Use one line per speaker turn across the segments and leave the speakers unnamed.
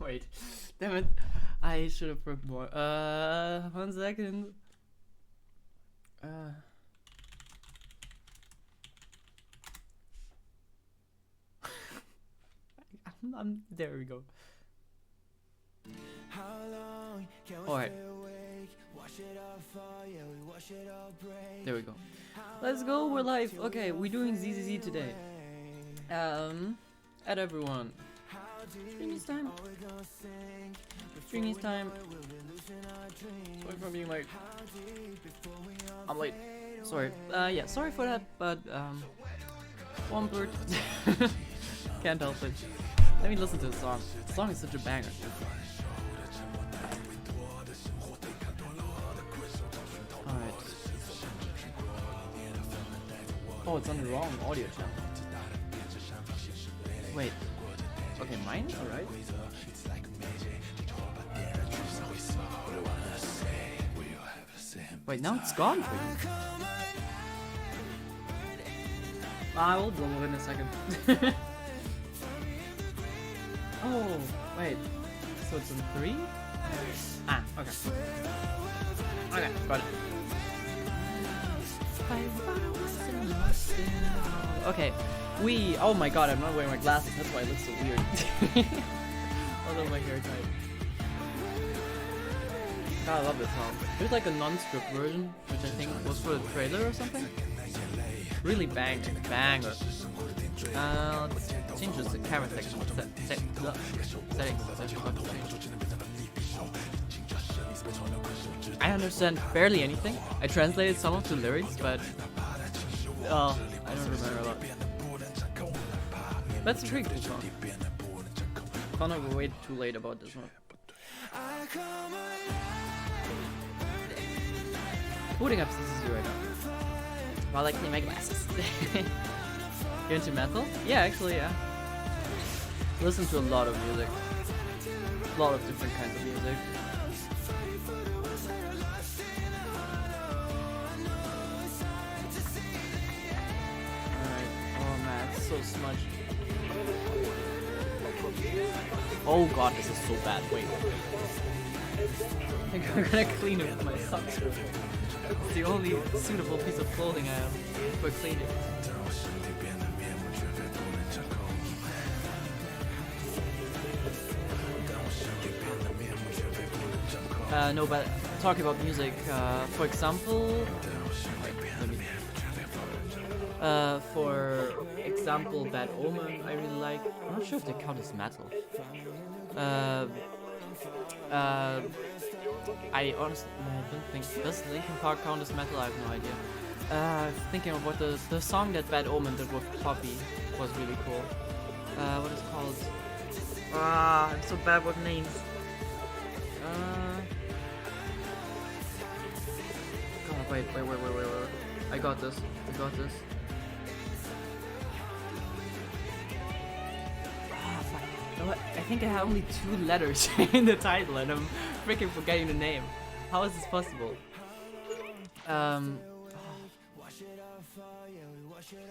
Wait, damn it! I should have worked more. 1 second. There we go. Alright. There we go. Let's go, we're live. Okay, we're doing ZZZ today. Add everyone. Stringy's time. Stringy's time. Sorry for being late. I'm late. Sorry. Yeah, sorry for that, but one bird. Can't help it. Let me listen to the song. The song is such a banger. Alright. Oh, it's on the wrong audio channel. Wait. Okay, mine? Alright. Wait, now it's gone for you. I will blow it in a second. Oh, wait. So it's in 3? Ah, okay. Okay, got it. Okay, oh my god, I'm not wearing my glasses, that's why it looks so weird. Although my hair type. God, I love this song. There's like a non-script version, which I think was for the trailer or something. Really banger. Let's change this to camera section. Settings. I understand barely anything. I translated some of the lyrics, but I don't remember a lot. That's a pretty cool song. Found out we're way too late about this one. Booting up CCC right now. While I clean my glasses. You're into metal? Yeah, actually, yeah. Listen to a lot of music. A lot of different kinds of music. Alright. Oh man, it's so smudged. Oh god, this is so bad. Wait. I think I'm gonna clean it with my socks. It's the only suitable piece of clothing I have for cleaning. No, but talking about music, for example, Bad Omen, I really like. I'm not sure if they count as metal. I honestly don't think, does Linkin Park count as metal? I have no idea. Thinking of what the song that Bad Omen did with Poppy was really cool. What is it called? I'm so bad with names. God, wait. I got this. I think I have only 2 letters in the title and I'm freaking forgetting the name. How is this possible?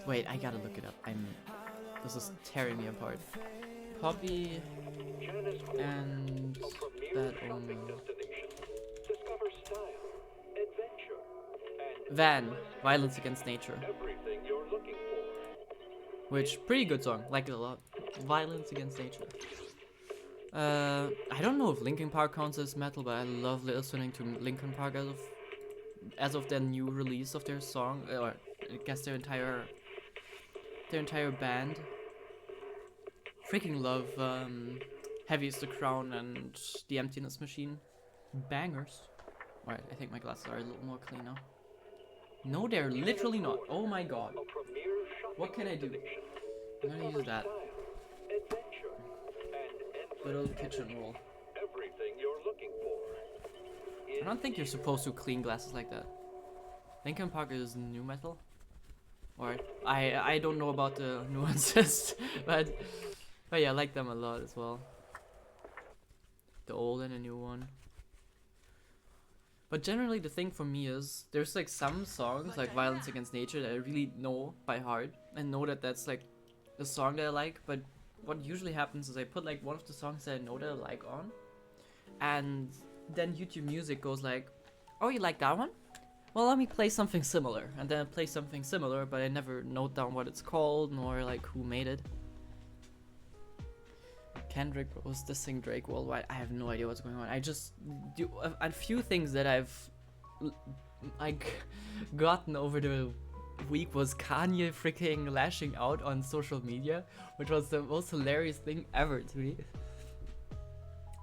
Wait, I gotta look it up. This is tearing me apart. Poppy and Bad Omen. Van, Violence Against Nature. Which, pretty good song, like it a lot. Violence Against Nature. I don't know if Linkin Park counts as metal, but I love listening to Linkin Park as of their new release of their song, or I guess their entire band. Freaking love Heavy is the Crown and The Emptiness Machine. Bangers. Alright, I think my glasses are a little more clean now. No, they're literally not. Oh my god. What can I do? I'm gonna use that. Good old kitchen roll. I don't think you're supposed to clean glasses like that. Linkin Park is new metal. Or I don't know about the nuances, but yeah, I like them a lot as well. The old and the new one. But generally the thing for me is, there's like some songs like Violence Against Nature that I really know by heart and know that that's like the song that I like, but what usually happens is I put like one of the songs that I know that I like on, and then YouTube Music goes like, oh, you like that one? Well, let me play something similar, and then I play something similar, but I never note down what it's called nor like who made it. Kendrick was dissing Drake worldwide. I have no idea what's going on. I just do a few things that I've like gotten over the week was Kanye freaking lashing out on social media, which was the most hilarious thing ever to me.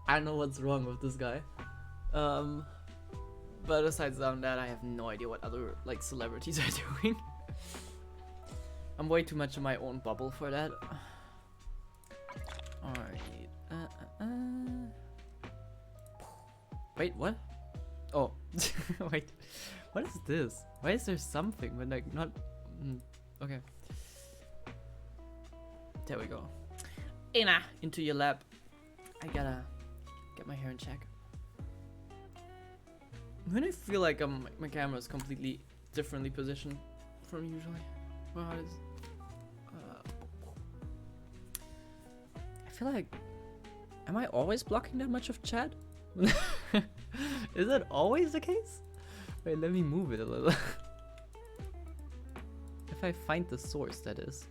I don't know what's wrong with this guy. But aside from that, I have no idea what other like celebrities are doing. I'm way too much in my own bubble for that. Alright. Wait, what? Oh, wait. What is this? Why is there something but like not? Okay. There we go. Ina, into your lab. I gotta get my hair in check. When I feel like my camera is completely differently positioned from usually. Well, how is? I feel like, am I always blocking that much of chat? Is that always the case? Wait, let me move it a little. If I find the source, that is.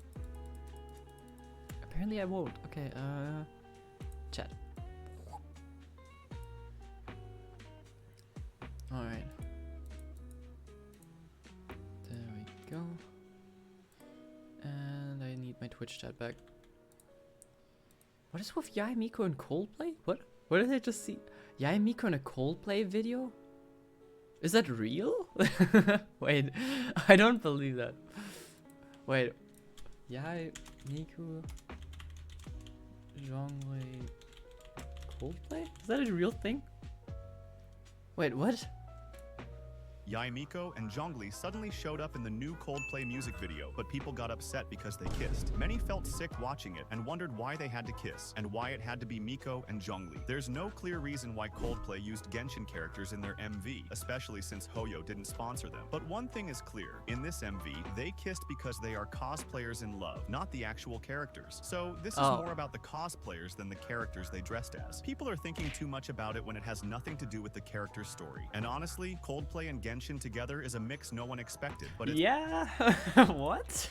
Apparently I won't. Okay, chat. Alright. There we go. And I need my Twitch chat back. What is with Yai, Miko, and Coldplay? What? What did I just see? Yai, Miko, and a Coldplay video? Is that real? Wait, I don't believe that. Wait. Yai, Miko, Zhongwei, Coldplay? Is that a real thing? Wait, what?
Yaimiko and Zhongli suddenly showed up in the new Coldplay music video, but people got upset because they kissed. Many felt sick watching it and wondered why they had to kiss, and why it had to be Miko and Zhongli. There's no clear reason why Coldplay used Genshin characters in their MV, especially since Hoyo didn't sponsor them. But one thing is clear, in this MV, they kissed because they are cosplayers in love, not the actual characters. So this is more about the cosplayers than the characters they dressed as. People are thinking too much about it when it has nothing to do with the character's story. And honestly, Coldplay and Genshin together is a mix no one expected, but it's
what?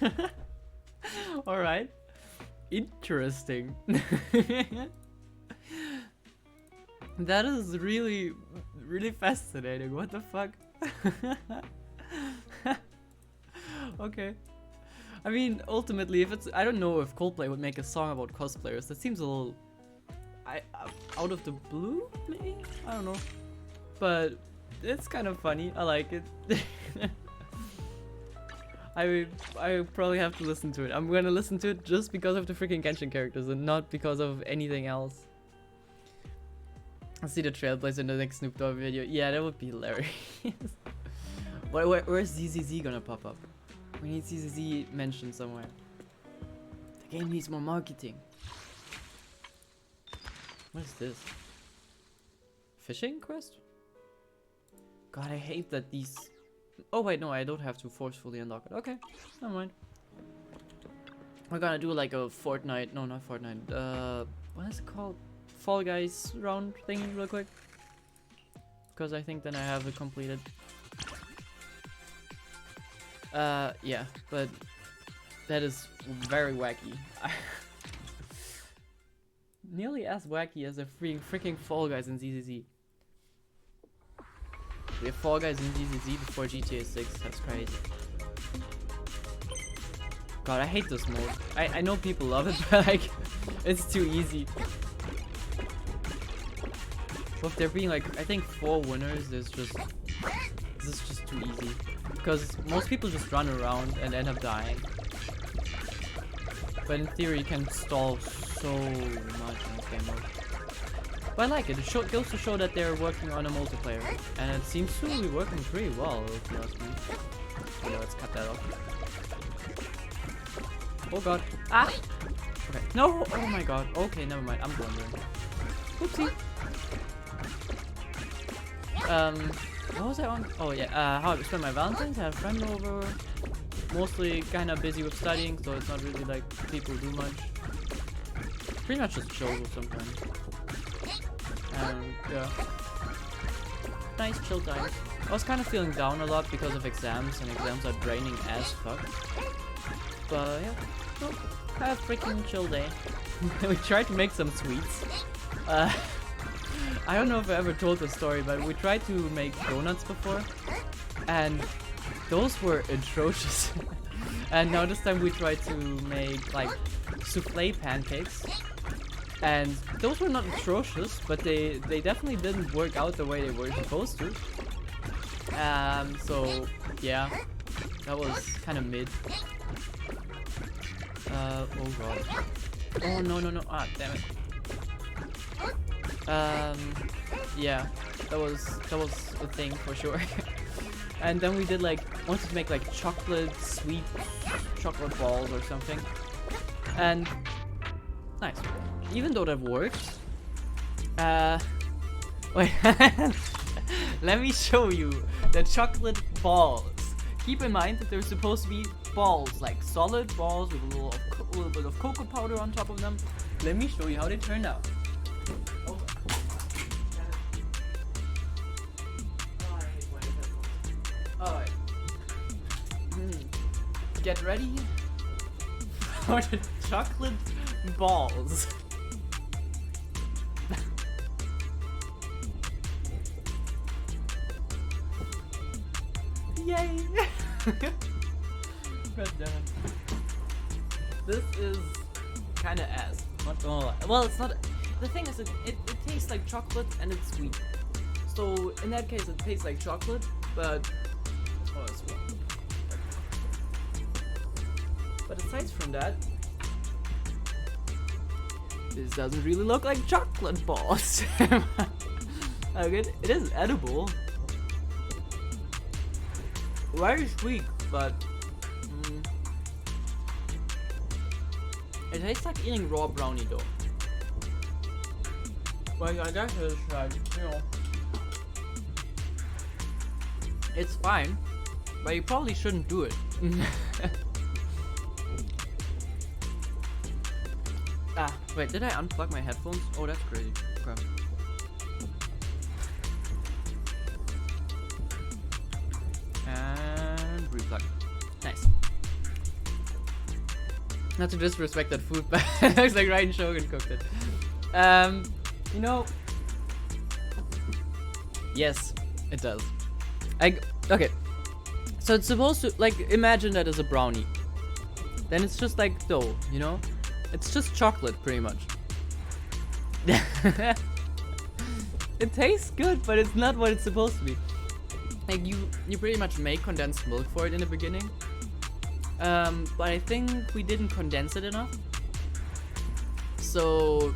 All right, interesting. That is really fascinating. What the fuck? Okay, I mean, ultimately, if it's, I don't know if Coldplay would make a song about cosplayers. That seems a little out of the blue, maybe? I don't know, but it's kind of funny. I like it. I probably have to listen to it. I'm gonna listen to it just because of the freaking Genshin characters and not because of anything else. I'll see the Trailblazer in the next Snoop Dogg video. Yeah, that would be hilarious. Where's ZZZ gonna pop up? We need ZZZ mentioned somewhere. The game needs more marketing. What is this? Fishing quest? God, I hate that these... Oh wait, no, I don't have to forcefully unlock it. Okay, never mind. We're gonna do like a Fortnite... No, not Fortnite. What is it called? Fall Guys round thing real quick. Because I think then I have it completed. Yeah, but... That is very wacky. Nearly as wacky as a freaking Fall Guys in ZZZ. We have Fall Guys in ZZZ before GTA 6. That's crazy. God, I hate this mode. I know people love it, but like, it's too easy. With there being like, I think 4 winners, this is just too easy. Because most people just run around and end up dying. But in theory, you can stall so much in this game mode. But I like it. It goes to show that they're working on a multiplayer, and it seems to be working pretty well, if you ask me. Okay, let's cut that off. Oh god. Ah! Okay. No! Oh my god. Okay, never mind. I'm blundering. Oopsie. What was I on? Oh yeah, how I spent my Valentine's. I had a friend over. Mostly kind of busy with studying, so it's not really like people do much. pretty much just chill sometimes. And yeah, nice chill time. I was kind of feeling down a lot because of exams, and exams are draining as fuck. But yeah, well, have a freaking chill day. We tried to make some sweets. I don't know if I ever told this story, but we tried to make donuts before, and those were atrocious. And now this time we tried to make like souffle pancakes, and those were not atrocious, but they definitely didn't work out the way they were supposed to. So yeah, that was kind of mid. Oh god. Oh no. Ah, damn it. Yeah, that was a thing for sure. And then we did like, wanted to make like sweet chocolate balls or something. And nice. Even though that worked, wait, let me show you the chocolate balls. Keep in mind that they're supposed to be balls, like solid balls with a little bit of cocoa powder on top of them. Let me show you how they turned out. Alright. Get ready for the chocolate balls. Yay! God damn it. This is kinda ass. Not gonna lie. Well, it's not. The thing is, it tastes like chocolate and it's sweet. So in that case, it tastes like chocolate, but oh, it's wrong. But aside from that, this doesn't really look like chocolate balls. Like it is edible. Very sweet, but it tastes like eating raw brownie dough. Like I guess it's like, you know, it's fine, but you probably shouldn't do it. Ah, wait, did I unplug my headphones? Oh, that's crazy. Okay. And replug. Nice. Not to disrespect that food, but it looks like Ryan Shogun cooked it. You know, yes, it does. Okay, so it's supposed to, like, imagine that as a brownie. Then it's just like dough, you know? It's just chocolate, pretty much. It tastes good, but it's not what it's supposed to be. Like, you pretty much make condensed milk for it in the beginning. But I think we didn't condense it enough. So,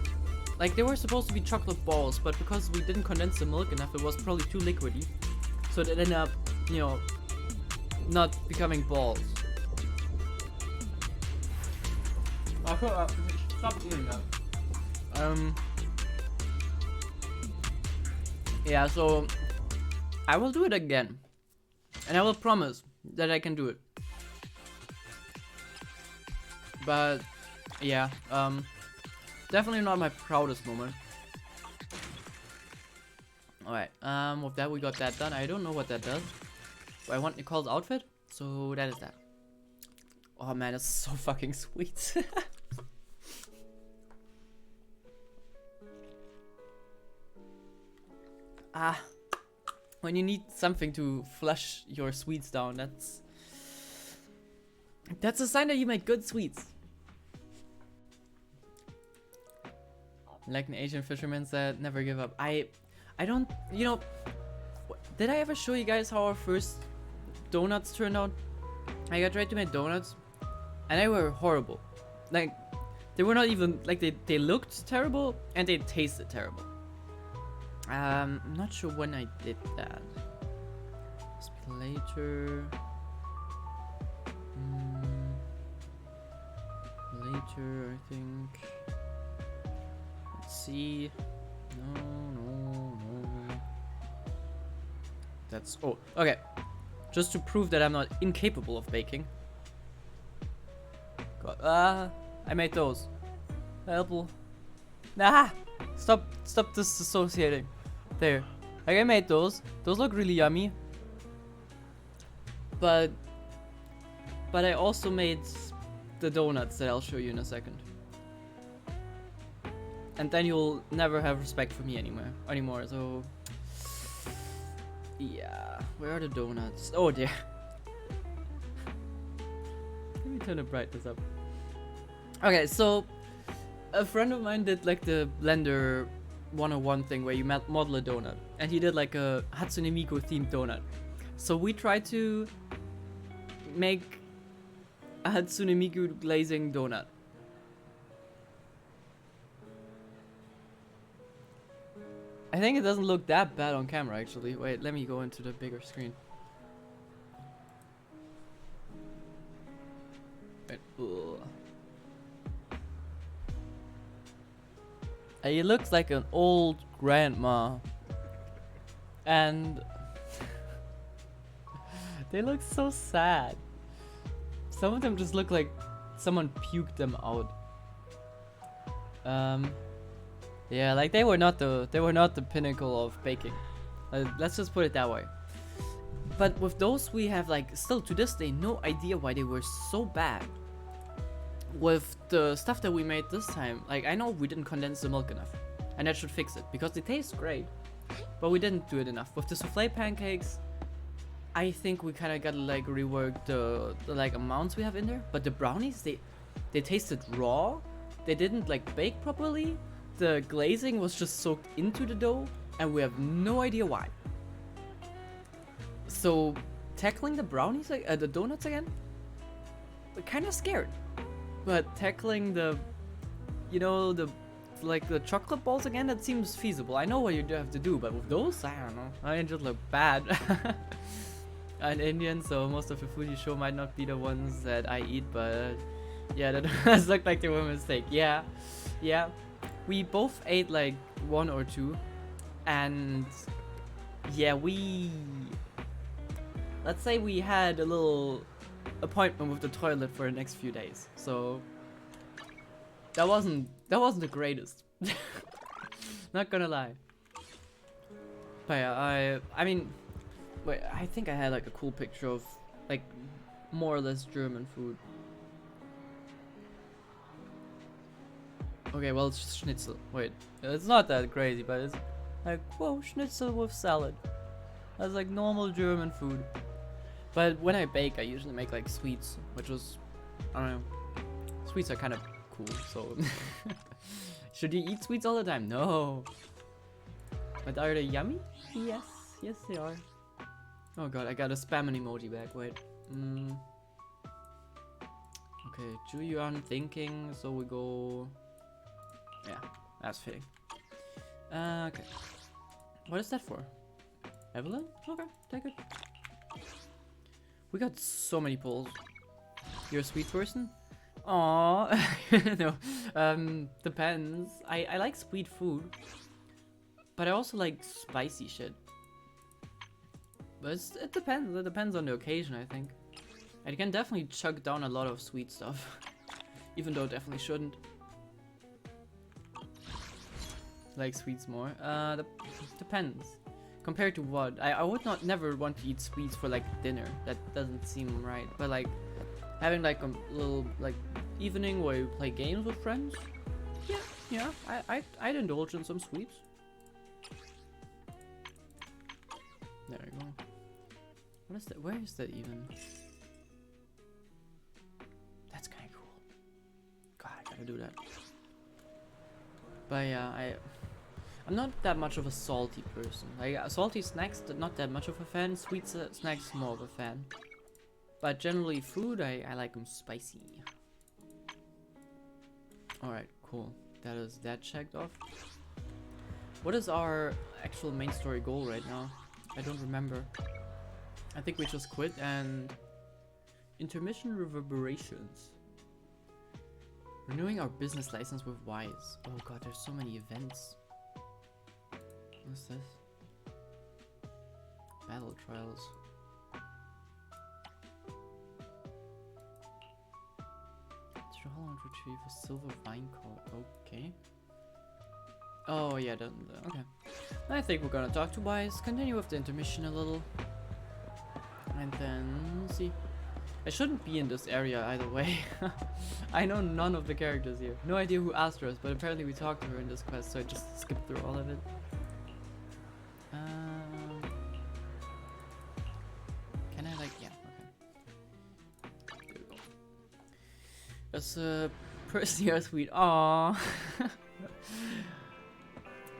like, they were supposed to be chocolate balls, but because we didn't condense the milk enough, it was probably too liquidy. So it ended up, you know, not becoming balls. Stop eating that. Yeah, so I will do it again. And I will promise that I can do it. But yeah, definitely not my proudest moment. Alright, with that we got that done. I don't know what that does. But I want Nicole's outfit, so that is that. Oh man, it's so fucking sweet. Ah, when you need something to flush your sweets down, that's a sign that you make good sweets. Like an Asian fisherman said, never give up. I don't, you know, did I ever show you guys how our first donuts turned out? I tried to make donuts and they were horrible. Like, they were not even, like, they looked terrible and they tasted terrible. I'm not sure when I did that. Later. Later, I think. Let's see. No. That's, oh, okay. Just to prove that I'm not incapable of baking. God, I made those. Helpful. Nah! Stop disassociating. There. Like, I made those. Those look really yummy. But I also made the donuts that I'll show you in a second. And then you'll never have respect for me anymore, so... Yeah, where are the donuts? Oh, there. Let me turn the brightness up. Okay, so a friend of mine did like the Blender 101 thing where you model a donut, and he did like a Hatsune Miku themed donut. So we tried to make a Hatsune Miku glazing donut. I think it doesn't look that bad on camera actually. Wait, let me go into the bigger screen. Wait, he looks like an old grandma. And they look so sad. Some of them just look like someone puked them out. Yeah, like they were not the pinnacle of baking. Let's just put it that way. But with those, we have like still to this day no idea why they were so bad. With the stuff that we made this time, like I know we didn't condense the milk enough, and that should fix it because they taste great, but we didn't do it enough. With the souffle pancakes, I think we kind of gotta like rework the like amounts we have in there. But the brownies, they tasted raw. They didn't like bake properly. The glazing was just soaked into the dough, and we have no idea why. So, tackling the brownies, the donuts again, we're kind of scared. But tackling the, you know, the chocolate balls again, that seems feasible. I know what you have to do, but with those, I don't know. I just look bad. I'm Indian, so most of the food you show might not be the ones that I eat, but yeah, that does look like they were a mistake. Yeah. We both ate like one or two, and yeah, let's say we had a little appointment with the toilet for the next few days, so that wasn't the greatest. Not gonna lie. But yeah, I mean, wait, I think I had like a cool picture of like more or less German food. Okay, well, it's schnitzel. Wait, it's not that crazy, but it's like, whoa, schnitzel with salad. That's like normal German food. But when I bake, I usually make like sweets, which was, I don't know, sweets are kind of cool, so. Should you eat sweets all the time? No. But are they yummy? Yes, they are. Oh god, I got a spam an emoji back, wait. Okay, Julian thinking, so we go... Yeah, that's fitting. Okay. What is that for? Evelyn? Okay, take it. We got so many polls. You're a sweet person? Aww. No. Depends. I like sweet food. But I also like spicy shit. But it depends. It depends on the occasion, I think. I can definitely chug down a lot of sweet stuff. Even though definitely shouldn't. Like sweets more. Depends. Compared to what? I would never want to eat sweets for like dinner. That doesn't seem right. But like having like a little like evening where you play games with friends. Yeah. I'd indulge in some sweets. There we go. What is that? Where is that even? That's kind of cool. God, I gotta do that. But yeah, I'm not that much of a salty person. Like salty snacks, not that much of a fan. Sweet snacks, more of a fan. But generally, food, I like them spicy. All right, cool. That is that checked off. What is our actual main story goal right now? I don't remember. I think we just quit and intermission reverberations. Renewing our business license with Wise. Oh god, there's so many events. What's this? Battle trials. Through Holland retrieve a silver vine cord. Okay. Oh yeah, okay. I think we're gonna talk to Wise, continue with the intermission a little, and then see. I shouldn't be in this area either way. I know none of the characters here. No idea who asked for us, but apparently we talked to her in this quest, so I just skipped through all of it. Can I like, yeah, okay. There we go. As a person here, sweet. Aww.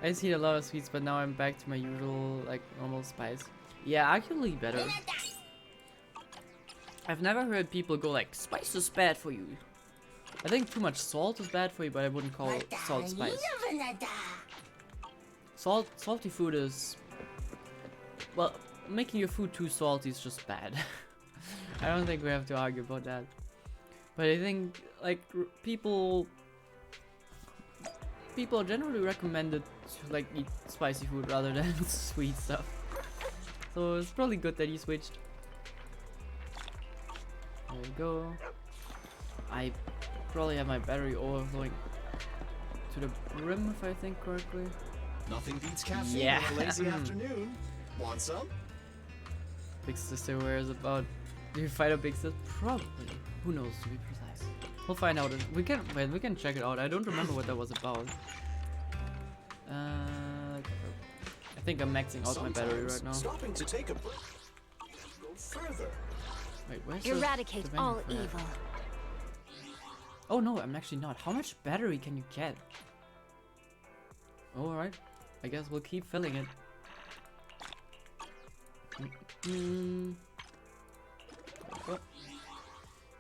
I see a lot of sweets, but now I'm back to my usual, like, normal spice. Yeah, actually better. I've never heard people go like, spice is bad for you. I think too much salt is bad for you, but I wouldn't call salt spice. Salty food is... Well, making your food too salty is just bad. I don't think we have to argue about that. But I think, like, people generally recommend it to, like, eat spicy food rather than sweet stuff. So it's probably good that you switched. There we go. I probably have my battery overflowing to the brim if I think correctly.
Nothing beats caffeine
Yeah.
on a lazy afternoon. Want some?
Big sister, where is about? Do you fight a big sister? Probably. Who knows, to be precise. We'll find out. We can check it out. I don't remember what that was about. I think I'm maxing out my battery right now.
Stopping to take a break. Go further.
Wait, where's
Eradicate
the
all
venue for
evil.
that? Oh no, I'm actually not. How much battery can you get? Alright. I guess we'll keep filling it.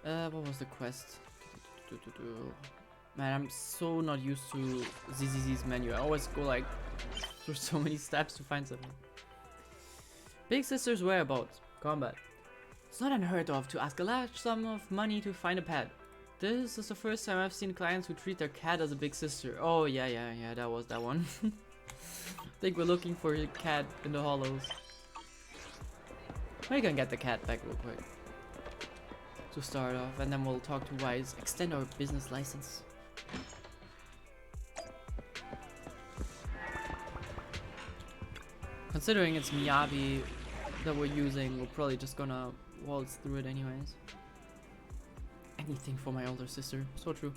What was the quest? Man, I'm so not used to ZZZ's menu. I always go like through so many steps to find something. Big sister's whereabouts. Combat. It's not unheard of to ask a large sum of money to find a pet. This is the first time I've seen clients who treat their cat as a big sister. Oh yeah, that was that one. I think we're looking for a cat in the hollows. We can get the cat back real quick to start off, and then we'll talk to Wise, extend our business license. Considering it's Miyabi that we're using, we're probably just gonna waltz through it anyways. Anything for my older sister, so true.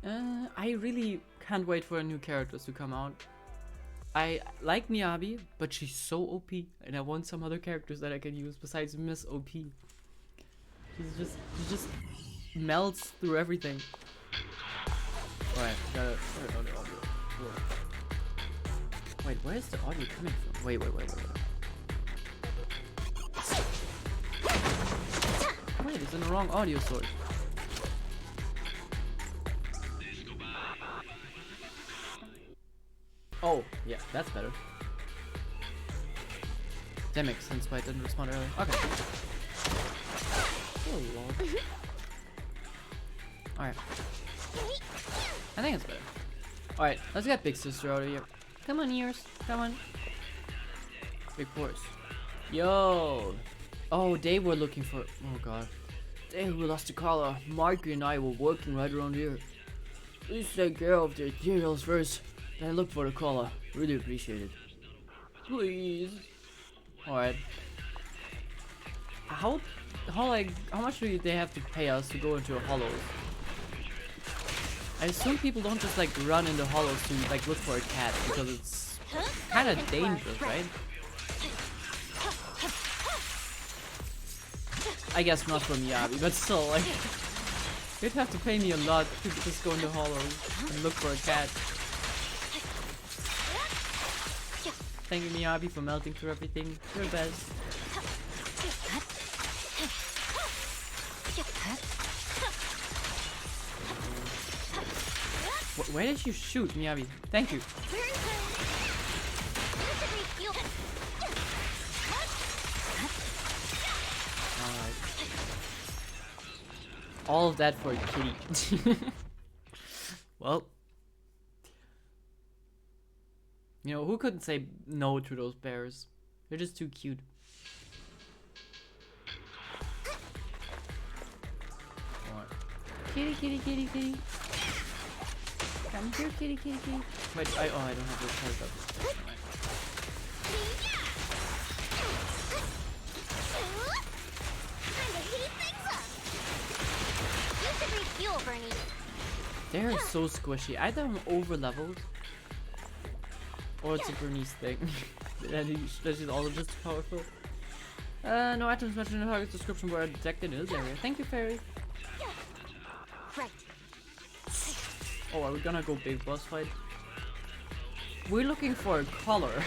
I really can't wait for new characters to come out. I like Miyabi, but she's so OP, and I want some other characters that I can use besides Miss OP. She just melts through everything. Alright, gotta turn on the audio. Wait, where's the audio coming from? Wait. Wait, it's in the wrong audio source. Oh, yeah, that's better. That makes sense why I didn't respond earlier. Okay. Oh lord. Alright. I think it's better. Alright, let's get Big Sister out of here. Come on, ears. Come on. Big horse. Yo. Oh, they were looking for... Oh god. They who lost the collar. Marky and I were working right around here. Please take care of the details first. Then look for the collar. Really appreciate it. Please. Alright. How much do they have to pay us to go into a hollow? I assume people don't just like run into hollows to like look for a cat because it's kind of dangerous, right? I guess not for Miyabi, but still, like, you'd have to pay me a lot to just go into hollows and look for a cat. Thank you, Miyabi, for melting through everything. You're the best. Where did you shoot, Miyabi? Thank you. Alright. All of that for a kitty. Well. You know, who couldn't say no to those bears? They're just too cute. Kitty, kitty, kitty, kitty. Come here, kitty, kitty, kitty. Wait, I don't have this heads up. They're so squishy. Either I'm over leveled or it's a Bernice thing. That she's all just powerful. No items mentioned in the target's description were detected in this area. Thank you, Fairy.
Right.
Oh, are we gonna go big boss fight? We're looking for a color.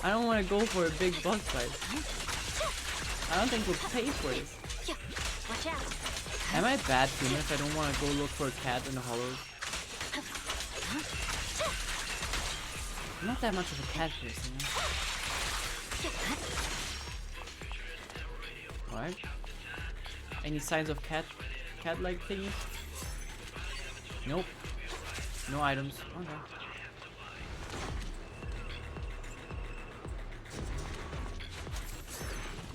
I don't want to go for a big boss fight. I don't think we'll pay for this.
Watch out.
Am I bad human if I don't want to go look for a cat in the hollows? I'm not that much of a cat person. Alright. Any signs of cat-like thingies? Nope. No items. Okay.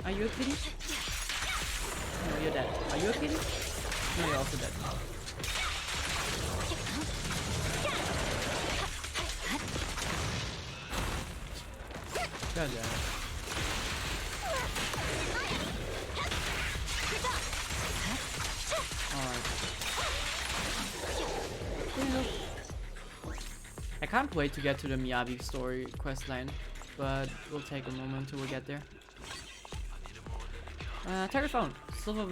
Are you a kitty? No, you're dead. Are you a kitty? No, you're also dead. God damn it. Alright. I can't wait to get to the Miyabi story questline, but we'll take a moment till we get there. Target found. Silver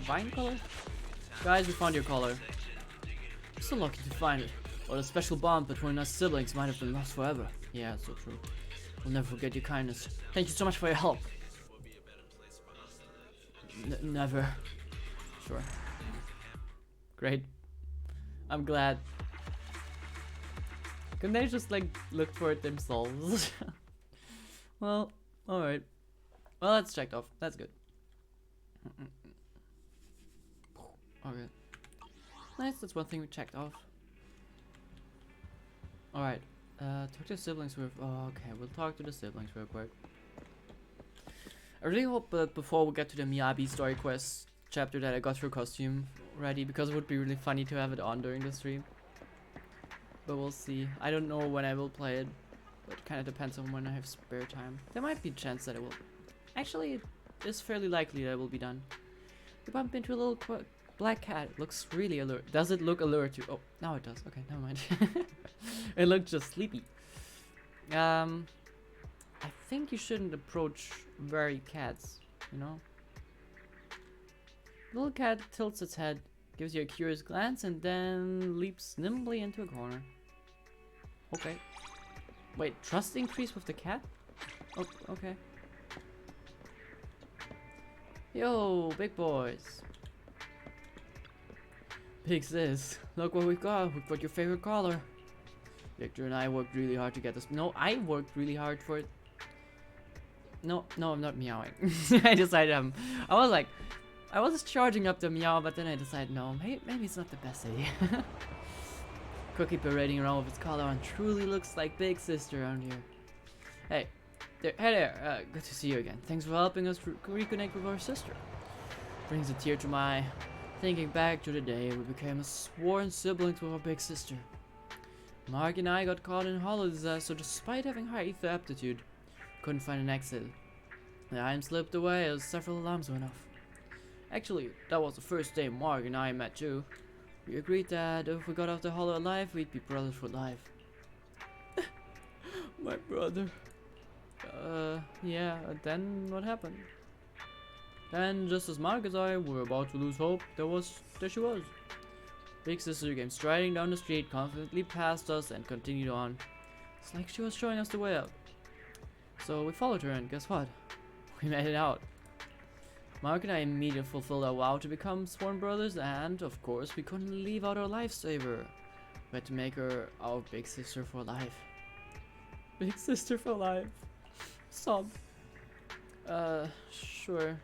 vine color? Guys, we found your collar. We're so lucky to find it. Or the special bond between us siblings might have been lost forever. Yeah, it's so true. We'll never forget your kindness. Thank you so much for your help. Never. Sure. Great. I'm glad. Couldn't they just like look for it themselves? Well, alright. Well, that's checked off. That's good. Okay. Nice, that's one thing we checked off. Alright. Talk to the siblings with... Oh, okay, we'll talk to the siblings real quick. I really hope that before we get to the Miyabi story quest chapter that I got her costume ready, because it would be really funny to have it on during the stream. But we'll see. I don't know when I will play it, but it kind of depends on when I have spare time. There might be a chance that it will... Actually, it is fairly likely that it will be done. We bump into a little black cat. It looks really alert. Does it look alert to... Oh, now it does. Okay, never mind. It looked just sleepy. I think you shouldn't approach very cats, you know? Little cat tilts its head, gives you a curious glance, and then leaps nimbly into a corner. Okay. Wait, trust increase with the cat? Oh, okay. Yo, big boys. Big sis, look what we've got. We've got your favorite collar. Victor and I worked really hard to get this. No, I worked really hard for it. No, I'm not meowing. I decided I was charging up the meow, but then I decided no, maybe it's not the best idea. Cookie parading around with its collar on truly looks like big sister around here. Hey there, good to see you again. Thanks for helping us reconnect with our sister. Brings a tear to my eye, thinking back to the day we became a sworn siblings with our big sister. Mark and I got caught in a hollow disaster despite having high ether aptitude. Couldn't find an exit. The iron slipped away as several alarms went off. Actually, that was the first day Mark and I met you. We agreed that if we got out the hollow alive, we'd be brothers for life. My brother. Yeah, then what happened? Then, just as Mark and I were about to lose hope, there she was. Big sister came striding down the street, confidently past us, and continued on. It's like she was showing us the way out. So we followed her, and guess what? We made it out. Mark and I immediately fulfilled our vow to become sworn brothers, and of course we couldn't leave out our lifesaver. We had to make her our big sister for life. Big sister for life. Sob. Sure.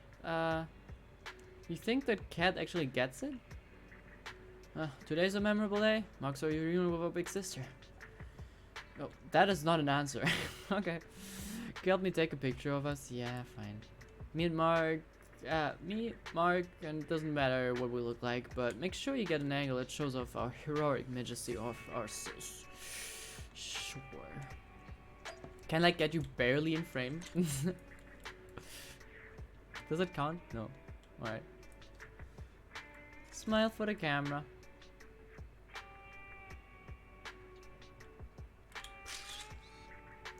You think that cat actually gets it? Today's a memorable day. Marks our reunion with our big sister. Oh, that is not an answer. Okay. Can you help me take a picture of us? Yeah, fine. Me and Mark me, Mark, and it doesn't matter what we look like, but make sure you get an angle that shows off our heroic majesty of our sis. Sure. Can I get you barely in frame? Does it count? No. Alright. Smile for the camera.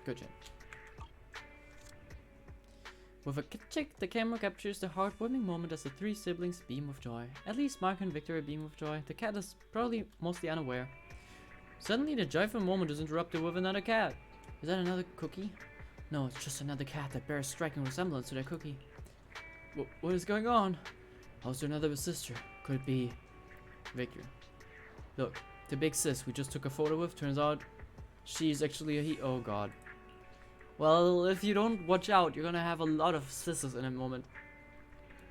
Good job. With a chick, the camera captures the heartwarming moment as the three siblings beam with joy. At least Mark and Victor beam with joy. The cat is probably mostly unaware. Suddenly, the joyful moment is interrupted with another cat. Is that another cookie? No, it's just another cat that bears striking resemblance to their cookie. What is going on? How's there another sister? Could it be Victor? Look, the big sis we just took a photo with, turns out she's actually a he. Oh god. Well, if you don't watch out, you're gonna have a lot of sisters in a moment.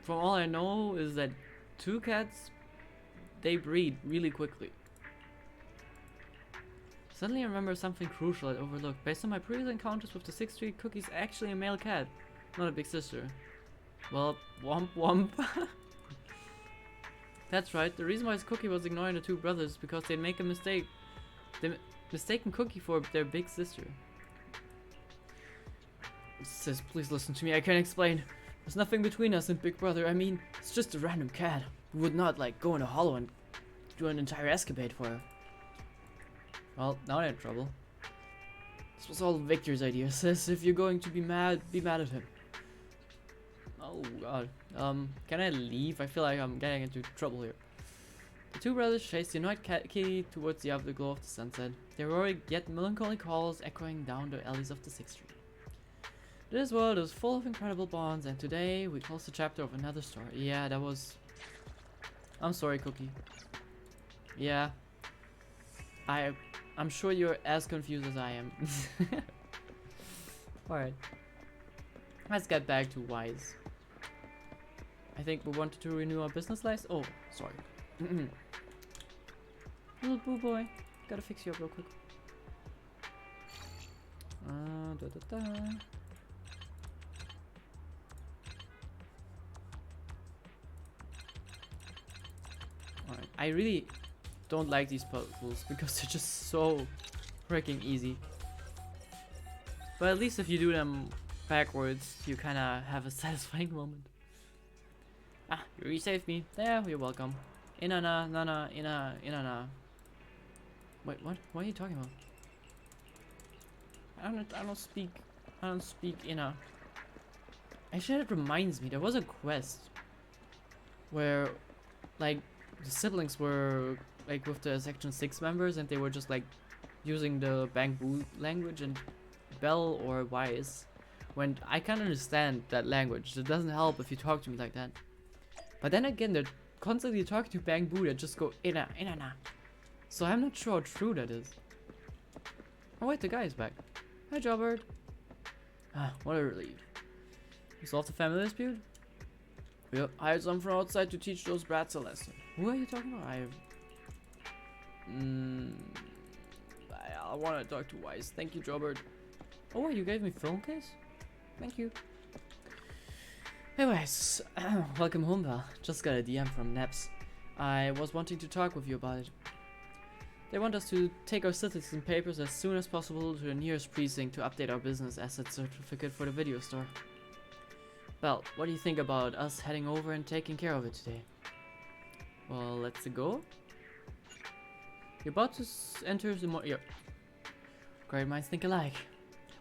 From all I know is that two cats, they breed really quickly. Suddenly I remember something crucial I'd overlooked. Based on my previous encounters with the 6th Street Cookie's actually a male cat, not a big sister. Well, womp womp. That's right, the reason why his Cookie was ignoring the two brothers is because they'd make a mistake. They mistaken Cookie for their big sister. Sis, please listen to me, I can't explain. There's nothing between us and Big Brother. I mean, it's just a random cat. We would not, like, go in a hollow and do an entire escapade for her. Well, now I'm in trouble. This was all Victor's idea, sis. If you're going to be mad at him. Oh god. Can I leave? I feel like I'm getting into trouble here. The two brothers chased the annoyed kitty towards the afterglow of the sunset. Their roaring yet melancholy calls echoing down the alleys of the 6th Street. This world is full of incredible bonds, and today we close the chapter of another story. Yeah, that was... I'm sorry, Cookie. Yeah. I'm sure you're as confused as I am. Alright. Let's get back to Wise. I think we wanted to renew our business license. Oh, sorry. Little boo boy. Gotta fix you up real quick. Alright, I really don't like these puzzles because they're just so freaking easy. But at least if you do them backwards, you kinda have a satisfying moment. Ah, you resaved me. There, you're welcome. Inana, nana, inana. Wait, what? What are you talking about? I don't speak Inna. Actually, that reminds me, there was a quest where, like, the siblings were, like, with the Section 6 members, and they were just, like, using the Bangbu language, and Bell or Wise, when I can't understand that language. It doesn't help if you talk to me like that. But then again, they're constantly talking to Bangbu that just go Inna, Inana. So I'm not sure how true that is. Oh wait, the guy is back. Hi, Jawbird. Ah, what a relief. You solved the family dispute? Yep, hired someone from outside to teach those brats a lesson. Who are you talking about? I want to talk to Wise. Thank you, Jawbird. Oh, wait, you gave me phone case? Thank you. Anyways, welcome home, pal. Just got a DM from Naps. I was wanting to talk with you about it. They want us to take our citizen papers as soon as possible to the nearest precinct to update our business asset certificate for the video store. Well, what do you think about us heading over and taking care of it today? Well, let's go. You're about to enter the yep. Great minds think alike.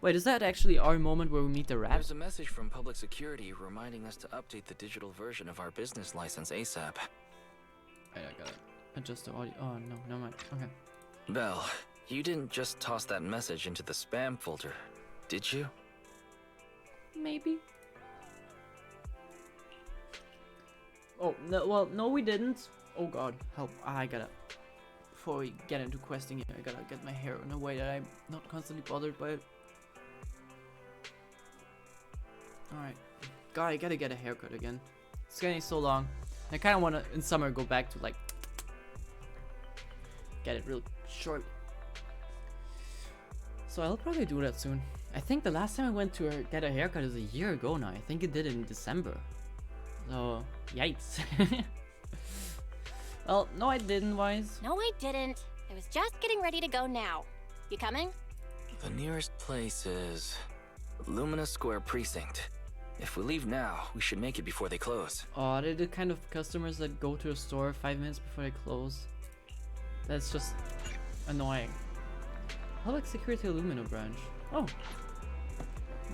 Wait, is that actually our moment where we meet the rat?
There's a message from public security reminding us to update the digital version of our business license ASAP.
I gotta adjust the audio. Oh, no, never mind. Okay.
Belle, you didn't just toss that message into the spam folder, did you?
Maybe. Oh, no, well, no we didn't. Oh god, help. I gotta... Before we get into questing here, I gotta get my hair in a way that I'm not constantly bothered by it. Alright. God, I gotta get a haircut again. It's getting so long. I kinda wanna, in summer, go back to, like... Get it real short. So I'll probably do that soon. I think the last time I went to get a haircut is a year ago now. I think it did it in December. So, yikes. Well, no I didn't, Wise.
No, I didn't. I was just getting ready to go now. You coming?
The nearest place is Lumina Square Precinct. If we leave now, we should make it before they close.
Oh, they're the kind of customers that go to a store 5 minutes before they close. That's just annoying. Public Security Lumina branch. Oh.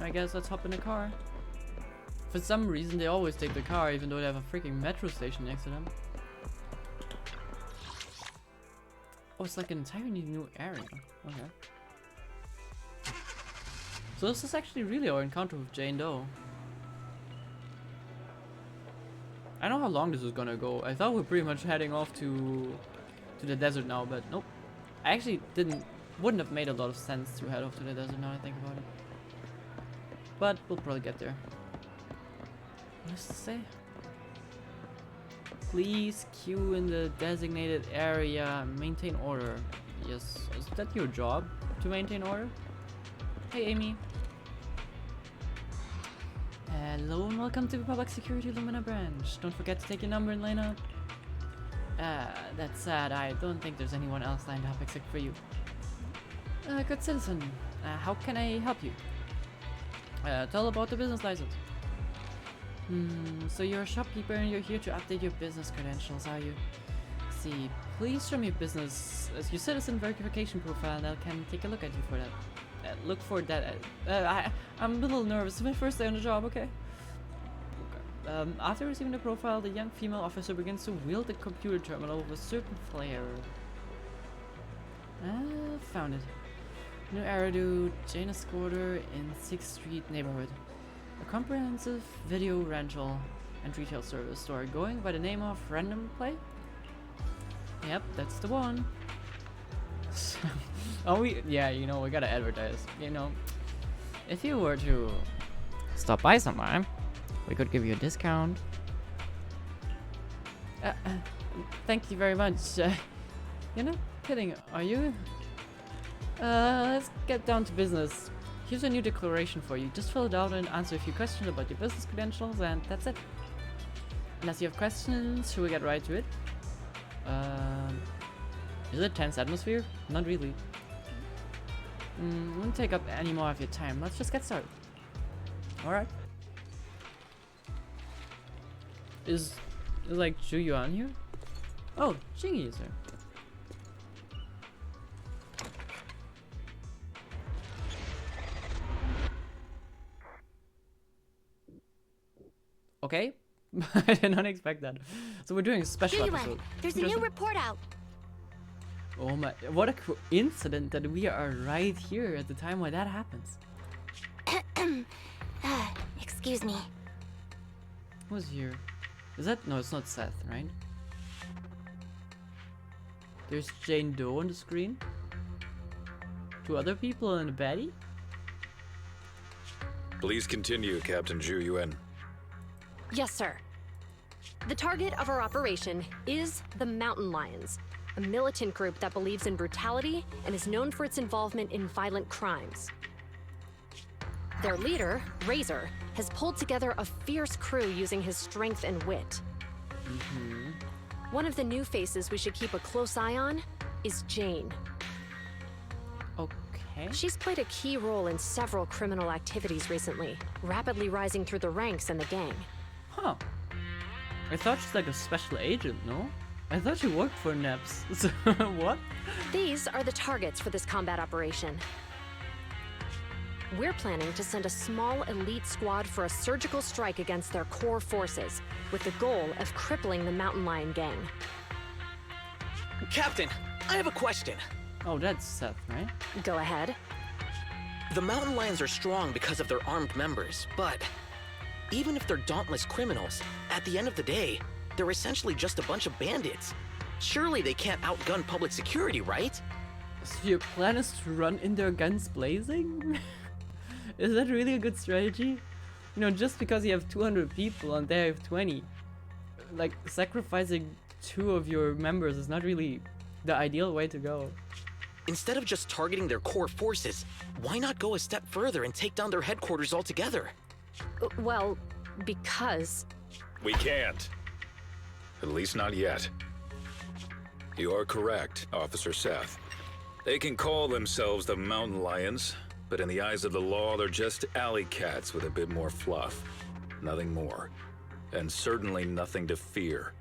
I guess let's hop in the car. For some reason, they always take the car, even though they have a freaking metro station next to them. Oh, it's like an entirely new area. Okay. So this is actually really our encounter with Jane Doe. I know how long this is gonna go. I thought we were pretty much heading off to the desert now, but nope. I actually wouldn't have made a lot of sense to head off to the desert now I think about it. But we'll probably get there. What does it say? Please queue in the designated area. Maintain order. Yes. Is that your job? To maintain order? Hey, Amy. Hello and welcome to the Public Security Lumina branch. Don't forget to take your number and line up. That's sad. I don't think there's anyone else lined up except for you. Good citizen. How can I help you? Tell about the business license. So you're a shopkeeper and you're here to update your business credentials, are you? See, please show me your business as your citizen verification profile and I can take a look at you for that. Look for that. I'm a little nervous. It's my first day on the job, okay? After receiving the profile, the young female officer begins to wield the computer terminal with a certain flair. Found it. New Araду, Janus Quarter in 6th Street neighborhood. A comprehensive video rental and retail service store going by the name of Random Play? Yep, that's the one. Yeah, you know, we gotta advertise. You know, if you were to stop by sometime, we could give you a discount. Thank you very much. You're not kidding, are you? Let's get down to business. Here's a new declaration for you. Just fill it out and answer a few questions about your business credentials, and that's it. Unless you have questions, should we get right to it? Is it a tense atmosphere? Not really. Won't take up any more of your time. Let's just get started. Alright. Is like Zhu Yuan here? Oh, Jingy is here. Okay. I did not expect that. So we're doing a special episode.
There's a new report out.
Oh my, what a coincidence that we are right here at the time when that happens.
Excuse me.
Who's here? Is that, no, it's not Seth, right? There's Jane Doe on the screen. 2 other people and a baddie?
Please continue, Captain Zhu Yuan.
Yes, sir. The target of our operation is the Mountain Lions, a militant group that believes in brutality and is known for its involvement in violent crimes. Their leader, Razor, has pulled together a fierce crew using his strength and wit. One of the new faces we should keep a close eye on is Jane.
Okay.
She's played a key role in several criminal activities recently, rapidly rising through the ranks in the gang.
Huh. I thought she's like a special agent, no? I thought she worked for NEPS. So, what?
These are the targets for this combat operation. We're planning to send a small elite squad for a surgical strike against their core forces, with the goal of crippling the Mountain Lion gang.
Captain, I have a question.
Oh, that's Seth, right?
Go ahead.
The Mountain Lions are strong because of their armed members, but even if they're dauntless criminals, at the end of the day, they're essentially just a bunch of bandits. Surely they can't outgun public security, right?
So your plan is to run in their guns blazing? Is that really a good strategy? You know, just because you have 200 people and they have 20, like sacrificing 2 of your members is not really the ideal way to go.
Instead of just targeting their core forces, why not go a step further and take down their headquarters altogether?
Well, because
We can't. At least not yet. You are correct, Officer Seth. They can call themselves the Mountain Lions, but in the eyes of the law, they're just alley cats with a bit more fluff. Nothing more. And certainly nothing to fear.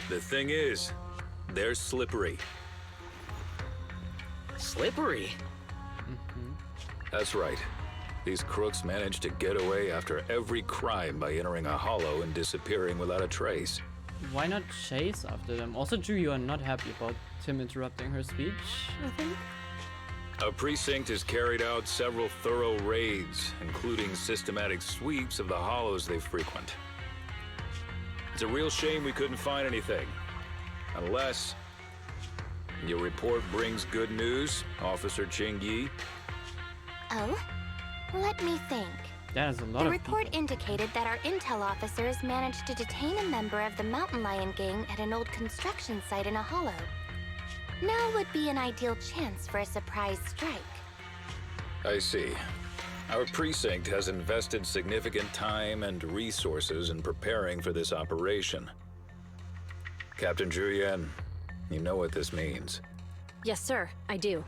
The thing is, they're slippery.
Slippery?
That's right. These crooks manage to get away after every crime by entering a hollow and disappearing without a trace.
Why not chase after them? Also, Ju, you are not happy about Tim interrupting her speech, I think.
A precinct has carried out several thorough raids, including systematic sweeps of the hollows they frequent. It's a real shame we couldn't find anything. Unless your report brings good news, Officer Ching-Yi.
Oh? Let me think.
That is a lot
The
of
report
people.
indicated that our intel officers managed to detain a member of the Mountain Lion gang at an old construction site in a hollow. Now would be an ideal chance for a surprise strike.
I see. Our precinct has invested significant time and resources in preparing for this operation. Captain Julian, you know what this means.
Yes, sir, I do.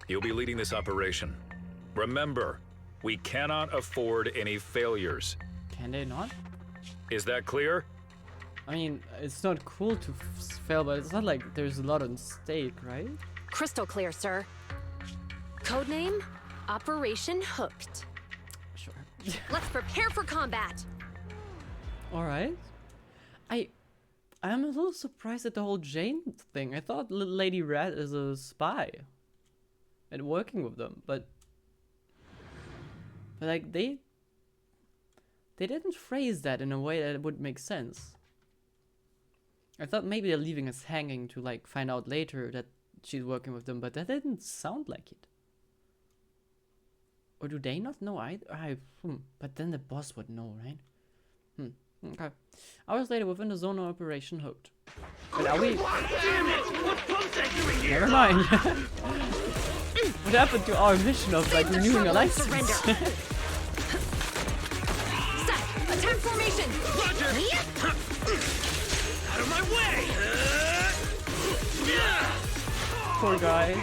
You'll be leading this operation. Remember, we cannot afford any failures.
Can they not?
Is that clear?
I mean, it's not cool to fail, but it's not like there's a lot on stake, right?
Crystal clear, sir. Codename, Operation Hooked.
Sure.
Let's prepare for combat.
All right. I'm a little surprised at the whole Jane thing. I thought Little Lady Rat is a spy and working with them, but like they didn't phrase that in a way that would make sense. I thought maybe they're leaving us hanging to like find out later that she's working with them, but that didn't sound like it. Or do they not know either? But then the boss would know, right? Okay. Hours later, within the zone of Operation Hooked. But are we?
Damn it! What pumps are you in here?
Never mind. What happened to our mission of like renewing a license?
Surrender. Set. Attack formation.
Roger! Out of my way!
Poor guy.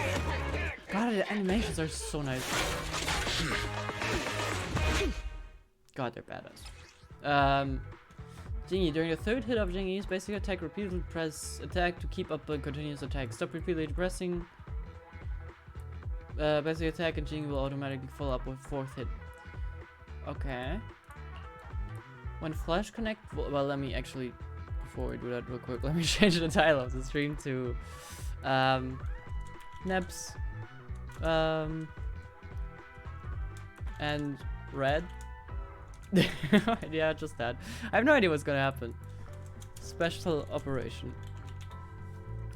God, the animations are so nice. God, they're badass. Jingy, during the third hit of Jingy's basic attack, repeatedly press attack to keep up a continuous attack. Stop repeatedly pressing basic attack and Jingy will automatically follow up with fourth hit. Okay. When Flash Connect, well, let me actually, before we do that real quick, let me change the title of the stream to Nebs and Red. Yeah, just that. I have no idea what's gonna happen. Special operation.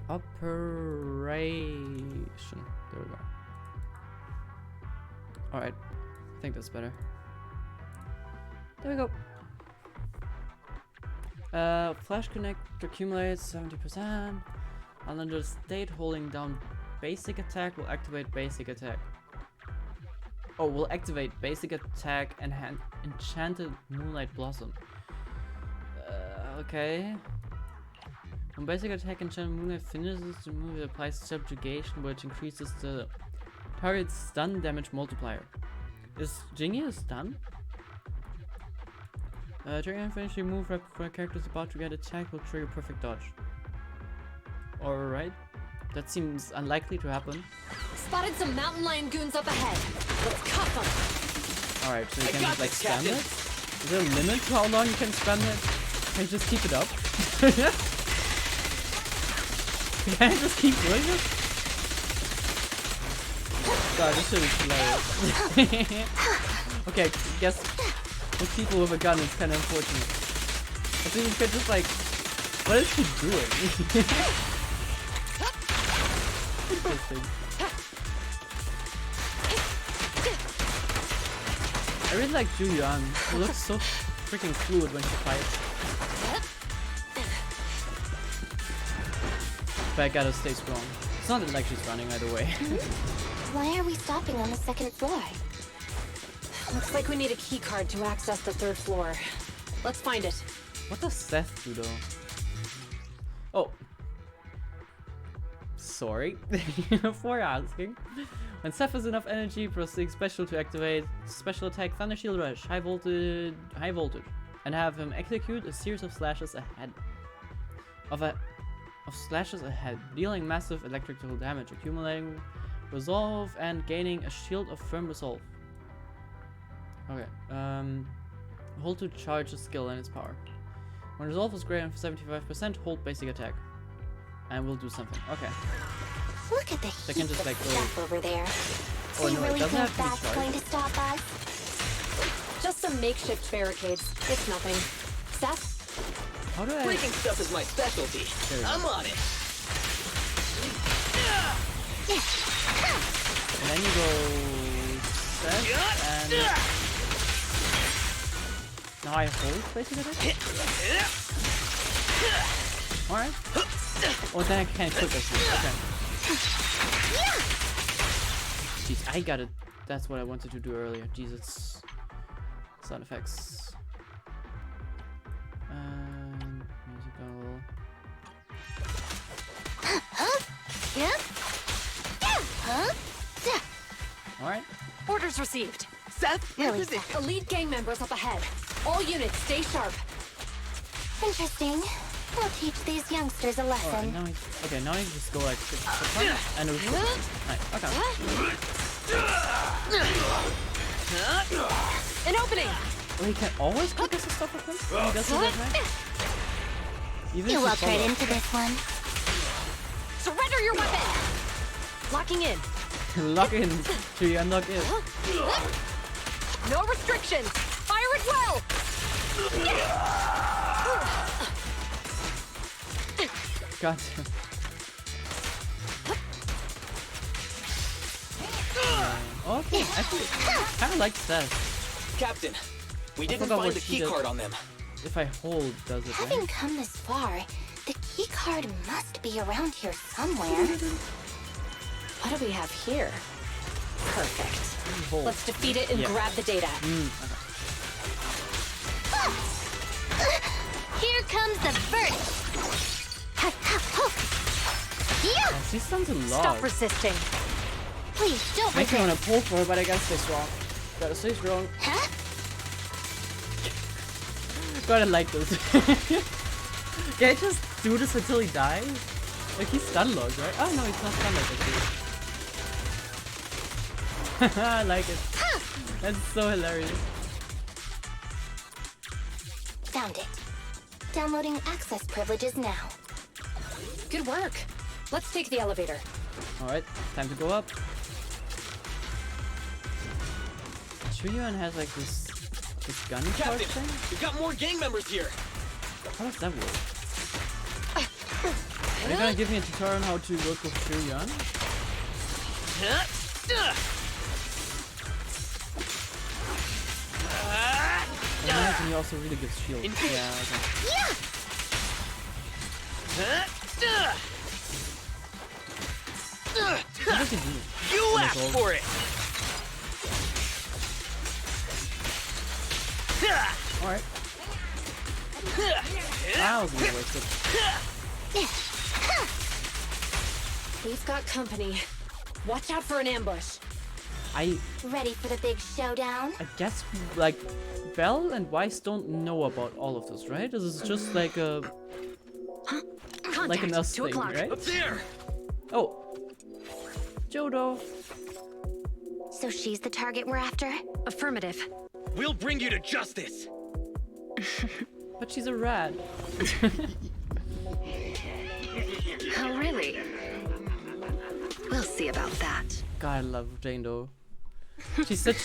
Operation. There we go. Alright. I think that's better. There we go. Flash Connect accumulates 70%. Under state, holding down basic attack will activate basic attack. Oh, will activate basic attack and enchanted Moonlight Blossom. Okay. When basic attack enchanted Moonlight finishes, the move applies subjugation, which increases the target's stun damage multiplier. Is Jingy a stun? During and finish your move, right before a character is about to get attacked, will trigger perfect dodge. Alright. That seems unlikely to happen.
Spotted some mountain lion goons up ahead. Let's cuff them.
Alright, so you can just like spam it? Is there a limit to how long you can spam it? Can you just keep it up? Can I just keep doing it? God, this shit is hilarious. Okay, I guess with people with a gun it's kind of unfortunate. I think you could just like... What is she doing? Interesting. I really like Julian. She looks so freaking fluid when she fights. But I gotta stay strong. It's not like she's running either way.
Why are we stopping on the second floor?
Looks like we need a key card to access the third floor. Let's find it.
What does Seth do though? Oh. Sorry for asking. When Seth has enough energy, proceed special to activate special attack Thunder Shield Rush, high voltage, and have him execute a series of slashes ahead. Slashes ahead, dealing massive electrical damage, accumulating resolve, and gaining a shield of firm resolve. Okay, hold to charge a skill and its power. When resolve is greater than 75%, hold basic attack. And we'll do something. Okay.
Look at the
They
heap
can just,
of
like, go-
stuff over there.
Oh,
Do you
no, it
really
doesn't
think
have to be
that's
charged.
going to stop us?
Just some makeshift barricades. It's nothing. Seth?
How do I...
Breaking stuff is my specialty.
There we go.
I'm on it.
And then you go... Seth, and... Now I hold basic attack? Alright. Oh, then I can't equip this. Okay. Jeez, I got it. That's what I wanted to do earlier. Jesus. Sound effects. Musical. Alright.
Orders received.
Seth,
Really?
this is it.
Elite gang members up ahead. All units, stay sharp.
Interesting. We'll teach these youngsters a
Alright,
lesson.
now okay, now you just go like and it right, okay.
An opening!
Well, he can always click us and stuff with him? He does do that, right? Even
You
if
walked right
follow.
into this one.
Surrender your weapon! Locking in.
Lock in till you unlock it.
No restrictions! Fire it well!
God. Okay, actually, kind of like that.
Captain, we didn't
forgot
find
what
the
she
key
did.
card on them.
If I hold, does it,
Having
right?
come this far, the key card must be around here somewhere.
What do we have here? Perfect.
Hold.
Let's defeat it and
Yeah.
grab the data.
Okay.
Here comes the verdict.
Oh, she's done a lot.
Stop resisting.
Please don't
Makes me
resist.
want to pull for her, but I gotta stay strong. Gotta stay strong.
Huh?
Gotta like this. Can I just do this until he dies? Like, he's stun locked, right? Oh no, he's not stun locked actually. I like it. That's so hilarious.
Found it. Downloading access privileges now.
Good work. Let's take the elevator.
Alright, time to go up. Chuyuan has like this gun charge
Captain,
thing?
we've got more gang members here.
How does that work? Are you gonna give me a tutorial on how to work with Chuyuan? I imagine he also really gives shield. Yeah, okay. What does he do?
You asked
Nicole.
for it.
Alright. I was gonna waste it.
We've got company. Watch out for an ambush.
I
Ready for the big showdown?
guess like Belle and Weiss don't know about all of this, right? This is just like a
Contact.
like an us
2
thing,
o'clock.
right?
Up there.
Oh, Jodo.
So she's the target we're after?
Affirmative.
We'll bring you to justice.
But she's a rat.
Oh, really? We'll see about that.
God, I love Jane Doe. She's such,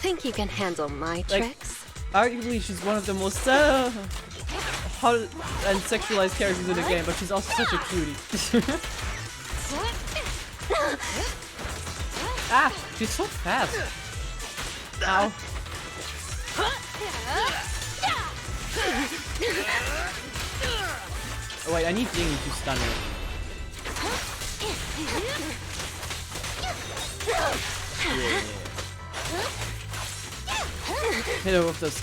Think you can handle my
Like-
tricks?
arguably, she's one of the most hot and sexualized characters in the game, but she's also such a cutie. Ah, she's so fast. Ow. Oh wait, I need Dingy to stun her. Yeah. Hit her with this.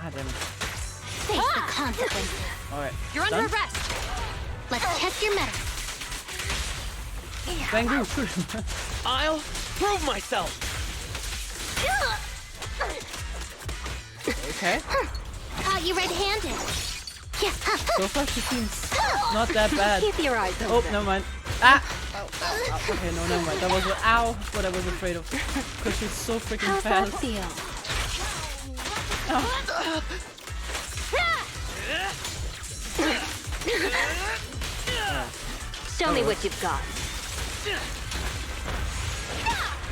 Ah, damn it.
Face the consequences.
Alright.
You're under arrest.
Let's test your mettle.
Bangu, push.
I'll prove myself.
Okay.
You red-handed. Yeah.
So far she seems not that bad.
Keep your eyes
Oh,
open.
never mind. Ah! Ow, ow, ow. Okay, no, never mind. That was what, ow, what I was afraid of. Because she's so freaking
How's that
fast.
feel?
Show me what you've got.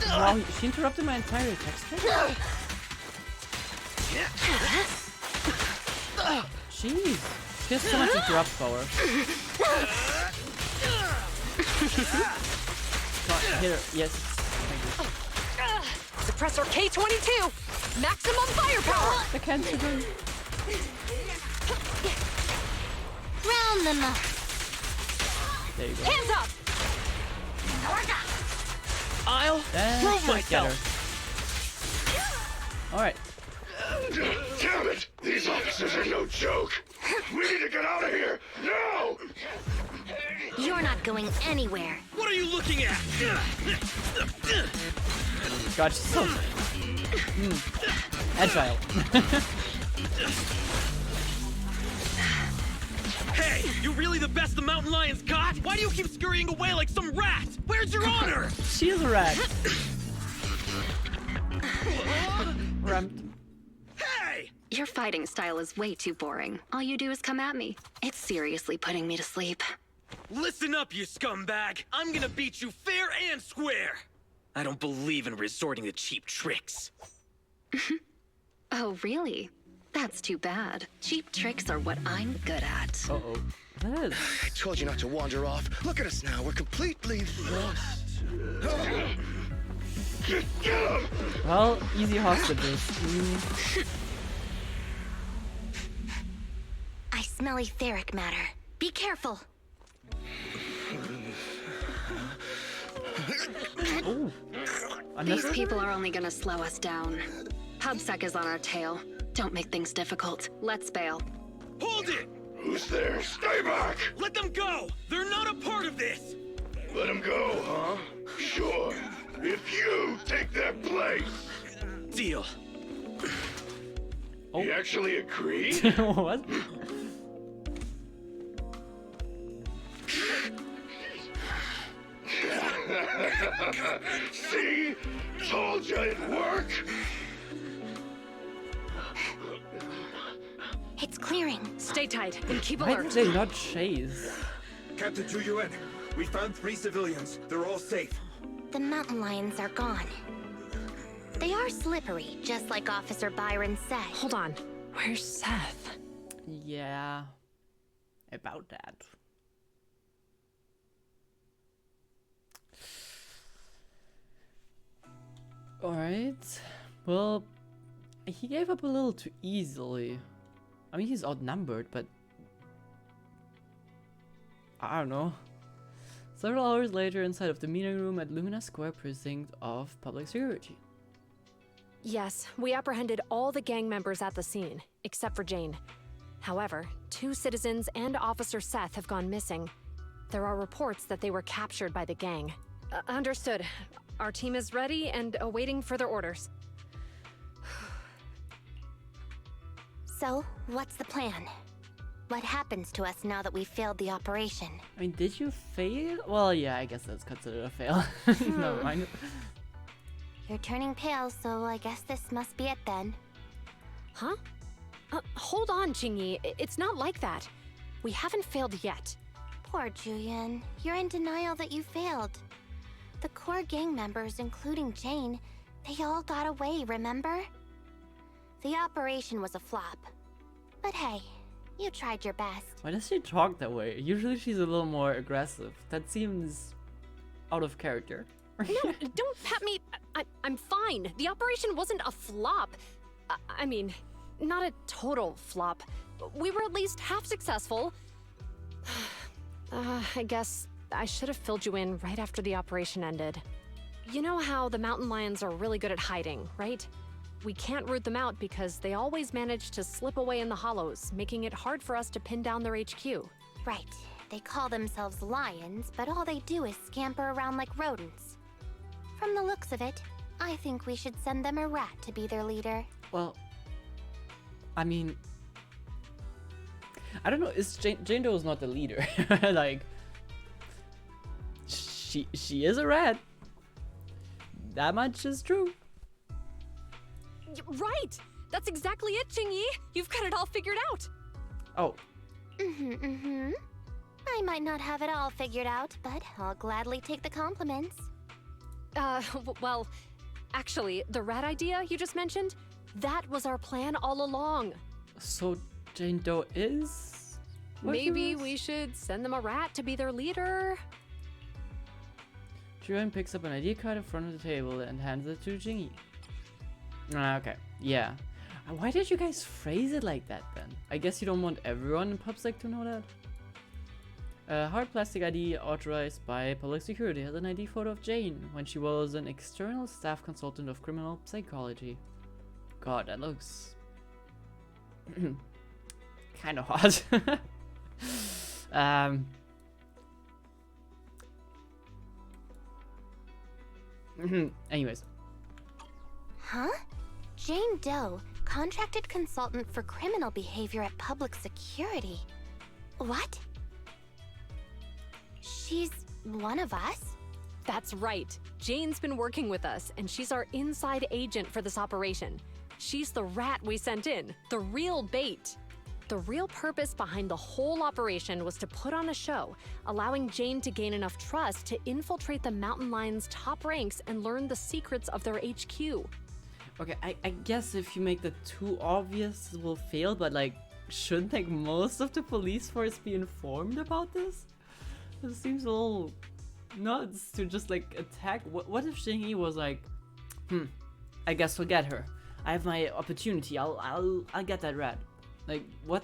Wow, she interrupted my entire text string? Jeez. She has so much interrupt power. Come on, hit her. Yes. Thank you.
Suppressor K-22. Maximum firepower.
I can't hit her.
Round them up.
There you go.
Hands up.
I'll prove myself.
Alright.
Damn it! These officers are no joke! We need to get out of here! Now!
You're not going anywhere.
What are you looking at?
God, she's so agile.
Hey! You really the best the mountain lions got? Why do you keep scurrying away like some rat? Where's your honor?
She is a rat. Ramped.
Hey!
Your fighting style is way too boring. All you do is come at me. It's seriously putting me to sleep.
Listen up, you scumbag! I'm gonna beat you fair and square! I don't believe in resorting to cheap tricks.
Oh, really? That's too bad. Cheap tricks are what I'm good at.
Uh-oh. That is...
I told you not to wander off. Look at us now. We're completely lost.
Get him!
Well, easy hostages.
I smell etheric matter. Be careful.
Oh.
These people are only gonna slow us down. PubSec is on our tail. Don't make things difficult. Let's bail.
Hold it! Who's there? Stay back! Let them go! They're not a part of this! Let them go, huh? Sure. If you take their place. Deal.
Oh.
You actually agreed?
What?
See? Told you it'd work!
It's clearing.
Stay tight and keep
Why
alert.
did they not chase?
Captain Chuyuan, we found 3 civilians. They're all safe.
The mountain lions are gone. They are slippery, just like Officer Byron said.
Hold on. Where's Seth?
Yeah. About that. Alright. Well, he gave up a little too easily. I mean, he's outnumbered, but... I don't know. Several hours later, inside of the meeting room at Lumina Square Precinct of Public Security.
Yes, we apprehended all the gang members at the scene, except for Jane. However, 2 citizens and Officer Seth have gone missing. There are reports that they were captured by the gang. Understood. Our team is ready and awaiting further orders.
So, what's the plan? What happens to us now that we failed the operation?
I mean, did you fail? Well, yeah, I guess that's considered a fail. Never mind.
You're turning pale, so I guess this must be it then.
Huh? Hold on, Chingy. It's not like that. We haven't failed yet.
Poor Julian. You're in denial that you failed. The core gang members, including Jane, they all got away, remember? The operation was a flop. But hey, you tried your best.
Why does she talk that way? Usually she's a little more aggressive. That seems out of character.
No, don't pat me. I'm fine. The operation wasn't a flop. I mean, not a total flop. We were at least half successful. I guess I should have filled you in right after the operation ended. You know how the mountain lions are really good at hiding, right? we can't root them out because they always manage to slip away in the hollows, making it hard for us to pin down their HQ.
Right. They call themselves lions, but all they do is scamper around like rodents. From the looks of it, I think we should send them a rat to be their leader.
Well, I mean, I don't know. Is Jane Doe is not the leader? Like, she is a rat. That much is true.
Right! That's exactly it, Jing-Yi! You've got it all figured out!
Oh.
I might not have it all figured out, but I'll gladly take the compliments.
Well, actually, the rat idea you just mentioned, that was our plan all along.
So Jane Doe is...
Maybe we should send them a rat to be their leader.
Julian picks up an ID card in front of the table and hands it to Jing-Yi. Okay, yeah. Why did you guys phrase it like that then? I guess you don't want everyone in PubSec to know that? Hard plastic ID authorized by public security has an ID photo of Jane when she was an external staff consultant of criminal psychology. God, that looks kind of hot. Anyways.
Huh? Jane Doe, contracted consultant for criminal behavior at public security. What? She's one of us?
That's right. Jane's been working with us, and she's our inside agent for this operation. She's the rat we sent in, the real bait. The real purpose behind the whole operation was to put on a show, allowing Jane to gain enough trust to infiltrate the Mountain Lions' top ranks and learn the secrets of their HQ.
Okay, I guess if you make that too obvious, it will fail, but like, shouldn't like most of the police force be informed about this? It seems a little nuts to just like attack. What if Jing-Yi was like, I guess we'll get her. I have my opportunity. I'll get that rat. Like, what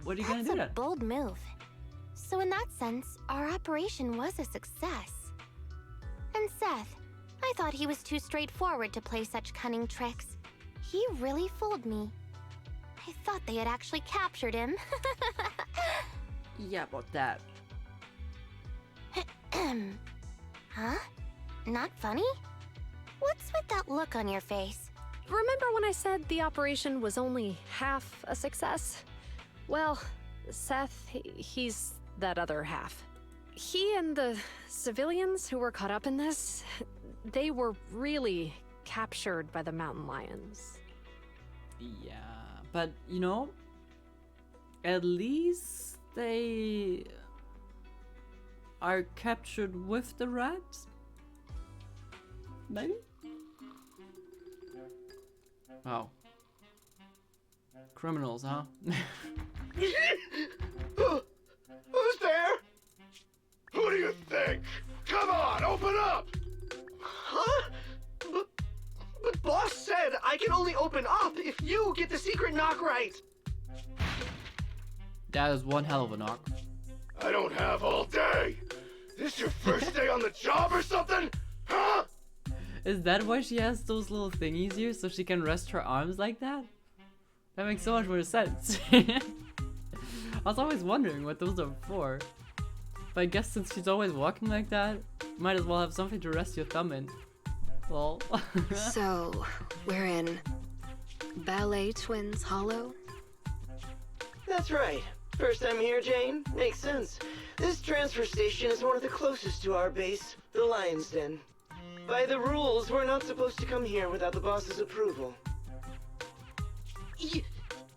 are you gonna do then?
That's a bold move. So in that sense, our operation was a success. And Seth, I thought he was too straightforward to play such cunning tricks. He really fooled me. I thought they had actually captured him.
Yeah, about that.
Huh? Not funny? What's with that look on your face?
Remember when I said the operation was only half a success? Well, Seth, he's that other half. He and the civilians who were caught up in this, they were really captured by the Mountain Lions.
Yeah, but you know, at least they are captured with the rats? Maybe? Wow. Criminals, huh?
Who's there? Who do you think? Come on, open up!
Huh? But boss said I can only open up if you get the secret knock right.
That is one hell of a knock.
I don't have all day. This your first day on the job or something? Huh?
Is that why she has those little thingies here, so she can rest her arms like that? That makes so much more sense. I was always wondering what those are for. But I guess since she's always walking like that, might as well have something to rest your thumb in. Lol.
So, we're in Ballet Twins Hollow?
That's right. First time here, Jane? Makes sense. This transfer station is one of the closest to our base, the Lion's Den. By the rules, we're not supposed to come here without the boss's approval.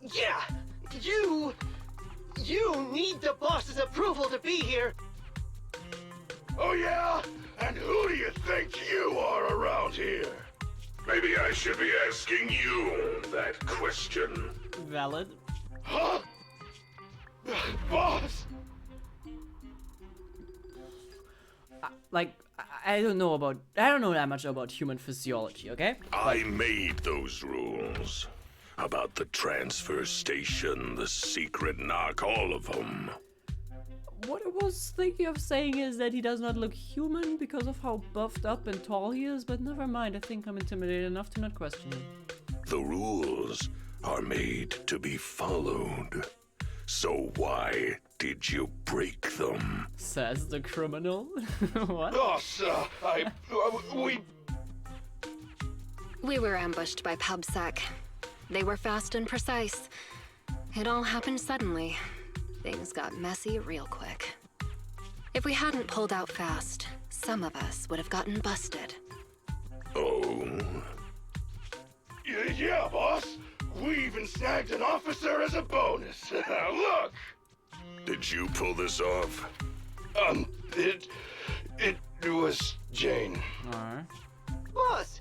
Yeah! You need the boss's approval to be here!
Oh yeah? And who do you think you are around here? Maybe I should be asking you that question.
Valid.
Huh? Boss!
I don't know that much about human physiology, okay?
I made those rules. About the transfer station, the secret knock, all of them.
What I was thinking of saying is that he does not look human because of how buffed up and tall he is, but never mind, I think I'm intimidated enough to not question him.
The rules are made to be followed. So why did you break them?
Says the criminal. What?
Boss,
We were ambushed by PubSec. They were fast and precise. It all happened suddenly. Things got messy real quick. If we hadn't pulled out fast, some of us would have gotten busted.
Oh?
Yeah, boss. We even snagged an officer as a bonus. Look!
Did you pull this off?
It was Jane.
Alright.
Boss,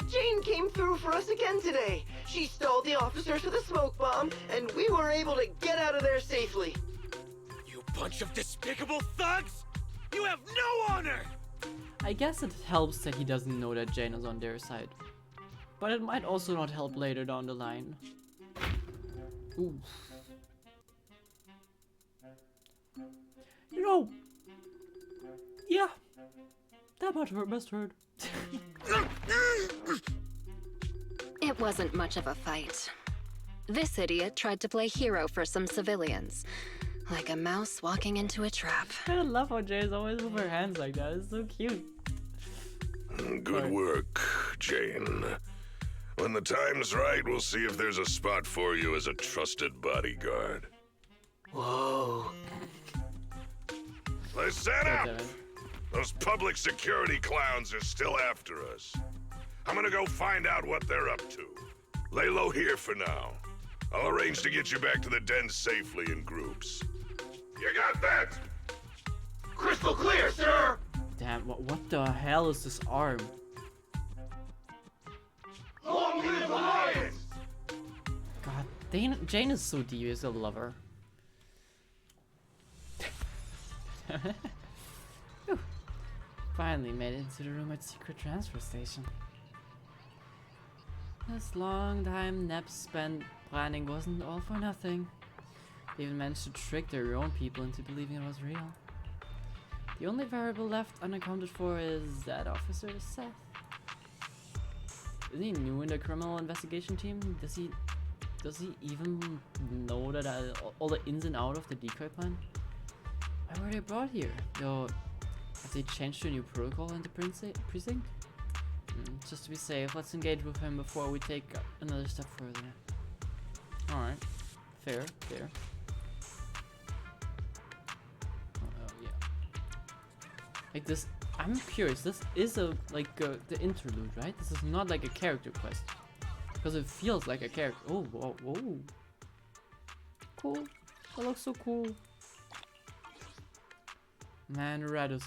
Jane came through for us again today. She stalled the officers with a smoke bomb, and we were able to get out of there safely.
You bunch of despicable thugs! You have no honor!
I guess it helps that he doesn't know that Jane is on their side. But it might also not help later down the line. Ooh. You know, yeah, that must hurt.
It wasn't much of a fight. This idiot tried to play hero for some civilians. Like a mouse walking into a trap.
I love how Jane's always with her hands like that. It's so cute.
Good work, Jane. When the time's right, we'll see if there's a spot for you as a trusted bodyguard.
Whoa.
Listen up! Those public security clowns are still after us. I'm gonna go find out what they're up to. Lay low here for now. I'll arrange to get you back to the den safely in groups. You got that?
Crystal clear, sir!
Damn, what the hell is this arm?
Long live the Lions!
God, Jane is so devious, I love her. Whew. Finally made it into the room at Secret Transfer Station. This long time Neb spent planning wasn't all for nothing. They even managed to trick their own people into believing it was real. The only variable left unaccounted for is that officer Seth. Isn't he new in the criminal investigation team? Does he even know that all the ins and outs of the decoy plan? Why were they brought here? Yo, have they changed to a new protocol in the precinct? Just to be safe, let's engage with him before we take another step further. Alright. Fair. Oh, yeah. Like this, I'm curious, this is the interlude, right? This is not like a character quest. Because it feels like a character. Oh, whoa. Cool. That looks so cool. Man, red is...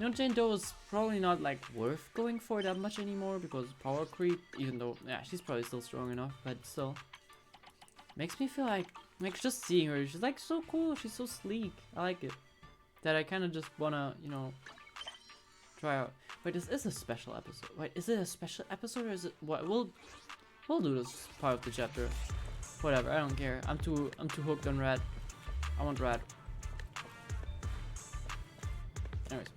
You know, Jane Doe is probably not like worth going for that much anymore because power creep, even though, yeah, she's probably still strong enough, but still. Makes me feel like just seeing her, she's like so cool, she's so sleek. I like it. That I kind of just wanna, you know, try out. Wait, this is a special episode. Wait, is it a special episode or is it what? We'll do this part of the chapter. Whatever, I don't care. I'm too hooked on red. I want red. Anyways.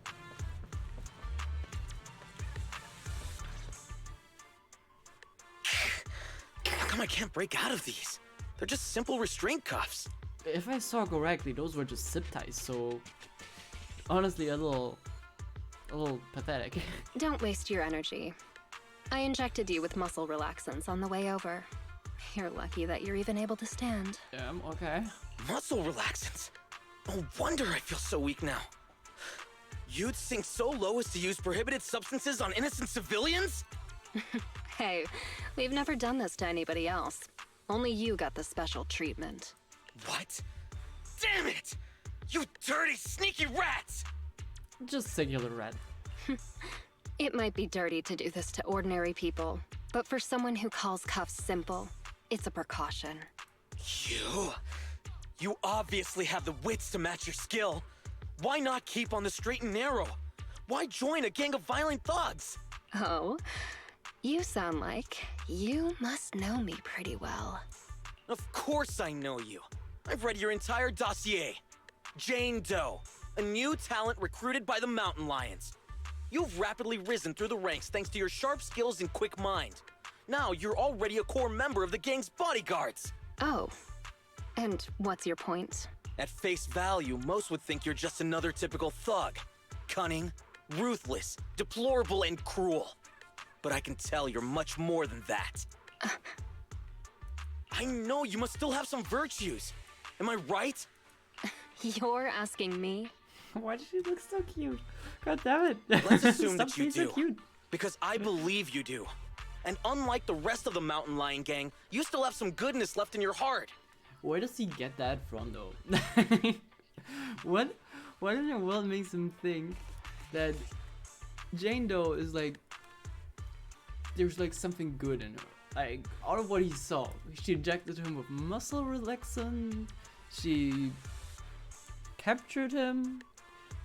How come I can't break out of these? They're just simple restraint cuffs.
If I saw correctly, those were just zip ties, so honestly a little pathetic.
Don't waste your energy. I injected you with muscle relaxants on the way over. You're lucky that you're even able to stand.
Okay.
Muscle relaxants? No wonder I feel so weak now. You'd sink so low as to use prohibited substances on innocent civilians?
Hey, we've never done this to anybody else. Only you got the special treatment.
What? Damn it! You dirty, sneaky rats!
Just singular red.
It might be dirty to do this to ordinary people, but for someone who calls cuffs simple, it's a precaution.
You obviously have the wits to match your skill. Why not keep on the straight and narrow? Why join a gang of violent thugs?
Oh, you sound like you must know me pretty well.
Of course I know you. I've read your entire dossier. Jane Doe, a new talent recruited by the Mountain Lions. You've rapidly risen through the ranks thanks to your sharp skills and quick mind. Now you're already a core member of the gang's bodyguards.
Oh. And what's your point?
At face value, most would think you're just another typical thug. Cunning, ruthless, deplorable, and cruel. But I can tell you're much more than that. I know you must still have some virtues. Am I right?
You're asking me?
Why does she look so cute? God damn it.
Let's assume
Stop
that you
being so
do.
cute.
Because I believe you do. And unlike the rest of the Mountain Lion gang, you still have some goodness left in your heart.
Where does he get that from, though? What in the world makes him think that Jane Doe is like, there's like something good in her? Like, out of what he saw, she injected him with muscle relaxant. She captured him.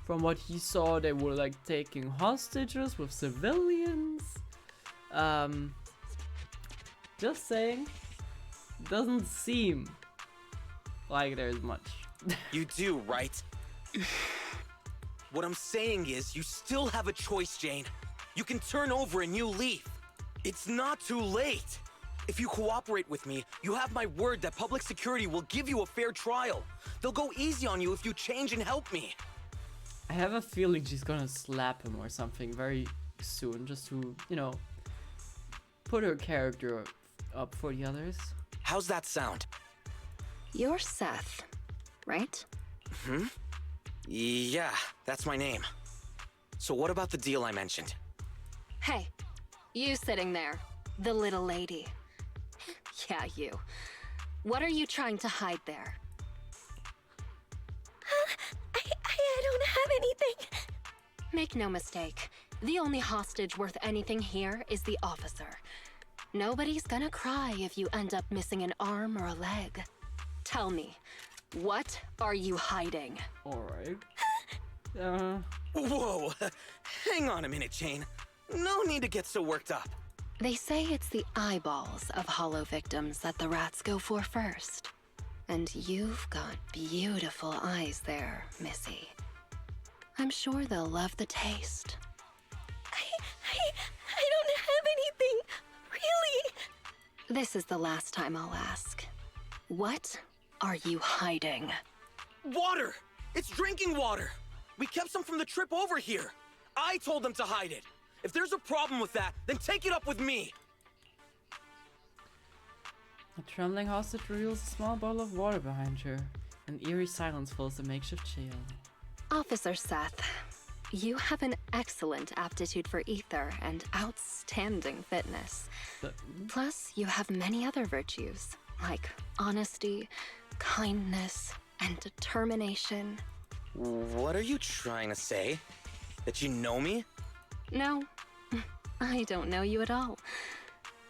From what he saw, they were like taking hostages with civilians. Just saying, doesn't seem like there's much.
You do, right? What I'm saying is, you still have a choice, Jane. You can turn over a new leaf. It's not too late. If you cooperate with me, you have my word that public security will give you a fair trial. They'll go easy on you if you change and help me.
I have a feeling she's gonna slap him or something very soon, just to, you know, put her character up for the others.
How's that sound?
You're Seth, right?
Hmm? Yeah, that's my name. So what about the deal I mentioned?
Hey, you sitting there, the little lady. Yeah, you. What are you trying to hide there?
I don't have anything.
Make no mistake, the only hostage worth anything here is the officer. Nobody's gonna cry if you end up missing an arm or a leg. Tell me, what are you hiding?
Alright.
Whoa! Hang on a minute, Jane. No need to get so worked up.
They say it's the eyeballs of hollow victims that the rats go for first. And you've got beautiful eyes there, Missy. I'm sure they'll love the taste.
I don't have anything. Really?
This is the last time I'll ask. What are you hiding?
Water! It's drinking water! We kept some from the trip over here. I told them to hide it. If there's a problem with that, then take it up with me.
A trembling hostage reveals a small bottle of water behind her. An eerie silence fills the makeshift jail.
Officer Seth, you have an excellent aptitude for ether and outstanding fitness. Plus, you have many other virtues, like honesty, kindness, and determination.
What are you trying to say? That you know me?
No, I don't know you at all.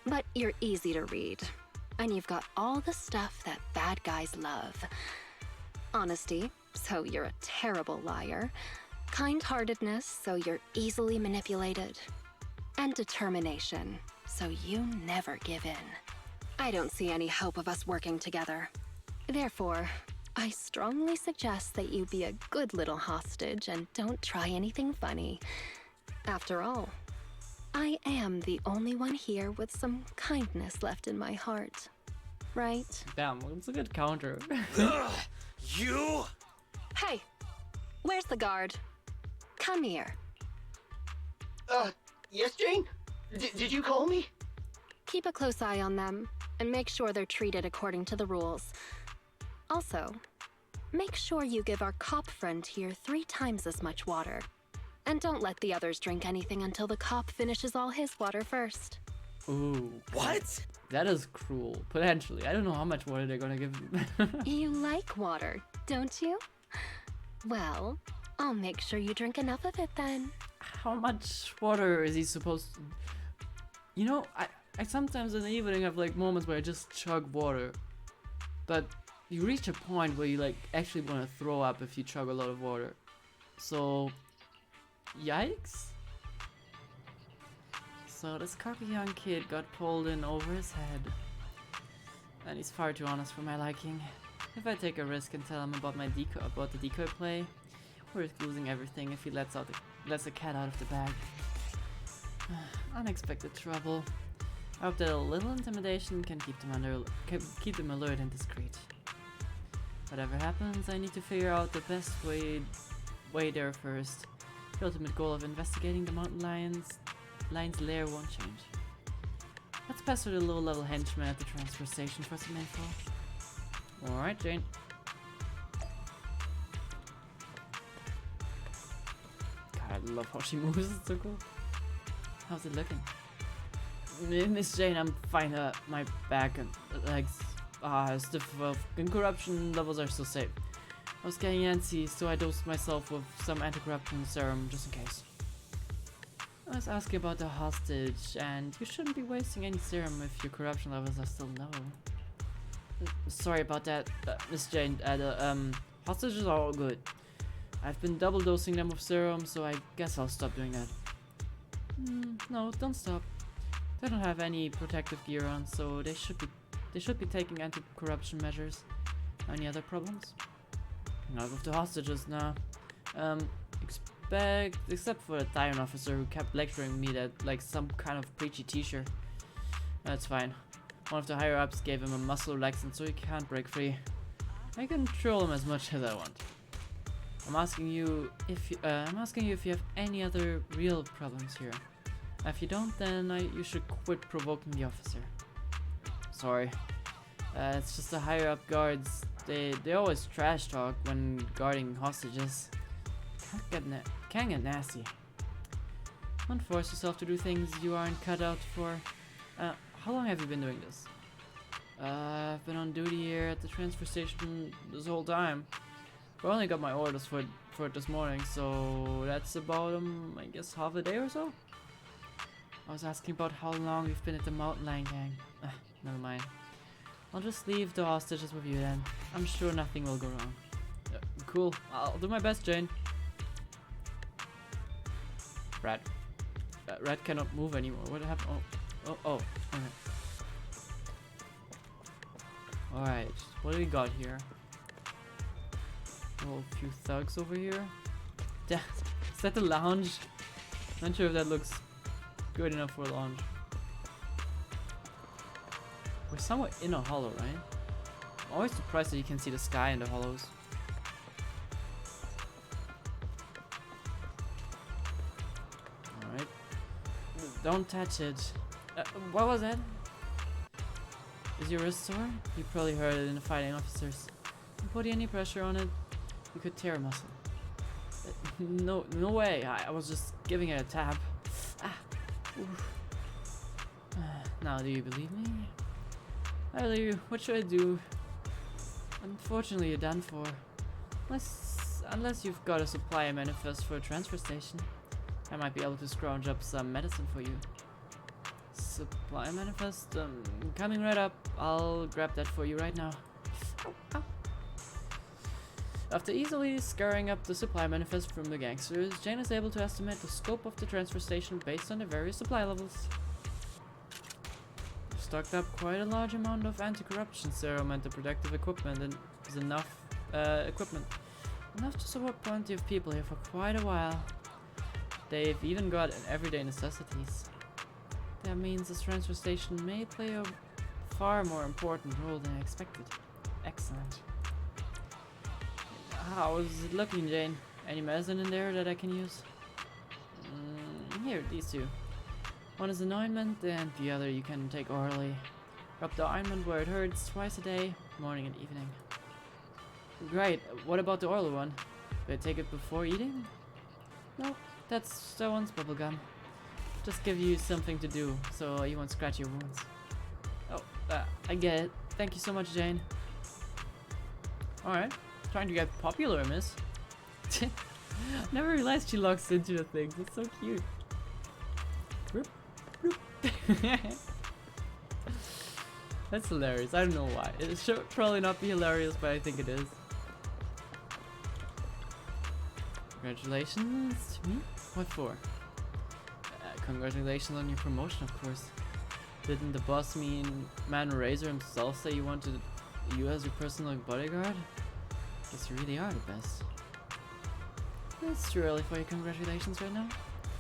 But you're easy to read. And you've got all the stuff that bad guys love. Honesty, so you're a terrible liar. Kind-heartedness, so you're easily manipulated. And determination, so you never give in. I don't see any hope of us working together. Therefore, I strongly suggest that you be a good little hostage and don't try anything funny. After all, I am the only one here with some kindness left in my heart. Right?
Damn, that's a good counter.
Ugh, you?
Hey, where's the guard? Come here.
Yes, Jane? Did you call me?
Keep a close eye on them, and make sure they're treated according to the rules. Also, make sure you give our cop friend here 3 times as much water. And don't let the others drink anything until the cop finishes all his water first.
Ooh.
What?
That is cruel. Potentially. I don't know how much water they're gonna give you.
You like water, don't you? Well, I'll make sure you drink enough of it then.
How much water is he supposed to... You know, I sometimes in the evening have like moments where I just chug water. But you reach a point where you like actually want to throw up if you chug a lot of water. So, yikes. So this cocky young kid got pulled in over his head. And he's far too honest for my liking. If I take a risk and tell him about the decoy play, we're losing everything if he lets the cat out of the bag. Unexpected trouble. I hope that a little intimidation can keep them alert and discreet. Whatever happens, I need to figure out the best way there first. The ultimate goal of investigating the mountain lion's lair won't change. Let's pass through the low-level henchman at the transfer station for some info. Alright, Jane. God, I love how she moves, it's so cool. How's it looking? Miss Jane, I'm fine. My back and legs are stiff, and corruption levels are still safe. I was getting antsy, so I dosed myself with some anti-corruption serum just in case. I was asking about the hostage, and you shouldn't be wasting any serum if your corruption levels are still low. Sorry about that, Miss Jane. Hostages are all good. I've been double dosing them with serum, so I guess I'll stop doing that. No, don't stop. They don't have any protective gear on, so they should be taking anti-corruption measures. Any other problems? Not with the hostages, no. Except for the Tyrant officer who kept lecturing me that like some kind of preachy teacher. That's fine. One of the higher ups gave him a muscle relaxant so he can't break free. I can control him as much as I want. I'm asking you if you have any other real problems here. If you don't, then you should quit provoking the officer. Sorry. It's just the higher up guards. They always trash talk when guarding hostages. Can get nasty. Don't force yourself to do things you aren't cut out for. How long have you been doing this? I've been on duty here at the transfer station this whole time. I only got my orders for it this morning, so that's about I guess half a day or so. I was asking about how long you've been at the Mountain Lion gang. Never mind. I'll just leave the hostages with you then. I'm sure nothing will go wrong. Cool. I'll do my best, Jane. Rat. Rat cannot move anymore. What happened? Oh. Okay. Alright. What do we got here? Oh, a few thugs over here. Is that the lounge? Not sure if that looks good enough for a lounge. We're somewhere in a hollow, right? I'm always surprised that you can see the sky in the hollows. Alright. Don't touch it. What was that? Is your wrist sore? You probably heard it in the fighting officers. Don't put any pressure on it. You could tear a muscle. No way. I was just giving it a tap. Now, do you believe me? I believe you. What should I do? Unfortunately, you're done for. Unless you've got a supply manifest for a transfer station. I might be able to scrounge up some medicine for you. Supply manifest? Coming right up. I'll grab that for you right now. Ow. After easily scouring up the supply manifest from the gangsters, Jane is able to estimate the scope of the transfer station based on the various supply levels. We've stocked up quite a large amount of anti-corruption serum and the protective equipment, and is enough enough to support plenty of people here for quite a while. They've even got everyday necessities. That means this transfer station may play a far more important role than I expected. Excellent. How's it looking, Jane? Any medicine in there that I can use? Here, these two. One is an ointment, and the other you can take orally. Rub the ointment where it hurts twice a day, morning and evening. Great. What about the oral one? Do I take it before eating? No, that one's bubblegum. Just give you something to do, so you won't scratch your wounds. Oh, I get it. Thank you so much, Jane. Alright. Trying to get popular, miss. Never realized she locks into the things. It's so cute. That's hilarious. I don't know why. It should probably not be hilarious, but I think it is. Congratulations to me? What for? Congratulations on your promotion, of course. Didn't the boss man Razor himself say you wanted you as your personal bodyguard? Guess you really are the best. It's too early for your congratulations right now.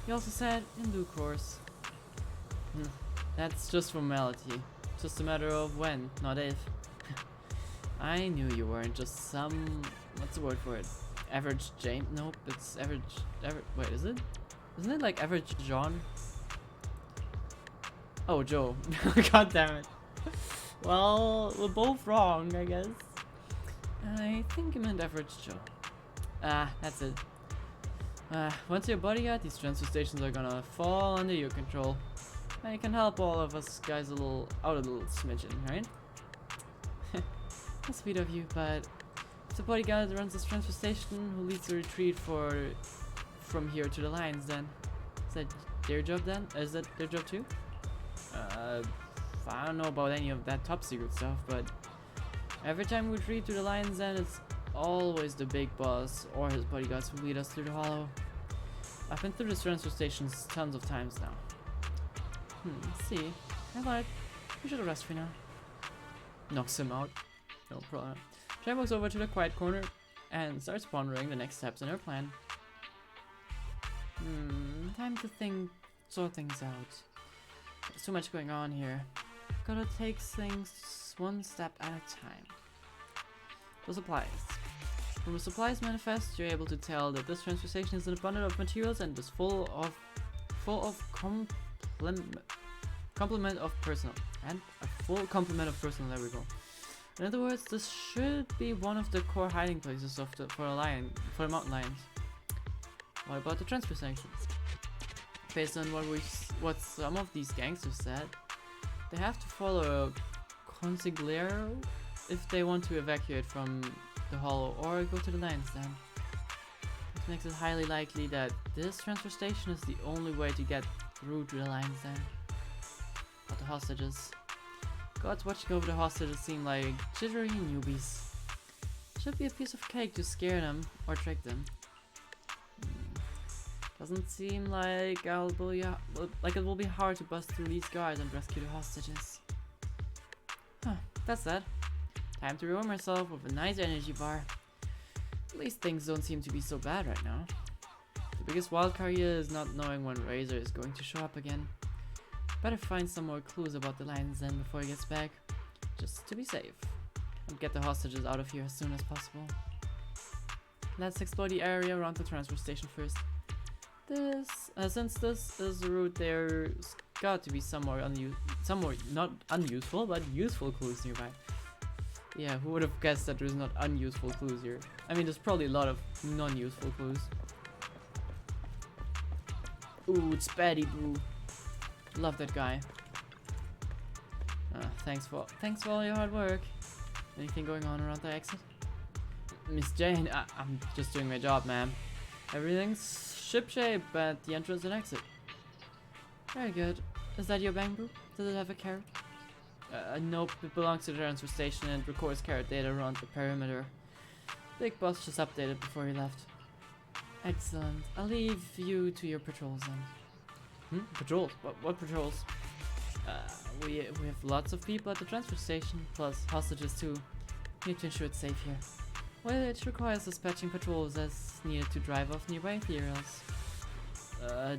You also said in due course. That's just formality. Just a matter of when, not if. I knew you weren't just some... What's the word for it? Average Jane? Nope, it's average... Wait, is it? Isn't it like average John? Oh, Joe. God damn it. Well, we're both wrong, I guess. I think you meant average Joe. Ah, that's it. Once you're a bodyguard, these transfer stations are gonna fall under your control. And you can help all of us guys a little smidgen, right? That's sweet of you, but if the bodyguard runs this transfer station, who leads the retreat from here to the lines then? Is that their job then? Is that their job too? I don't know about any of that top secret stuff, but every time we retreat to the lines then it's always the big boss or his bodyguards who lead us through the hollow. I've been through this transfer stations tons of times now. Let's see. I lied. We should rest for now. Knocks him out. No problem. Jane walks over to the quiet corner and starts pondering the next steps in her plan. Time to sort things out. There's too much going on here. Gotta take things one step at a time. The supplies. From the supplies manifest, you're able to tell that this transfer station is an abundance of materials and is full of complement of personnel. And a full complement of personnel, there we go. In other words, this should be one of the core hiding places of for the mountain lions. What about the transfer sanctions? Based on what some of these gangsters said, they have to follow a consigliere if they want to evacuate from the hollow or go to the lands then. This makes it highly likely that this transfer station is the only way to get through to the lines then. But the hostages. Gods watching over the hostages seem like jittery newbies. Should be a piece of cake to scare them or trick them. Doesn't seem like it will be hard to bust through these guards and rescue the hostages. Huh, that's that. Time to reward myself with a nice energy bar. At least things don't seem to be so bad right now. The biggest wildcard here is not knowing when Razor is going to show up again. Better find some more clues about the lions then before he gets back, just to be safe, and get the hostages out of here as soon as possible. Let's explore the area around the transfer station first. Since this is the route, there's got to be some more not unuseful, but useful clues nearby. Yeah, who would have guessed that there's not unuseful clues here? I mean, there's probably a lot of non-useful clues. Ooh, it's Betty Boo. Love that guy. Thanks for all your hard work. Anything going on around the exit? Miss Jane, I'm just doing my job, ma'am. Everything's shipshape at the entrance and exit. Very good. Is that your bamboo? Does it have a carrot? Nope, it belongs to the transfer station and records carrot data around the perimeter. Big boss just updated before he left. Excellent. I'll leave you to your patrols then. Patrols? What patrols? We have lots of people at the transfer station, plus hostages too. Need to ensure it's safe here. Well, it requires dispatching patrols as needed to drive off nearby ethereals.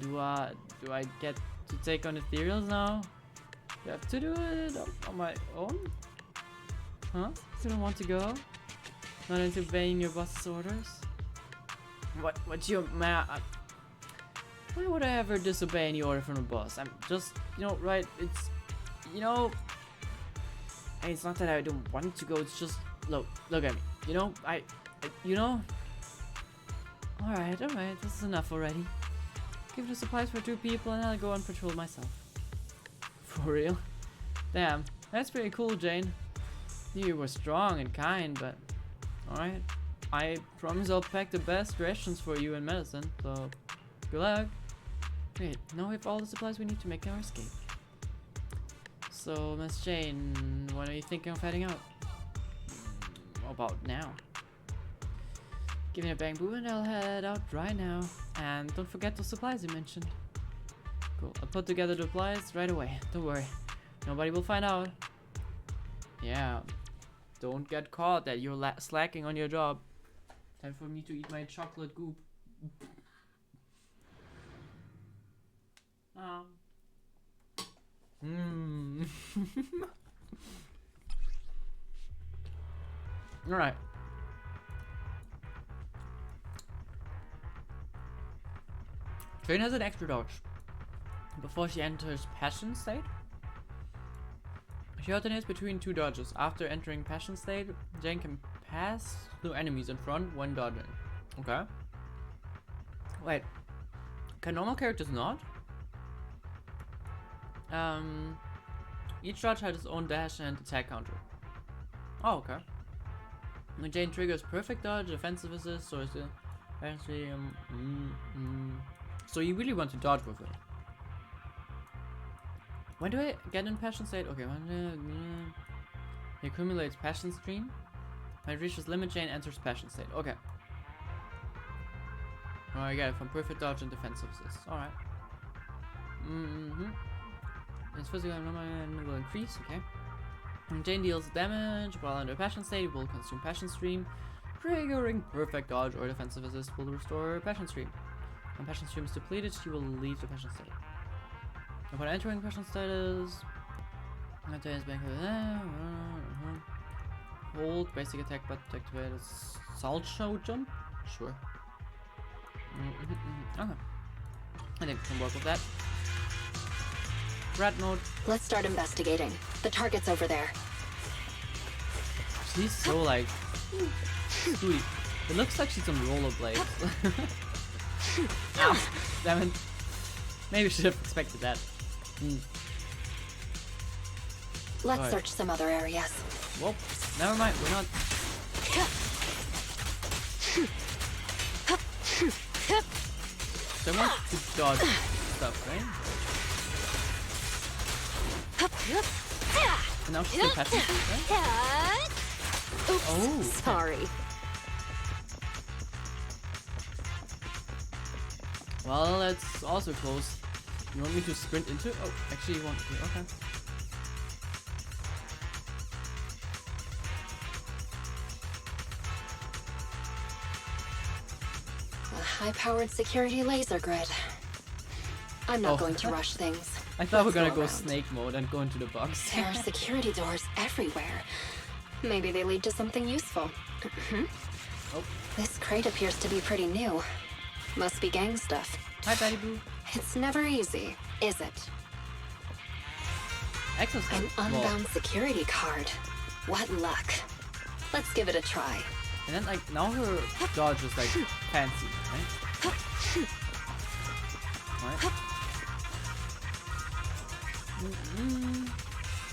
Do I get to take on ethereals now? Do I have to do it on my own? Huh? Still don't want to go? Not into obeying your boss's orders? What's your why would I ever disobey any order from the boss? I'm just, right, it's, it's not that I don't want to go, it's just, look at me, Alright, this is enough already. Give the supplies for 2 people and I'll go on patrol myself. For real? Damn, that's pretty cool, Jane. Knew you were strong and kind, but, alright. I promise I'll pack the best rations for you and medicine, so good luck. Great, now we have all the supplies we need to make our escape. So, Miss Jane, when are you thinking of heading out? About now. Give me a bamboo and I'll head out right now. And don't forget those supplies you mentioned. Cool, I'll put together the supplies right away. Don't worry, nobody will find out. Yeah, don't get caught that you're slacking on your job. Time for me to eat my chocolate goop. Hmm. Alright. Jane has an extra dodge. Before she enters Passion State, she alternates between two dodges. After entering Passion State, Jane can pass through enemies in front when dodging. Okay. Wait. Can normal characters not? Each dodge has its own dash and attack counter. Oh, okay. When Jane triggers perfect dodge, offensive assist, or still actually so you really want to dodge with it. When do I get in Passion State? Okay, when he accumulates Passion Stream. When it reaches limit, Jane enters Passion State. Okay. Oh, I get it from perfect dodge and defensive assist. Alright. Its physical number will increase, okay. When Jane deals damage while under Passion State, it will consume Passion Stream. Triggering perfect dodge or defensive assist will restore Passion Stream. When Passion Stream is depleted, she will leave the Passion State. Upon entering Passion Status, hold basic attack button to activate a Salto jump. Sure. Okay. I think we can work with that. Rat mode.
Let's start investigating. The target's over there.
She's so like sweet. It looks like she's on rollerblades. Ow, damn it. Maybe should have expected that.
Let's search some other areas.
Well, never mind. We're not. So I want to dodge stuff, right? And now she's still passing, right?
Oops,
oh,
sorry.
Well, that's also close. You want me to sprint into it? Oh, actually you want to. Okay.
A high-powered security laser grid. I'm not going to rush things.
I thought we were gonna
Let's
go
around.
snake mode and go into the box.
There are security doors everywhere. Maybe they lead to something useful.
Oh.
This crate appears to be pretty new. Must be gang stuff.
Hi, Patty Boo.
It's never easy, is it?
Access
An
code.
unbound security card. What luck. Let's give it a try.
And then like now her dodge is like fancy, right? Right.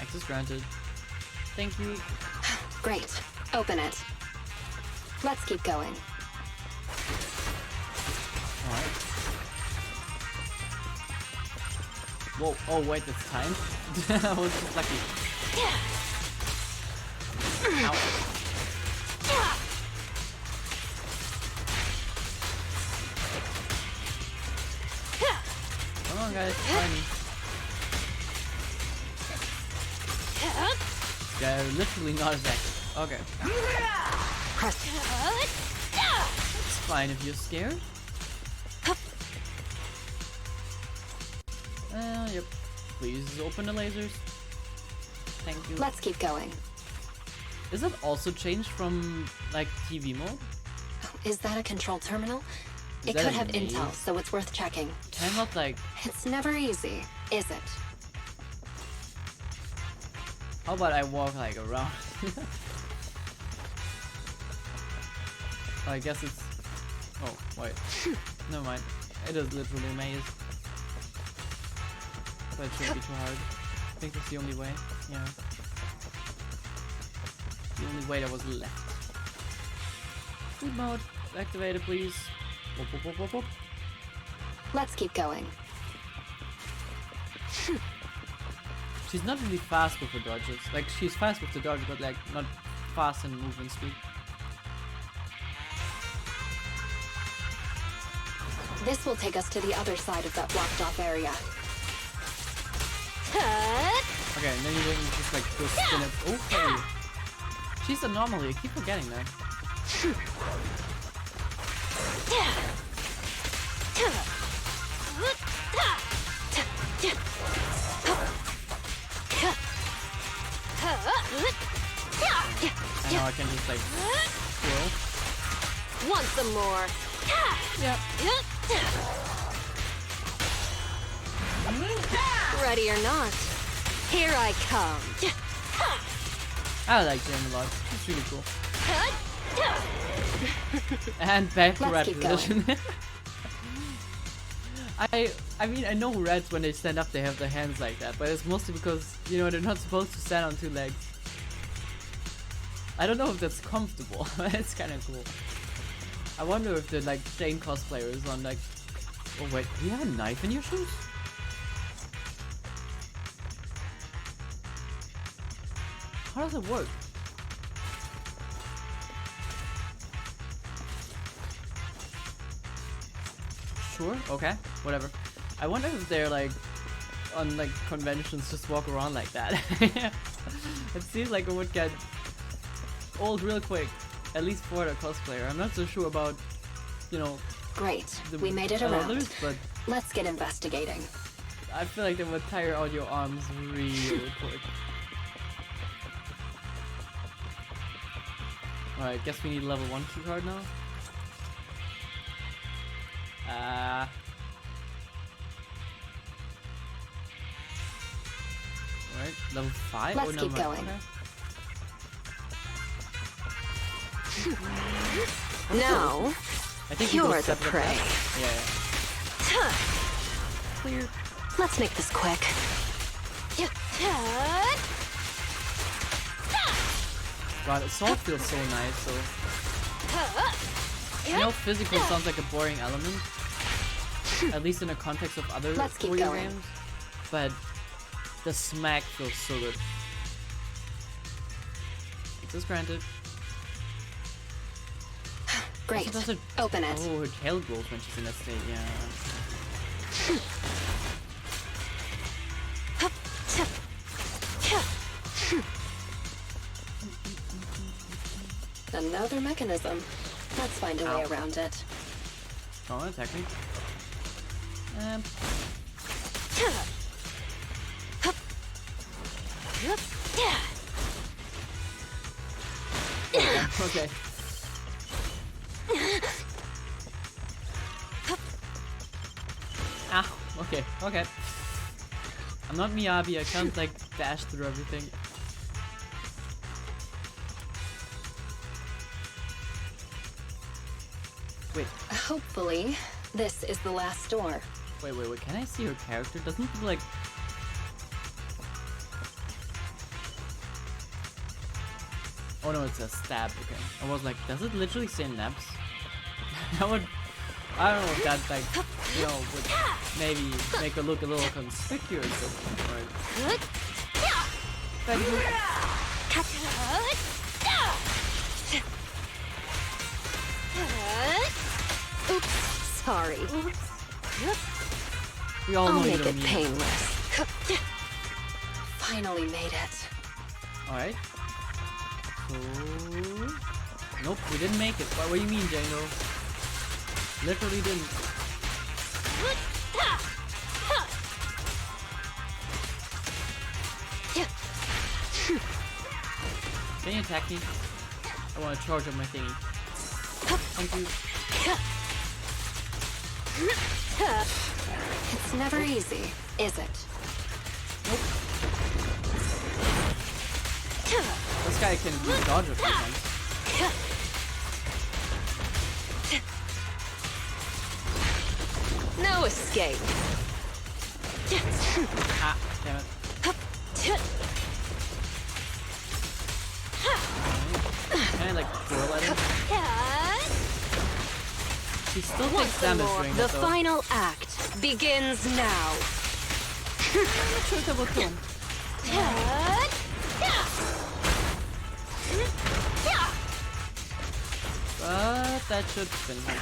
Access granted. Thank you.
Great. Open it. Let's keep going.
Alright. Whoa, oh wait, that's time? I was just lucky. Ow. Come on guys, try me. They're literally not as active. Okay. It's fine if you're scared. Yep. Please open the lasers. Thank you.
Let's keep going.
Is that also changed from like TV mode?
Is that a control terminal?
Is
It
that
could
a
have
maze?
intel, so it's worth checking.
Can I not like...
It's never easy, is it?
How about I walk like around? I guess it's... Oh, wait. Never mind. It is literally a maze. But it shouldn't be too hard. I think that's the only way. Yeah. The only way that was left. Sleep mode. Activated, please. Whoop, whoop, whoop, whoop, whoop.
Let's keep going.
She's not really fast with her dodges. Like, she's fast with the dodge, but like, not fast in movement speed.
This will take us to the other side of that blocked off area.
Okay, and then you just like go spin it. Okay. She's an anomaly. I keep forgetting that. I know I can just like swirl.
Want some more?
Yeah.
Ready or not, here I come.
I like Jane a lot. She's really cool. And back to red position. I mean, I know reds when they stand up they have their hands like that, but it's mostly because, you know, they're not supposed to stand on 2 legs. I don't know if that's comfortable. It's kind of cool. I wonder if the like Jane cosplayer is on like. Oh wait, do you have a knife in your shoes? How does it work? Sure, okay, whatever. I wonder if they're like on like conventions just walk around like that. It seems like it would get old real quick, at least for the cosplayer. I'm not so sure about, you know.
Great, we made it around.
Others, but
let's get investigating.
I feel like they would tire out your arms real quick. Alright, guess we need level 1 key card now. Alright, level 5?
Let's keep going.
Okay.
Now,
I think
you're the prey.
Yeah.
Clear. Let's make this quick.
God, assault feels so nice, so... You know, physical sounds like a boring element. At least in the context of other warrior games. But the smack feels so good. Access granted.
Great. Open it.
Oh, her tail grows when she's in that state, yeah.
Another mechanism. Let's find a way around it.
Oh, attack me. Okay. Ow. Okay. Okay. I'm not Miyabi. I can't like dash through everything. Wait.
Hopefully, this is the last door.
Wait. Can I see her character? Doesn't it look like... Oh no, it's a stab. Okay. I was like, does it literally say naps? I don't know if that, like, you know, would maybe make her look a little conspicuous. Right.
Oops, sorry.
We all know
make it painless. Finally made it.
Alright. So... Nope, we didn't make it. What do you mean, Django? Literally didn't. Can you attack me? I want to charge up my thingy. Thank you.
It's never easy, is it?
Nope. This guy can dodge a few times.
No escape.
Ah, damn it. Can I like twirl at him? He still takes damage during
The
that, though.
final act begins now.
Sure, double kill. But that should spin him.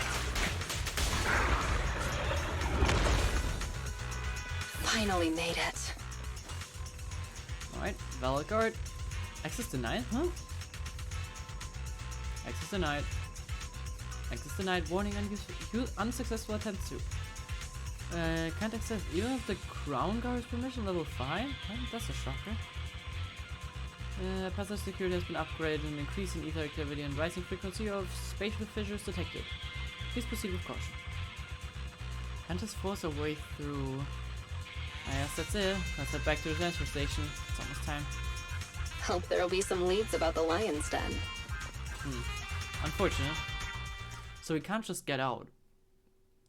Finally made it.
Alright, valid card. Access denied? Huh? Access denied. Access denied. Warning, unsuccessful attempt to. Can't access even with the Crown Guard's permission, level 5? Well, that's a shocker. Passage security has been upgraded and increasing ether activity and rising frequency of spatial fissures detected. Please proceed with caution. Hunters force our way through. I guess that's it. Let's head back to the transfer station. It's almost time.
Hope there'll be some leads about the lion's den.
Unfortunate. So we can't just get out.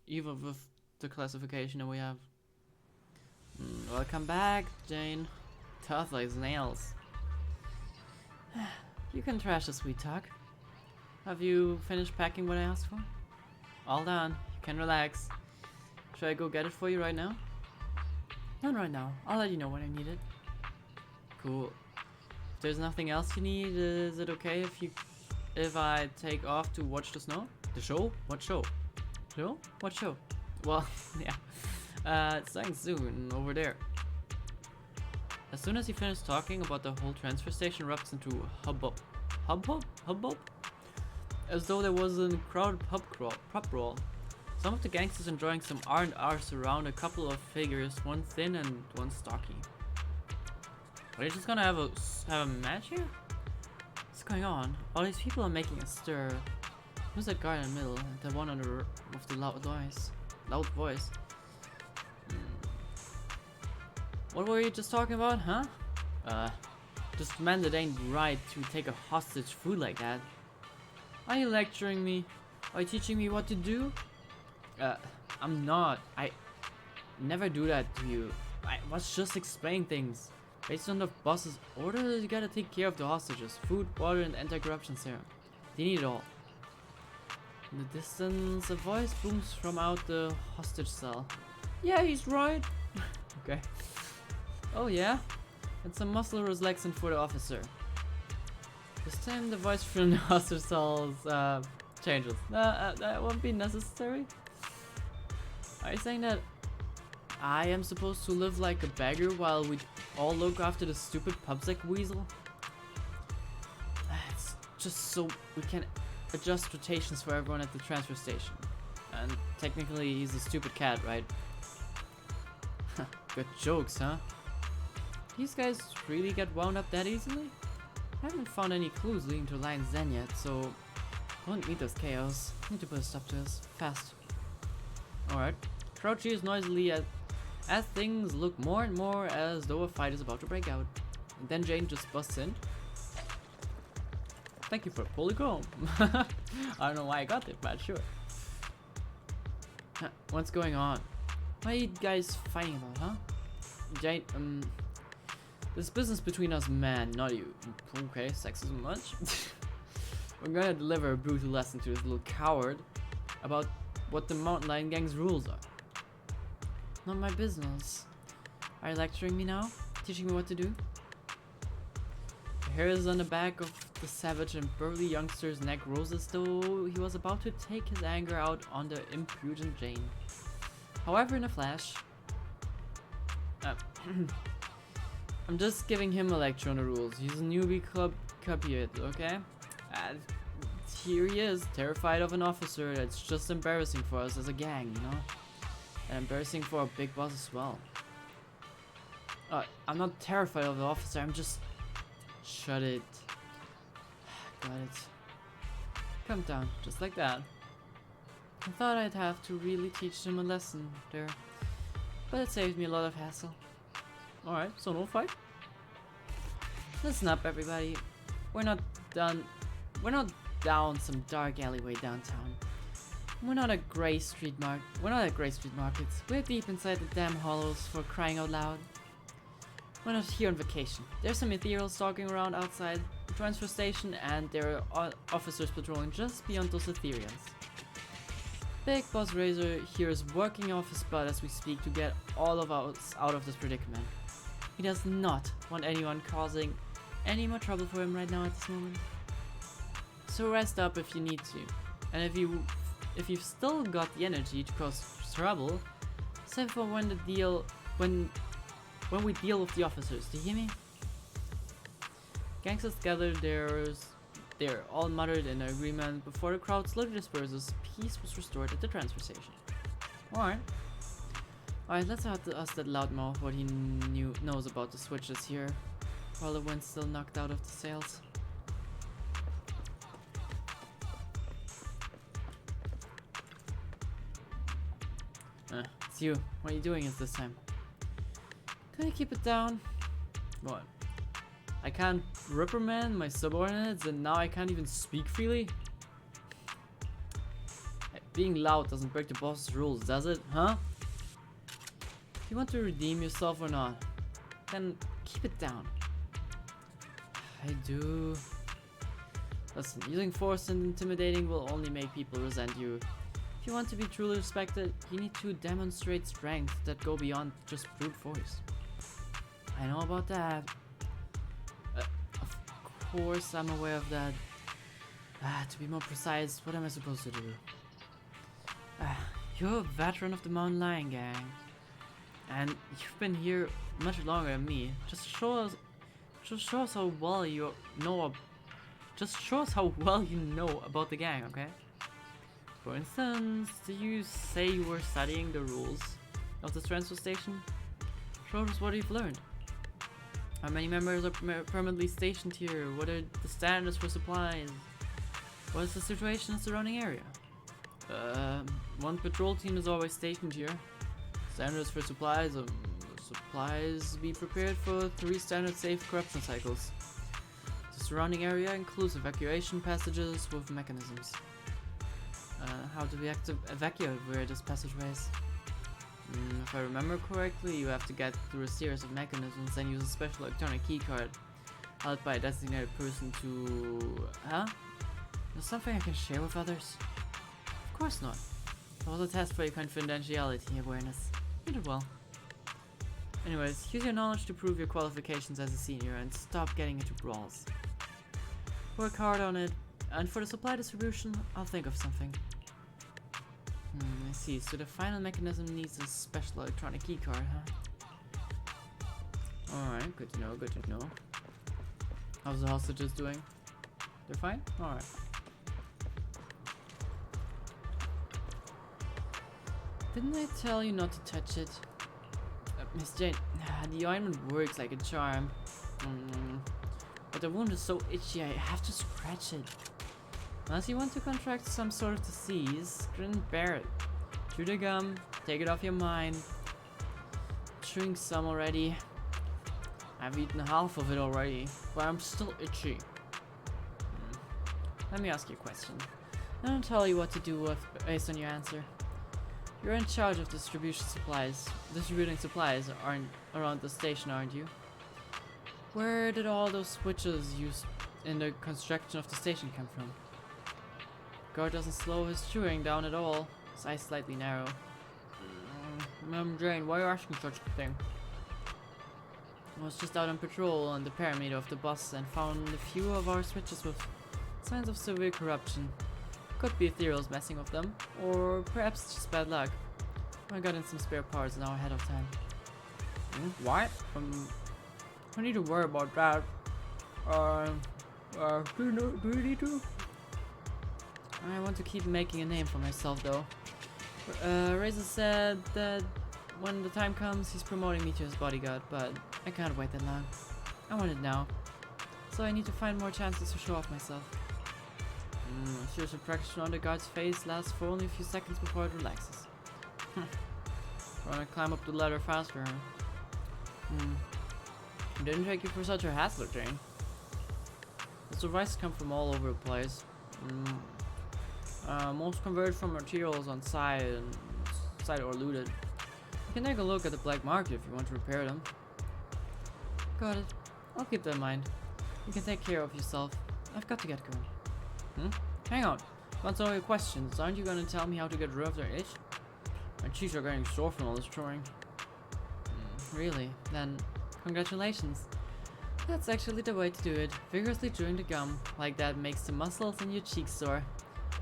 Even with the classification that we have. Welcome back, Jane. Tough like nails. You can trash the sweet talk. Have you finished packing what I asked for? All done. You can relax. Should I go get it for you right now? Not right now. I'll let you know when I need it. Cool. If there's nothing else you need, is it okay if I take off to watch the snow? The show? What show? Show? What show? Well, yeah. It's starting soon over there. As soon as he finished talking about the whole transfer station erupts into hubbub. Hubbub? As though there was a crowded pub brawl. Some of the gangsters enjoying some R&R surround a couple of figures, one thin and one stocky. Are they just gonna have a match here? What's going on? All these people are making a stir. Who's that guy in the middle? The one on the with the loud voice. What were you just talking about, huh? Just man, it ain't right to take a hostage food like that. Are you lecturing me? Are you teaching me what to do? I'm not. I never do that to you. I was just explaining things. Based on the boss's orders, you gotta take care of the hostages. Food, water, and anti-corruption serum. They need it all. In the distance, a voice booms from out the hostage cell. Yeah, he's right. Okay. Oh yeah? And some muscle relaxant for the officer. This time the voice from the hostage cells changes. That won't be necessary. Are you saying that I am supposed to live like a beggar while we all look after the stupid PubSec weasel? It's just so we can adjust rotations for everyone at the transfer station. And technically he's a stupid cat, right? Good jokes, huh? These guys really get wound up that easily? I haven't found any clues leading to Lion's Den yet, so don't need this chaos. Need to put a stop to this. Fast. Alright. Crowd cheers noisily as things look more and more as though a fight is about to break out. And then Jane just busts in. Thank you for pulling home. I don't know why I got it, but sure. What's going on? What are you guys fighting about, huh? Jane, this business between us, man, not you. Okay, sexism much? We're gonna deliver a brutal lesson to this little coward about what the Mountain Lion Gang's rules are. Not my business. Are you lecturing me now? Teaching me what to do? The hairs on the back of the savage and burly youngster's neck rose as though he was about to take his anger out on the impudent Jane. However, in a flash... I'm just giving him a lecture on the rules. He's a newbie club cuphead, okay? Here he is, terrified of an officer that's just embarrassing for us as a gang, you know? And embarrassing for our big boss as well. I'm not terrified of the officer, I'm just... Shut it. Got it. Calm down, just like that. I thought I'd have to really teach him a lesson there. But it saved me a lot of hassle. Alright, so no fight. Listen up, everybody. We're not down some dark alleyway downtown. We're not at Grey Street Markets. We're deep inside the damn hollows, for crying out loud. We're not here on vacation. There's some ethereal stalking around outside the transfer station, and there are officers patrolling just beyond those ethereals. Big Boss Razor here is working off his butt as we speak to get all of us out of this predicament. He does not want anyone causing any more trouble for him right now at this moment. So rest up if you need to, and if you've still got the energy to cause trouble, save for when we deal with the officers. Do you hear me? Gangsters gather. They're all muttered in agreement before the crowd slowly disperses. Peace was restored at the transfer station. Alright, let's ask that loudmouth what he knows about the switches here. while the wind's still knocked out of the sails. It's you. What are you doing this time? Can you keep it down? What? I can't reprimand my subordinates and now I can't even speak freely? Being loud doesn't break the boss's rules, does it? Huh? If you want to redeem yourself or not, then keep it down. I do. Listen, using force and intimidating will only make people resent you. If you want to be truly respected, you need to demonstrate strength that go beyond just brute force. I know about that. Of course, I'm aware of that. To be more precise, what am I supposed to do? You're a veteran of the Mountain Lion Gang, and you've been here much longer than me. Just show us how well you know. Just show us how well you know about the gang, okay? For instance, did you say you were studying the rules of the transfer station? Show us what you've learned. How many members are permanently stationed here? What are the standards for supplies? What is the situation in the surrounding area? One patrol team is always stationed here. Standards for supplies. Supplies be prepared for 3 standard safe corruption cycles. The surrounding area includes evacuation passages with mechanisms. How do we evacuate various passageways? If I remember correctly, you have to get through a series of mechanisms and use a special electronic keycard held by a designated person to... Huh? Is something I can share with others? Of course not. That was a test for your confidentiality awareness. You did well. Anyways, use your knowledge to prove your qualifications as a senior and stop getting into brawls. Work hard on it, and for the supply distribution, I'll think of something. I see, so the final mechanism needs a special electronic keycard, huh? Alright, good to know, good to know. How's the hostages doing? They're fine? Alright. Didn't I tell you not to touch it? Miss Jane, the ointment works like a charm. But the wound is so itchy, I have to scratch it. Unless you want to contract some sort of disease, couldn't bear it. Chew the gum, take it off your mind. Chewing some already. I've eaten half of it already, but I'm still itchy. Let me ask you a question. I don't tell you what to do based on your answer. You're in charge of distributing supplies around the station, aren't you? Where did all those switches used in the construction of the station come from? Guard doesn't slow his chewing down at all. His eyes slightly narrow. Ma'am Jane, why are you asking such a thing? I was just out on patrol on the perimeter of the bus and found a few of our switches with signs of severe corruption. Could be ethereals messing with them, or perhaps just bad luck. I got in some spare parts now ahead of time. What? I need to worry about that. Do you need to? I want to keep making a name for myself though. Razor said that when the time comes he's promoting me to his bodyguard, but I can't wait that long. I want it now. So I need to find more chances to show off myself. Serious attraction on the guard's face lasts for only a few seconds before it relaxes. Wanna climb up the ladder faster, huh? Didn't take you for such a hassler, Jane. The supplies come from all over the place. Most converted from materials on site or looted. You can take a look at the black market if you want to repair them. Got it. I'll keep that in mind. You can take care of yourself. I've got to get going. Hang on. That's all your questions. Aren't you gonna tell me how to get rid of their itch? My cheeks are getting sore from all this chewing. Really? Then, congratulations. That's actually the way to do it. Vigorously chewing the gum. Like that makes the muscles in your cheeks sore.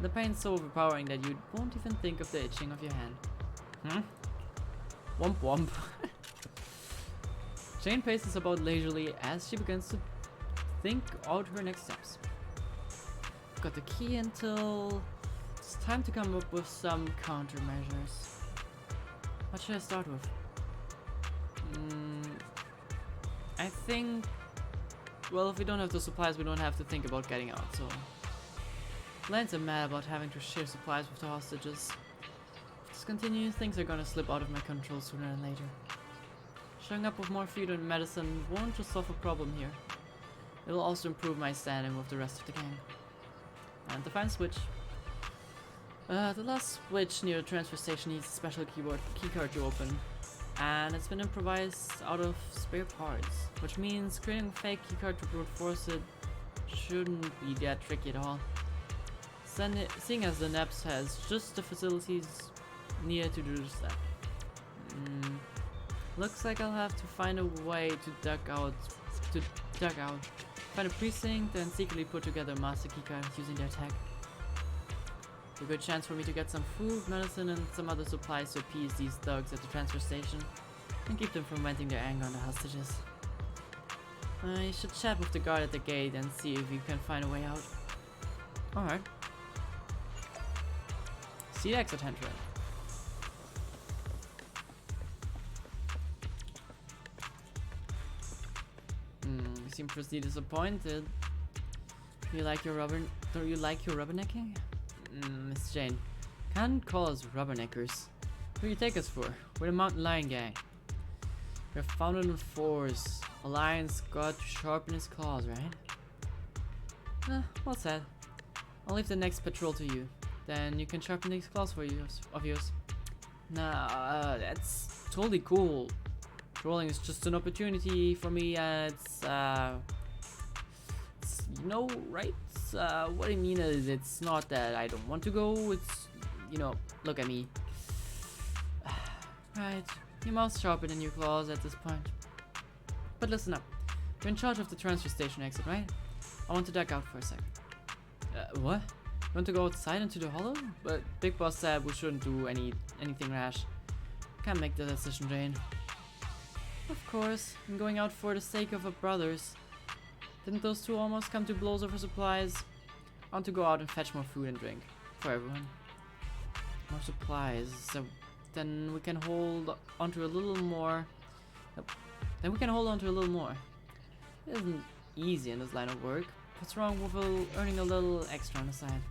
The pain's so overpowering that you won't even think of the itching of your hand. Womp womp. Jane paces about leisurely as she begins to think out her next steps. Got the key until it's time to come up with some countermeasures. What should I start with? I think well, if we don't have the supplies, we don't have to think about getting out, so... Lions are mad about having to share supplies with the hostages. If this continues, things are gonna slip out of my control sooner than later. Showing up with more food and medicine won't just solve a problem here. It will also improve my standing with the rest of the gang. And the final switch. The last switch near the transfer station needs a special keycard to open. And it's been improvised out of spare parts, which means creating a fake keycard to brute force it shouldn't be that tricky at all. Seeing as the NEPS has just the facilities needed to do just that. Looks like I'll have to find a way to duck out, find a precinct and secretly put together master keycards using their tech. A good chance for me to get some food, medicine, and some other supplies to appease these thugs at the transfer station and keep them from venting their anger on the hostages. I should chat with the guard at the gate and see if you can find a way out. Alright. See the exit entrance. You seem pretty disappointed. Do you like your rubbernecking? Miss Jane, can't call us rubberneckers. Who do you take us for? We're the Mountain Lion Gang. We're founded in force. A lion's got to sharpen his claws, right? Well said. I'll leave the next patrol to you. Then you can sharpen these claws of yours. Nah, that's totally cool. Patrolling is just an opportunity for me, and it's you know, right? What I mean is, it's not that I don't want to go, it's, you know, look at me. Right, your mouth's sharper than your claws at this point. But listen up, you're in charge of the transfer station exit, right? I want to duck out for a second. What? You want to go outside into the hollow? But Big Boss said we shouldn't do anything rash. Can't make the decision, Jane. Of course, I'm going out for the sake of our brothers. Didn't those two almost come to blows over supplies? I want to go out and fetch more food and drink. For everyone. More supplies. So then we can hold on to a little more. It isn't easy in this line of work. What's wrong with earning a little extra on the side?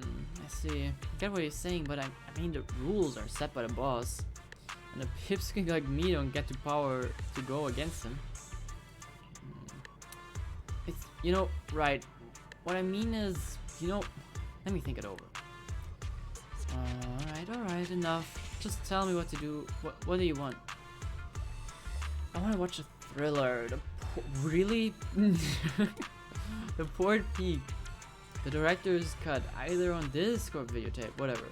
I see. I get what you're saying, but I mean the rules are set by the boss. And a pipsqueak like me don't get the power to go against him. It's, you know, right. What I mean is, you know, let me think it over. Alright, enough. Just tell me what to do. What do you want? I want to watch a thriller. Really? The Port Peak. The director's cut, either on disc or videotape, whatever.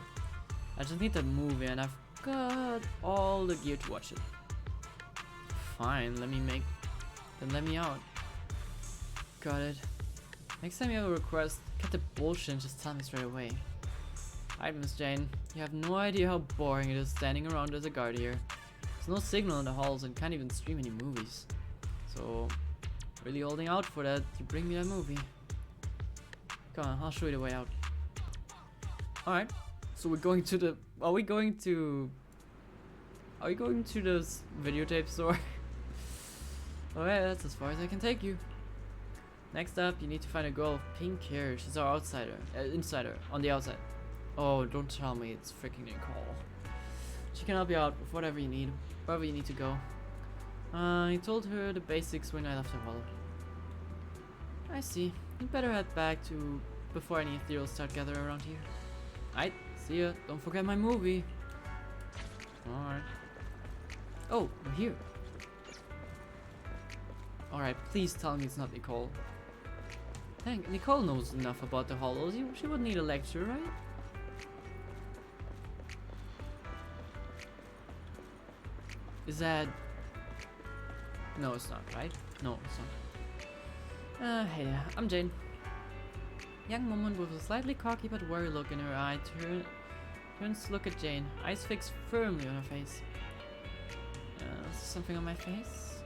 I just need the movie and I've got all the gear to watch it. Fine, let me out. Got it. Next time you have a request, cut the bullshit and just tell me straight away. Alright, Miss Jane, you have no idea how boring it is standing around as a guard here. There's no signal in the halls and can't even stream any movies. So, really holding out for that, you bring me that movie. Come on, I'll show you the way out. Alright, so we're going to the... Are we going to this videotape store? Alright, that's as far as I can take you. Next up, you need to find a girl with pink hair. She's our insider, on the outside. Oh, don't tell me it's freaking Nicole. She can help you out with whatever you need, wherever you need to go. I told her the basics when I left the hollow. I see. You'd better head back to before any ethereals start gathering around here. Alright, see ya. Don't forget my movie. Alright. Oh, we're here. Alright, please tell me it's not Nicole. Dang, Nicole knows enough about the hollows. She wouldn't need a lecture, right? Is that... No, it's not, right? No, it's not. Hey there, I'm Jane. Young woman with a slightly cocky but worried look in her eye turns to look at Jane, eyes fixed firmly on her face. Something on my face?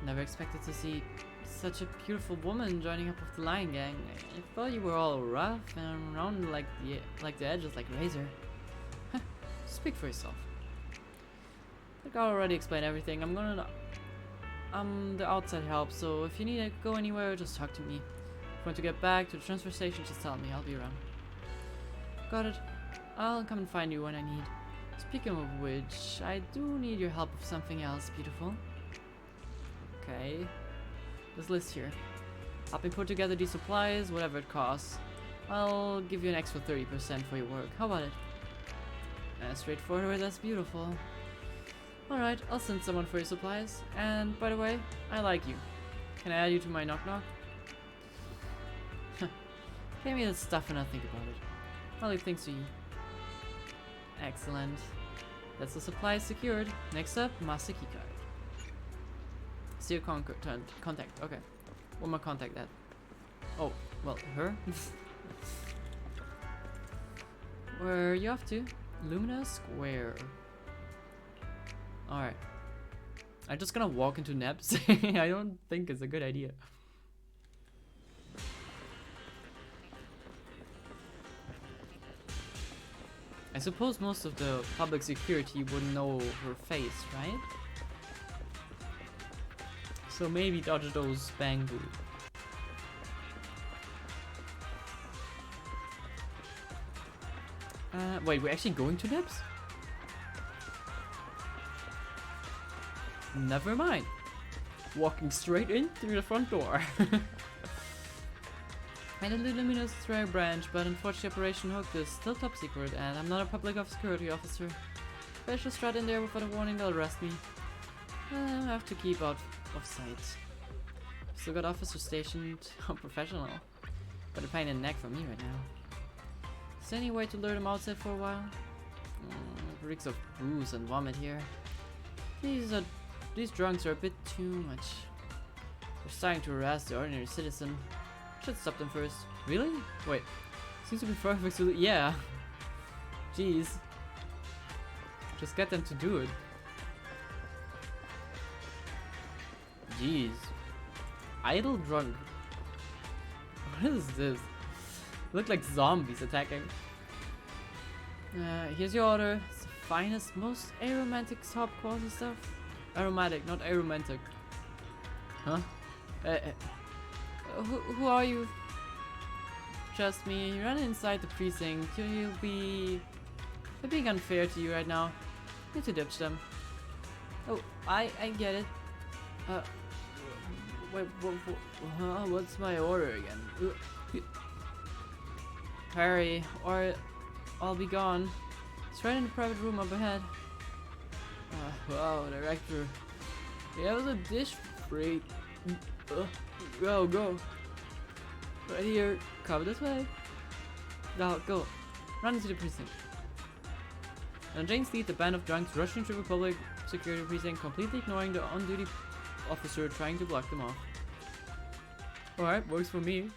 Never expected to see such a beautiful woman joining up with the Lion Gang. I thought you were all rough and round like the edges like razor. Speak for yourself. I think I already explained everything. I'm the outside help, so if you need to go anywhere, just talk to me. If you want to get back to the transfer station, just tell me. I'll be around. Got it. I'll come and find you when I need. Speaking of which, I do need your help with something else, beautiful. Okay. This list here. Help me put together these supplies, whatever it costs. I'll give you an extra 30% for your work. How about it? As straightforward, that's beautiful. Alright, I'll send someone for your supplies. And by the way, I like you. Can I add you to my knock-knock? Give me the stuff and I'll think about it. I'll leave things to you. Excellent. That's the supplies secured. Next up, master keycard. See your contact. Okay. One more contact that. Oh, well, her? Where are you off to? Lumina Square. Alright. I'm just gonna walk into Nebs. I don't think it's a good idea. I suppose most of the public security would know her face, right? So maybe dodge those bang boo. Wait, we're actually going to Nebs? Never mind. Walking straight in through the front door. I did the Luminous Square branch, but unfortunately Operation Hook is still top secret, and I'm not a public security officer. If I should strut in there without a warning, they'll arrest me. I have to keep out of sight. Still got officers stationed. How professional. But a pain in the neck for me right now. Is there any way to lure them outside for a while? Reeks of booze and vomit here. These drunks are a bit too much. They're starting to harass the ordinary citizen. Should stop them first. Really? Wait. Seems to be perfect solution. Yeah. Jeez. Just get them to do it. Jeez. Idle drunk. What is this? Look like zombies attacking. Here's your order. It's the finest, most aromatic top quality stuff. Aromatic, not aromantic. Huh? Who are you? Trust me, you run inside the precinct. You'll be... They're being unfair to you right now. You need to ditch them. Oh, I get it. Wait, what's my order again? Hurry, or I'll be gone. It's right in the private room up ahead. Wow, director. Yeah, it was a dish break. Go. Right here. Cover this way. Now, go. Run into the precinct. On Jane's lead, the band of drunks rushed into the public security precinct, completely ignoring the on-duty officer trying to block them off. Alright, works for me.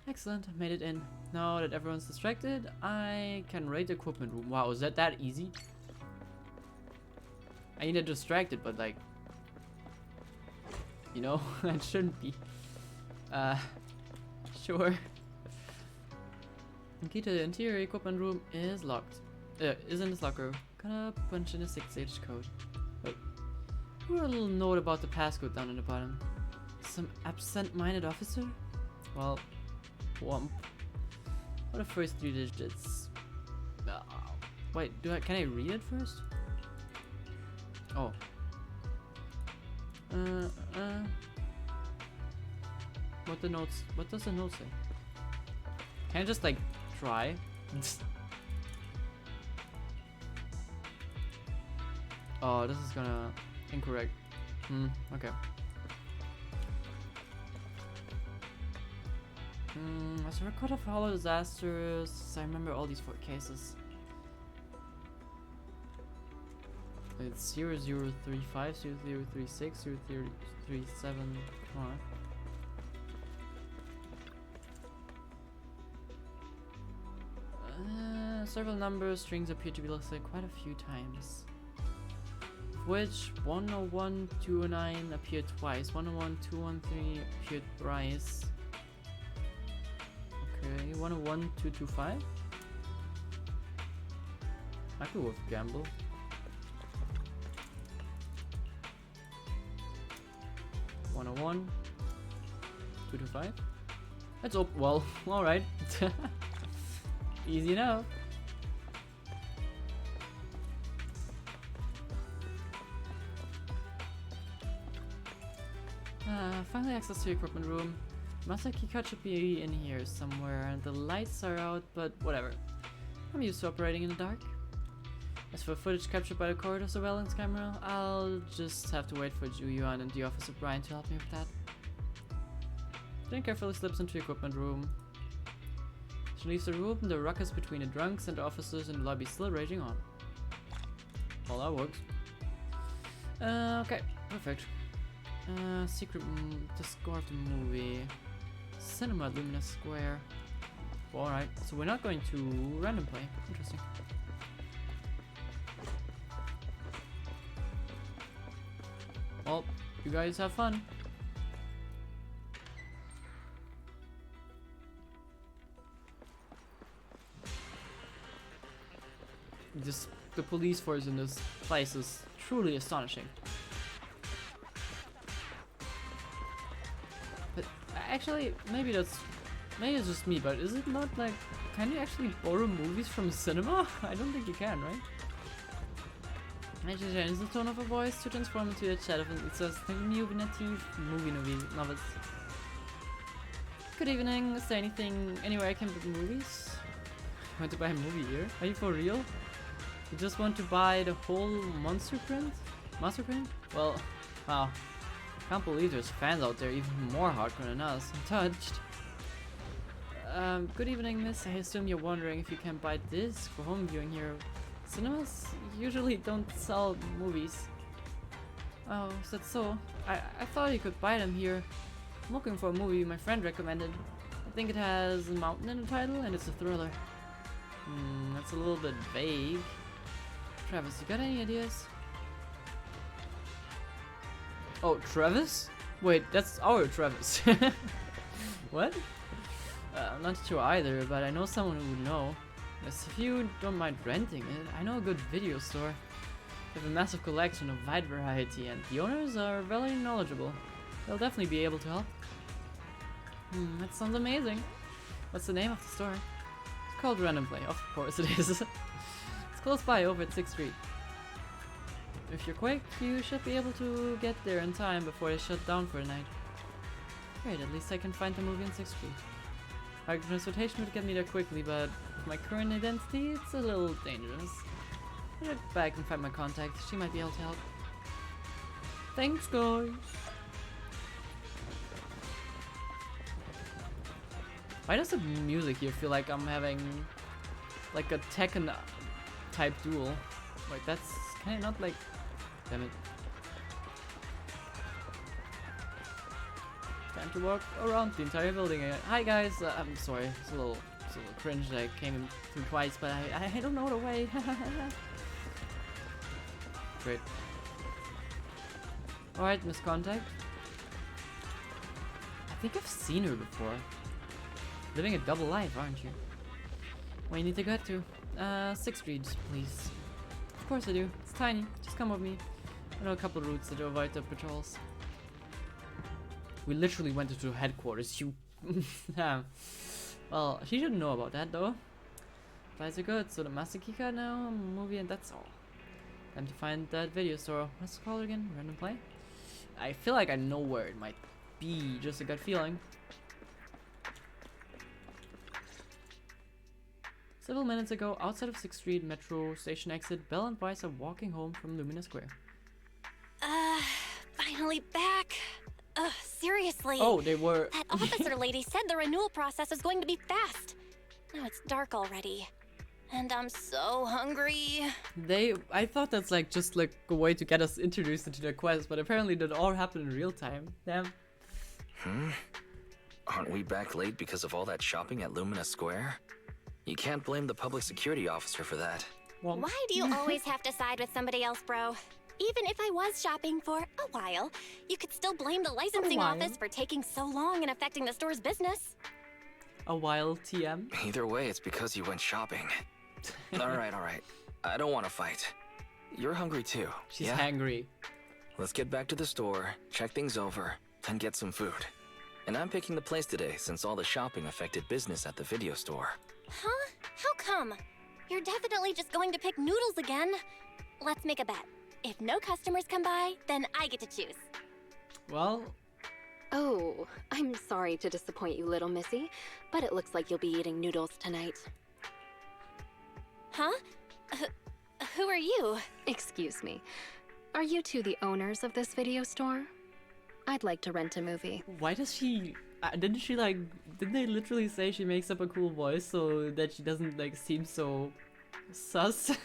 Excellent, made it in. Now that everyone's distracted, I can raid the equipment room. Wow, is that easy? I mean, they're distracted, but like... You know, that shouldn't be. Sure. The key to the interior equipment room is locked. Is in this locker. Gotta punch in a 6H code. Wait. Who wrote a little note about the passcode down in the bottom? Some absent-minded officer? Well, womp. What are the first 3 digits? Wait, can I read it first? Oh. What does the note say? Can I just like try? Oh, this is gonna incorrect. Okay. As a record of hollow disasters, I remember all these 4 cases. It's 0035, 0036, 0037. Come on. Several number strings appear to be listed quite a few times. Of which 101, 209 appeared twice. 101, 213 appeared thrice. Okay, 101, 225. I could worth gamble. 101. 225. Let's open. Well, alright. Easy enough. Finally access to the equipment room. Master keycard should be in here somewhere, and the lights are out, but whatever. I'm used to operating in the dark. As for footage captured by the corridor surveillance camera, I'll just have to wait for Ju Yuan and the Officer Brian to help me with that. Then carefully slips into the equipment room. She leaves the room, the ruckus between the drunks and the officers in the lobby still raging on. Well, that works. Okay, perfect. Secret, the score of the movie. Cinema at Lumina Square. Well, alright, so we're not going to random play. Interesting. Well, you guys have fun. The police force in this place is truly astonishing. But actually, maybe it's just me, but is it not like, can you actually borrow movies from cinema? I don't think you can, right? Actually changes the tone of a voice to transform into a chat of it says movie novels. Good evening, is there anything anywhere I can book movies? Want to buy a movie here? Are you for real? You just want to buy the whole monster print? Monster print? Well, wow. Can't believe there's fans out there even more hardcore than us. I'm touched. Good evening, miss. I assume you're wondering if you can buy this for home viewing here. Cinemas usually don't sell movies. Oh, is that so? I thought you could buy them here. I'm looking for a movie my friend recommended. I think it has a mountain in the title and it's a thriller. That's a little bit vague. Travis, you got any ideas? Oh, Travis? Wait, that's our Travis. What? I'm not sure either, but I know someone who would know. Yes, if you don't mind renting it, I know a good video store. They have a massive collection of wide variety, and the owners are very knowledgeable. They'll definitely be able to help. That sounds amazing. What's the name of the store? It's called Random Play, of course it is. It's close by, over at 6th Street. If you're quick, you should be able to get there in time before they shut down for the night. Great, at least I can find the movie on 6th Street. Our transportation would get me there quickly, but with my current identity, it's a little dangerous. I'll get back and find my contact. She might be able to help. Thanks, guys. Why does the music here feel like I'm having like a Tekken type duel? Wait, that's kind of not like... Damn it. Time to walk around the entire building again. Hi guys, I'm sorry, it's a little cringe that I came through twice, but I don't know the way. Great. Alright, Miss Contact. I think I've seen her before. Living a double life, aren't you? Where you need to get to? 6th Street, please. Of course I do. It's tiny. Just come with me. I know a couple of routes to avoid the patrols. We literally went into headquarters. You. Yeah. Well, she shouldn't know about that though. Flights are good, so the master keycard now, movie, and that's all. Time to find that video store. What's it called again? Random Play? I feel like I know where it might be. Just a gut feeling. Several minutes ago, outside of 6th Street Metro Station exit, Belle and Bryce are walking home from Lumina Square.
Finally back. Seriously.
Oh, they were...
That officer lady said the renewal process was going to be fast. Now it's dark already. And I'm so hungry.
I thought that's like just like a way to get us introduced into the quest, but apparently that all happened in real time. Damn.
Aren't we back late because of all that shopping at Lumina Square? You can't blame the public security officer for that.
Well,
why do you always have to side with somebody else, bro? Even if I was shopping for a while, you could still blame the licensing office for taking so long and affecting the store's business.
A while, TM?
Either way, it's because you went shopping. Alright. I don't want to fight. You're hungry too.
She's hangry.
Let's get back to the store, check things over, and get some food. And I'm picking the place today since all the shopping affected business at the video store.
Huh? How come? You're definitely just going to pick noodles again. Let's make a bet. If no customers come by, then I get to choose.
Well,
Oh, I'm sorry to disappoint you, little missy, but it looks like you'll be eating noodles tonight.
Huh? Who are you?
Excuse me. Are you two the owners of this video store? I'd like to rent a movie.
why does she... didn't she like... Didn't they literally say she makes up a cool voice so that she doesn't like seem so sus?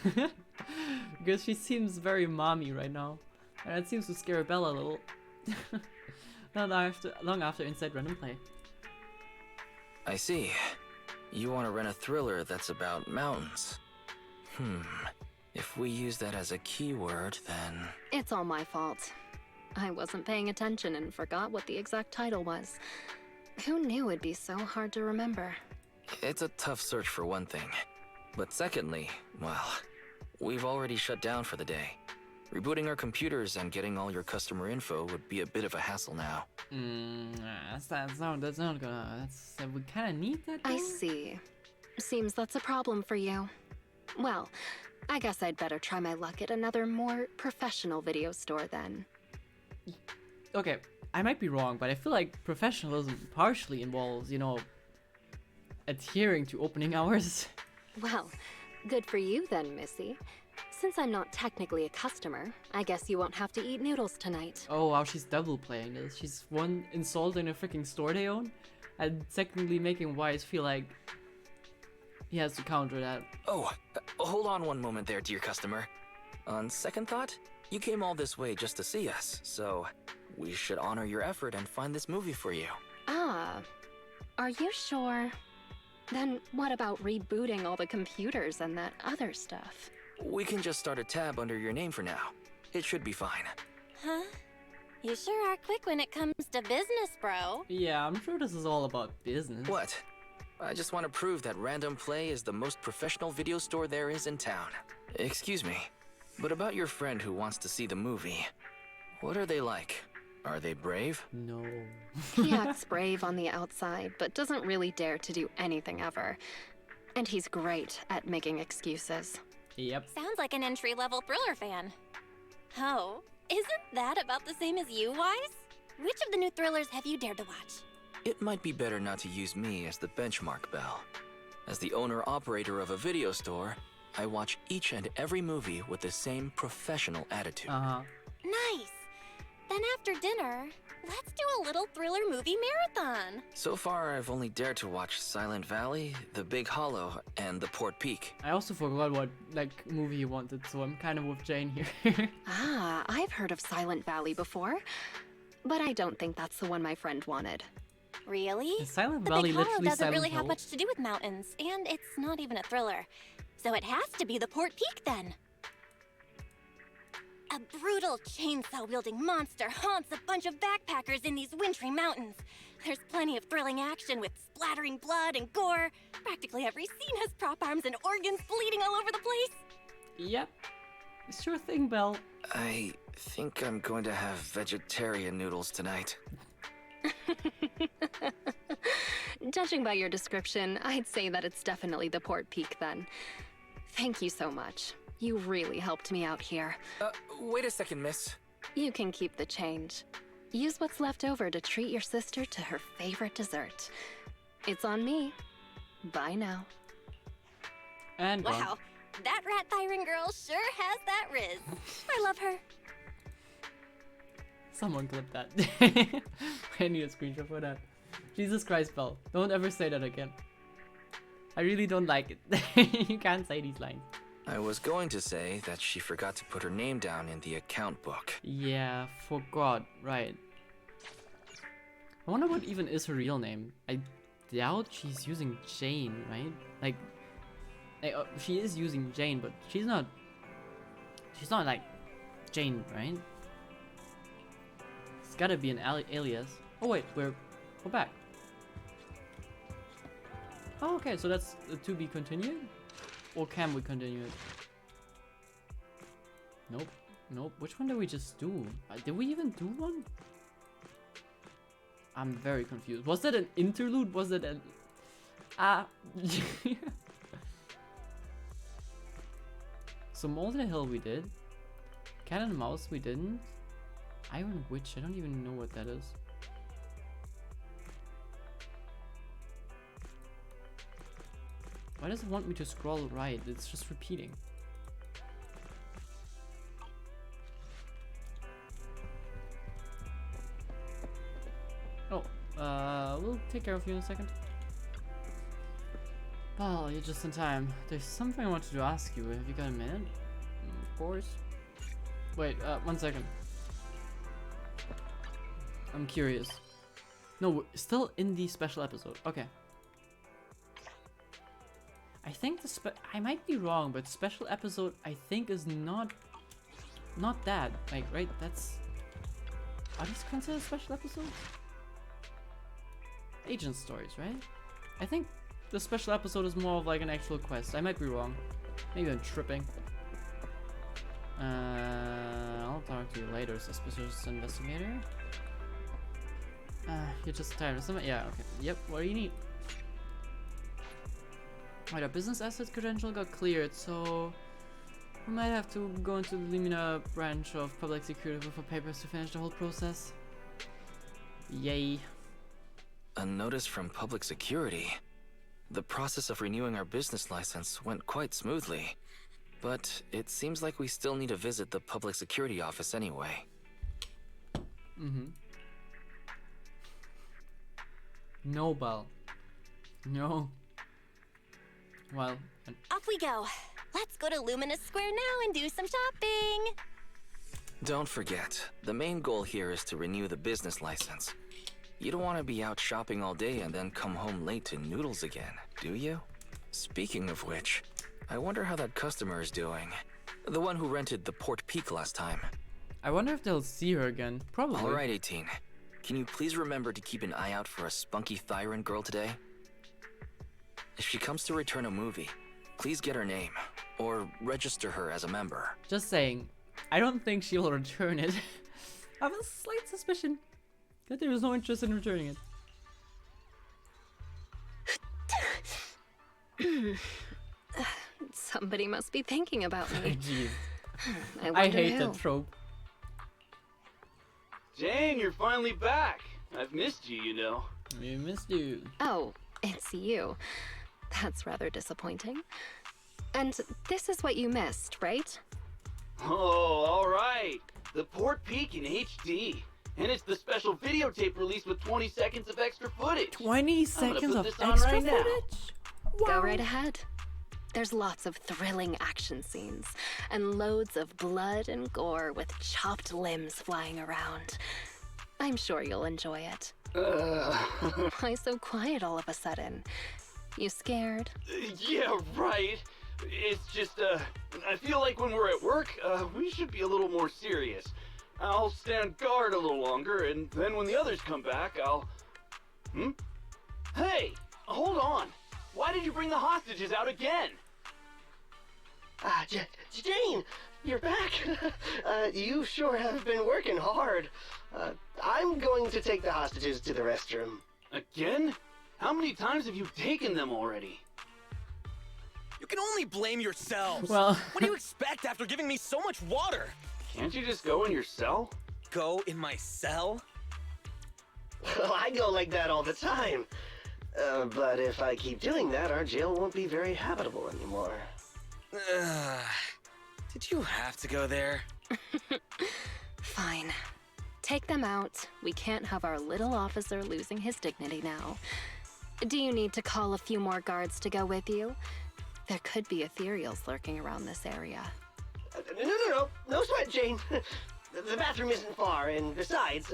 Because she seems very mommy right now. And it seems to scare Bella a little. Long after Inside Random Play.
I see. You want to rent a thriller that's about mountains. If we use that as a keyword, then...
It's all my fault. I wasn't paying attention and forgot what the exact title was. Who knew it'd be so hard to remember?
It's a tough search for one thing. But secondly, well, we've already shut down for the day. Rebooting our computers and getting all your customer info would be a bit of a hassle now.
That's not gonna... we kinda need that though?
I see. Seems that's a problem for you. Well, I guess I'd better try my luck at another more professional video store then.
Okay, I might be wrong, but I feel like professionalism partially involves, you know, adhering to opening hours.
Well, good for you then, Missy. Since I'm not technically a customer, I guess you won't have to eat noodles tonight.
Oh wow, she's double playing this. She's one, insulting a freaking store they own, and secondly making Wise feel like he has to counter that.
Oh, hold on one moment there, dear customer. On second thought, you came all this way just to see us, so we should honor your effort and find this movie for you.
Ah, are you sure? Then what about rebooting all the computers and that other stuff?
We can just start a tab under your name for now. It should be fine.
Huh? You sure are quick when it comes to business, bro.
Yeah, I'm sure this is all about business.
What? I just want to prove that Random Play is the most professional video store there is in town. Excuse me, but about your friend who wants to see the movie, what are they like? Are they brave?
No.
He acts brave on the outside, but doesn't really dare to do anything ever. And he's great at making excuses.
Yep.
Sounds like an entry-level thriller fan. Oh, isn't that about the same as you, Wise? Which of the new thrillers have you dared to watch?
It might be better not to use me as the benchmark, Belle. As the owner-operator of a video store, I watch each and every movie with the same professional attitude.
Nice. Then after dinner, let's do a little thriller movie marathon.
So far, I've only dared to watch Silent Valley, The Big Hollow, and The Port Peak.
I also forgot what movie you wanted, so I'm kind of with Jane here.
Ah, I've heard of Silent Valley before, but I don't think that's the one my friend wanted.
Really?
Is Silent
The
Valley
Big Hollow
literally
doesn't
Silent
really
Hill?
have much to do with mountains, and it's not even a thriller. So it has to be the Port Peak then. A brutal chainsaw-wielding monster haunts a bunch of backpackers in these wintry mountains. There's plenty of thrilling action with splattering blood and gore. Practically every scene has prop arms and organs bleeding all over the place.
Yep. Sure thing, Belle.
I think I'm going to have vegetarian noodles tonight.
Judging by your description, I'd say that it's definitely the Port Peak then. Thank you so much. You really helped me out here.
Wait a second, miss.
You can keep the change. Use what's left over to treat your sister to her favorite dessert. It's on me. Bye now.
And
wow,
gone.
that rat Thyron girl sure has that riz. I love her.
Someone clip that. I need a screenshot for that. Jesus Christ, Belle. Don't ever say that again. I really don't like it. You can't say these lines.
I was going to say that she forgot to put her name down in the account book.
Yeah, forgot. Right. I wonder what even is her real name. I doubt she's using Jane, right? Like she is using Jane, but she's not like Jane, right? It's gotta be an alias. Oh wait, we're back. Oh, okay, so that's to be continued? Or can we continue it? Nope. Nope. Which one did we just do? Did we even do one? I'm very confused. Was that an interlude? Was it an... So Molten Hill we did. Cat and Mouse we didn't. Iron Witch, I don't even know what that is. Why does it want me to scroll right? It's just repeating. Oh, we'll take care of you in a second. Well, you're just in time. There's something I wanted to ask you. Have you got a minute? Of course. Wait, 1 second. I'm curious. No, we're still in the special episode. Okay. I think I might be wrong, but special episode I think is not that. Like, right? That's... Are these considered special episodes? Agent stories, right? I think the special episode is more of like an actual quest. I might be wrong. Maybe I'm tripping. I'll talk to you later, suspicious investigator. You're just tired of something? Yeah, okay. Yep, what do you need? Alright, our business assets credential got cleared, so we might have to go into the Lumina branch of public security for papers to finish the whole process. Yay.
A notice from public security. The process of renewing our business license went quite smoothly, but it seems like we still need to visit the public security office anyway.
No, Belle. No. Well,
off we go. Let's go to Luminous Square now and do some shopping.
Don't forget, the main goal here is to renew the business license. You don't want to be out shopping all day and then come home late to noodles again, do you? Speaking of which, I wonder how that customer is doing. The one who rented the Port Peak last time.
I wonder if they'll see her again. Probably.
All right, 18. Can you please remember to keep an eye out for a spunky Thyran girl today? If she comes to return a movie, please get her name, or register her as a member.
Just saying, I don't think she'll return it. I have a slight suspicion that there is no interest in returning it.
Somebody must be thinking about me.
Jeez.
I
hate that trope.
Jane, you're finally back. I've missed you, you know.
We missed you.
Oh, it's you. That's rather disappointing. And this is what you missed, right?
Oh, all right. The Port Peak in HD. And it's the special videotape release with 20 seconds of extra footage.
20 seconds of extra
right
footage?
Wow. Go right ahead. There's lots of thrilling action scenes, and loads of blood and gore with chopped limbs flying around. I'm sure you'll enjoy it. Why so quiet all of a sudden? You scared?
Yeah, right. It's just, I feel like when we're at work, we should be a little more serious. I'll stand guard a little longer, and then when the others come back, I'll... Hey, hold on. Why did you bring the hostages out again?
Jane, you're back. You sure have been working hard. I'm going to take the hostages to the restroom.
Again? How many times have you taken them already?
You can only blame yourselves.
Well...
What do you expect after giving me so much water?
Can't you just go in your cell?
Go in my cell?
Well, I go like that all the time. But if I keep doing that, our jail won't be very habitable anymore.
Did you have to go there?
Fine. Take them out. We can't have our little officer losing his dignity now. Do you need to call a few more guards to go with you? There could be ethereals lurking around this area.
No sweat, Jane. The bathroom isn't far, and besides,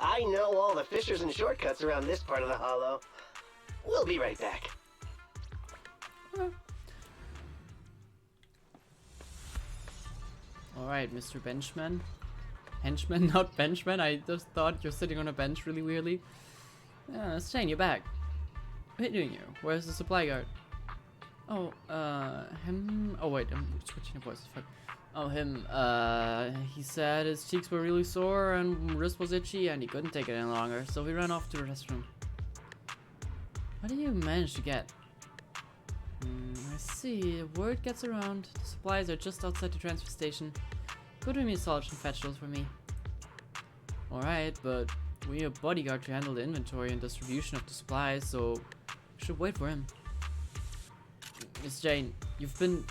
I know all the fissures and shortcuts around this part of the hollow. We'll be right back.
Alright, Mr. Benchman. Henchman, not benchman. I just thought you're sitting on a bench really weirdly. Shane, you're back. What are you doing here? Where's the supply guard? Oh, him. Oh, wait, I'm switching the voices. Fuck. Oh, him. He said his cheeks were really sore and wrist was itchy and he couldn't take it any longer, so we ran off to the restroom. What do you manage to get? I see. Word gets around. The supplies are just outside the transfer station. Go to me, Solid, and fetch those for me. Alright, but we need a bodyguard to handle the inventory and distribution of the supplies, so we should wait for him. Miss Jane, you've been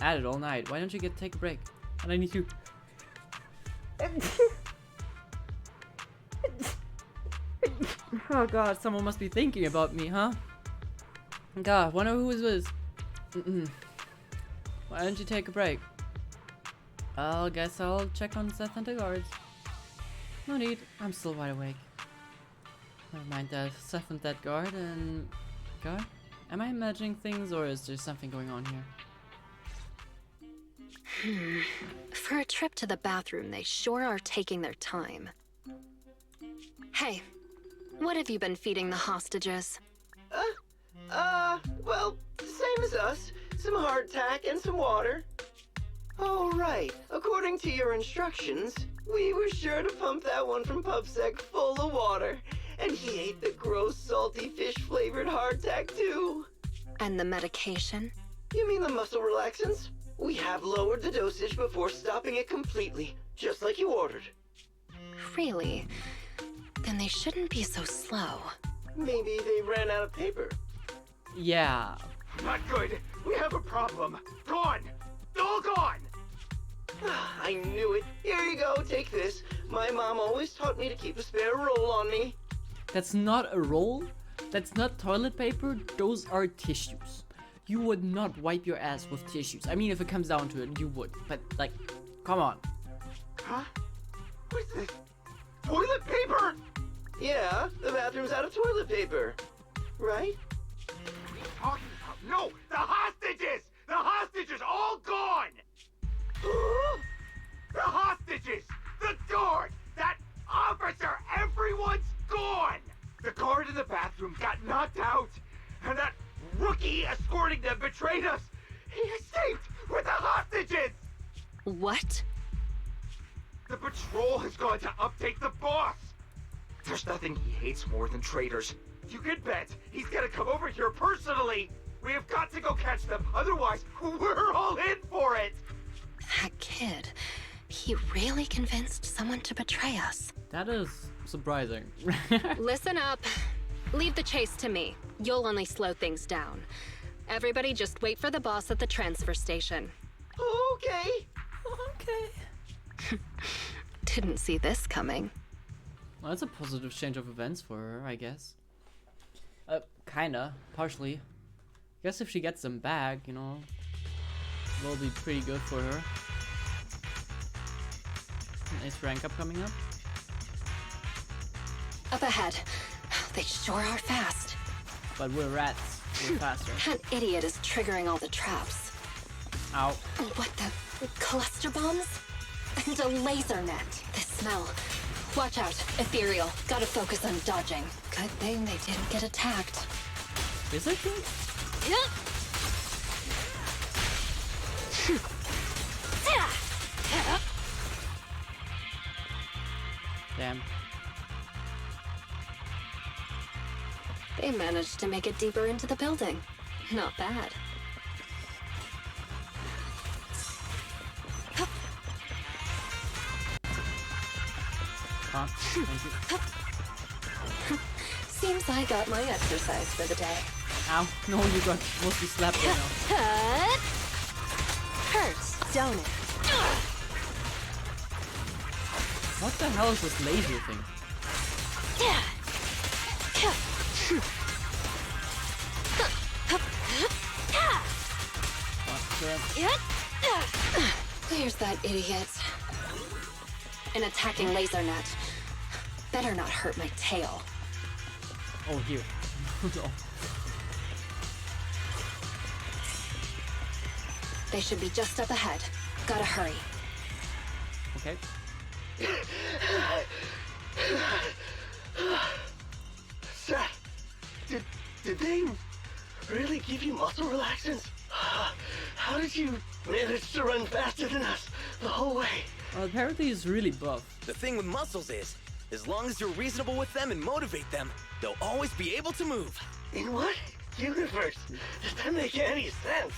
at it all night. Why don't you take a break? And I need you. Oh god, someone must be thinking about me, huh? God, wonder who is this? Why don't you take a break? I guess I'll check on Seth and the guards. No need, I'm still wide awake. Never mind that, Seth and that guard and... Guard? Am I imagining things or is there something going on here?
For a trip to the bathroom, they sure are taking their time. Hey, what have you been feeding the hostages?
Well, same as us. Some hardtack and some water. Oh, right. According to your instructions, we were sure to pump that one from PubSec full of water. And he ate the gross, salty, fish-flavored hardtack, too.
And the medication?
You mean the muscle relaxants? We have lowered the dosage before stopping it completely, just like you ordered.
Really? Then they shouldn't be so slow.
Maybe they ran out of paper.
Yeah.
Not good. We have a problem. Gone. All gone.
I knew it. Here you go, take this. My mom always taught me to keep a spare roll on me.
That's not a roll. That's not toilet paper. Those are tissues. You would not wipe your ass with tissues. I mean, if it comes down to it, you would. But, like, come on.
Huh? What's this? Toilet paper?
Yeah, the bathroom's out of toilet paper. Right?
What are you talking about? No! The hostages! The hostages all gone! The hostages! The guard! That officer! Everyone's gone! The guard in the bathroom got knocked out! And that rookie escorting them betrayed us! He escaped with the hostages!
What?
The patrol has gone to update the boss! There's nothing he hates more than traitors. You can bet he's gonna come over here personally! We have got to go catch them, otherwise we're all in for it!
That kid, he really convinced someone to betray us.
That is surprising.
Listen up. Leave the chase to me. You'll only slow things down. Everybody just wait for the boss at the transfer station.
Okay.
Okay.
Didn't see this coming.
Well, that's a positive change of events for her, I guess. Kinda. Partially. Guess if she gets them back, you know, will be pretty good for her. Nice rank up coming up.
Up ahead. They sure are fast.
But we're rats. We're faster.
That idiot is triggering all the traps.
Ow.
What the? Cluster bombs? And a laser net. The smell. Watch out. Ethereal. Gotta focus on dodging. Good thing they didn't get attacked.
Is it good? Damn.
They managed to make it deeper into the building. Not bad. Seems I got my exercise for the day.
Ow. No, you got mostly slapped right now.
Hurts, don't it?
What the hell is this laser thing?
There's that idiot. An attacking laser net. Better not hurt my tail.
Oh, here. No.
They should be just up ahead. Gotta hurry.
Okay.
Seth, did they really give you muscle relaxants?
How did you manage to run faster than us the whole way?
Well, apparently he's really buff.
The thing with muscles is, as long as you're reasonable with them and motivate them, they'll always be able to move.
In what universe does that make any sense?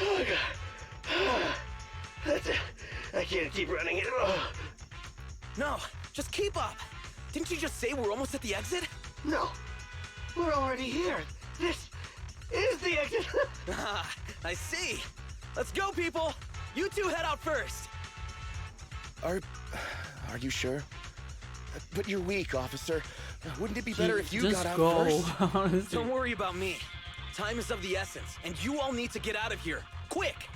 Oh god. That's it. I can't keep running it. Oh.
No, just keep up. Didn't you just say we're almost at the exit?
No. We're already here. This is the exit.
Ah, I see. Let's go, people. You two head out first.
Are you sure? But you're weak, officer. Wouldn't it be better if you got out first?
Honestly.
Don't worry about me. Time is of the essence, and you all need to get out of here. Quick!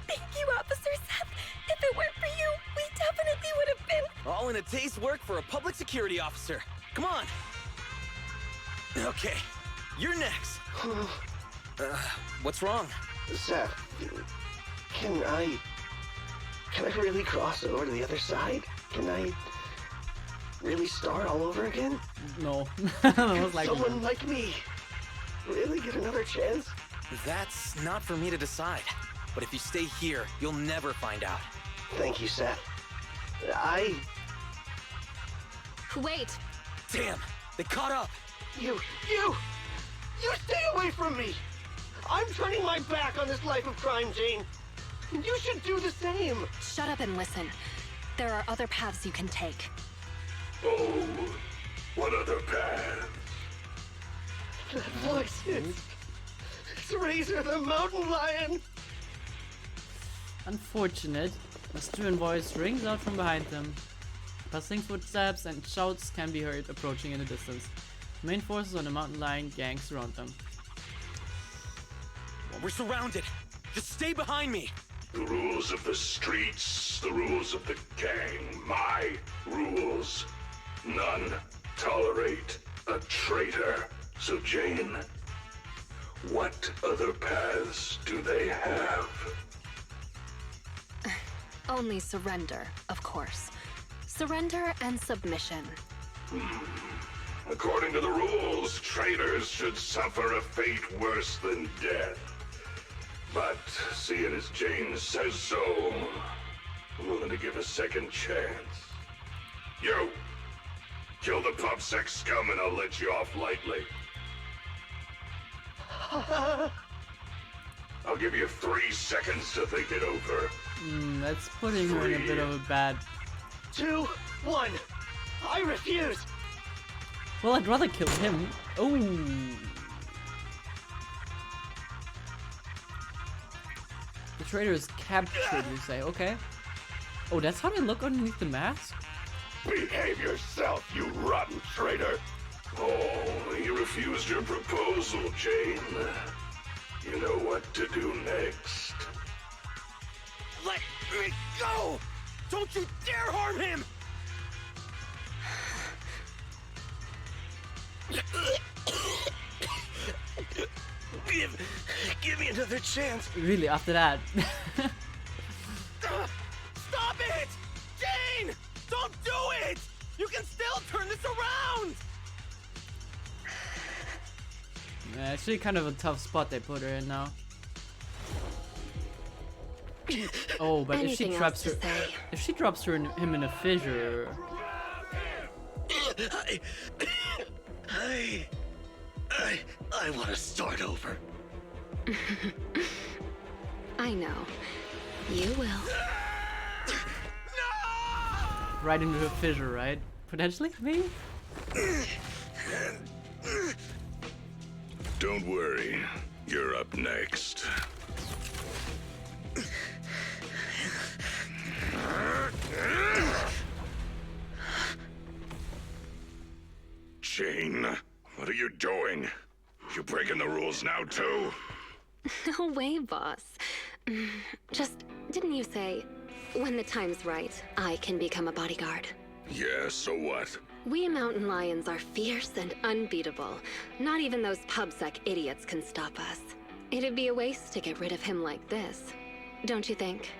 Thank you, Officer Seth. If it weren't for you, we definitely would have been.
All in a day's work for a public security officer. Come on. Okay, you're next. What's wrong?
Seth, can I really cross over to the other side? Can I really start all over again?
No. I was like,
someone like me really get another chance?
That's not for me to decide. But if you stay here, you'll never find out.
Thank you, Seth.
Wait!
Damn, they caught up.
You stay away from me! I'm turning my back on this life of crime, Jane. You should do the same.
Shut up and listen. There are other paths you can take.
Oh, what other path?
That voice it's Razor the Mountain Lion.
unfortunate. A stern voice rings out from behind them. Passing footsteps and shouts can be heard approaching in the distance. The main forces on the mountain lion gang surround them.
We're surrounded. Just stay behind me.
The rules of the streets, the rules of the gang, my rules. None tolerate a traitor. So Jane, what other paths do they have?
Only surrender, of course. Surrender and submission.
According to the rules, traitors should suffer a fate worse than death. But seeing as Jane says so, I'm willing to give a second chance. You! Kill the PubSec scum and I'll let you off lightly. I'll give you 3 seconds to think it over.
That's putting her in a bit of a bad...
2, 1. I refuse.
Well, I'd rather kill him. Oh. The traitor is captured, you say? Okay. Oh, that's how they look underneath the mask?
Behave yourself, you rotten traitor! Oh, you refused your proposal, Jane. You know what to do next.
Let me go! Don't you dare harm him!
Give me another chance.
Really, after that?
Stop it! Jane! Don't do it! You can still turn this around!
Yeah, actually kind of a tough spot they put her in now. Oh, but if she drops her, him in a fissure.
I want to start over.
I know. You will.
Right into a fissure, right? Potentially, maybe?
Don't worry, you're up next. Jane, what are you doing? You breaking the rules now, too?
No way, boss. Just, didn't you say, when the time's right, I can become a bodyguard?
Yeah, so what?
We mountain lions are fierce and unbeatable. Not even those PubSec idiots can stop us. It'd be a waste to get rid of him like this, don't you think?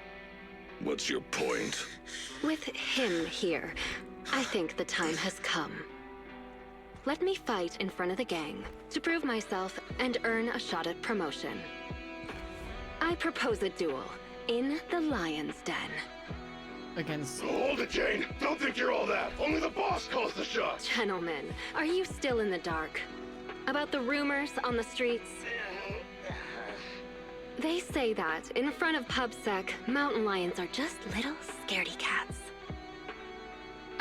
What's your point?
With him here, I think the time has come. let me fight in front of the gang to prove myself and earn a shot at promotion. I propose a duel in the Lion's Den.
Against...
Hold it, Jane! Don't think you're all that! Only the boss calls the shots!
Gentlemen, are you still in the dark about the rumors on the streets? They say that in front of PubSec, mountain lions are just little scaredy cats.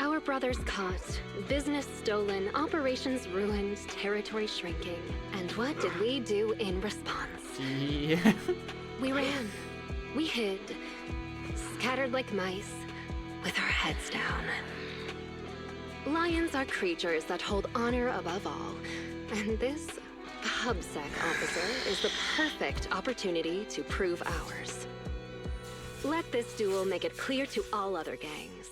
Our brothers caught, business stolen, operations ruined, territory shrinking. And what did we do in response?
Yeah.
We ran. We hid. Scattered like mice, with our heads down. Lions are creatures that hold honor above all. And this PubSec officer is the perfect opportunity to prove ours. Let this duel make it clear to all other gangs.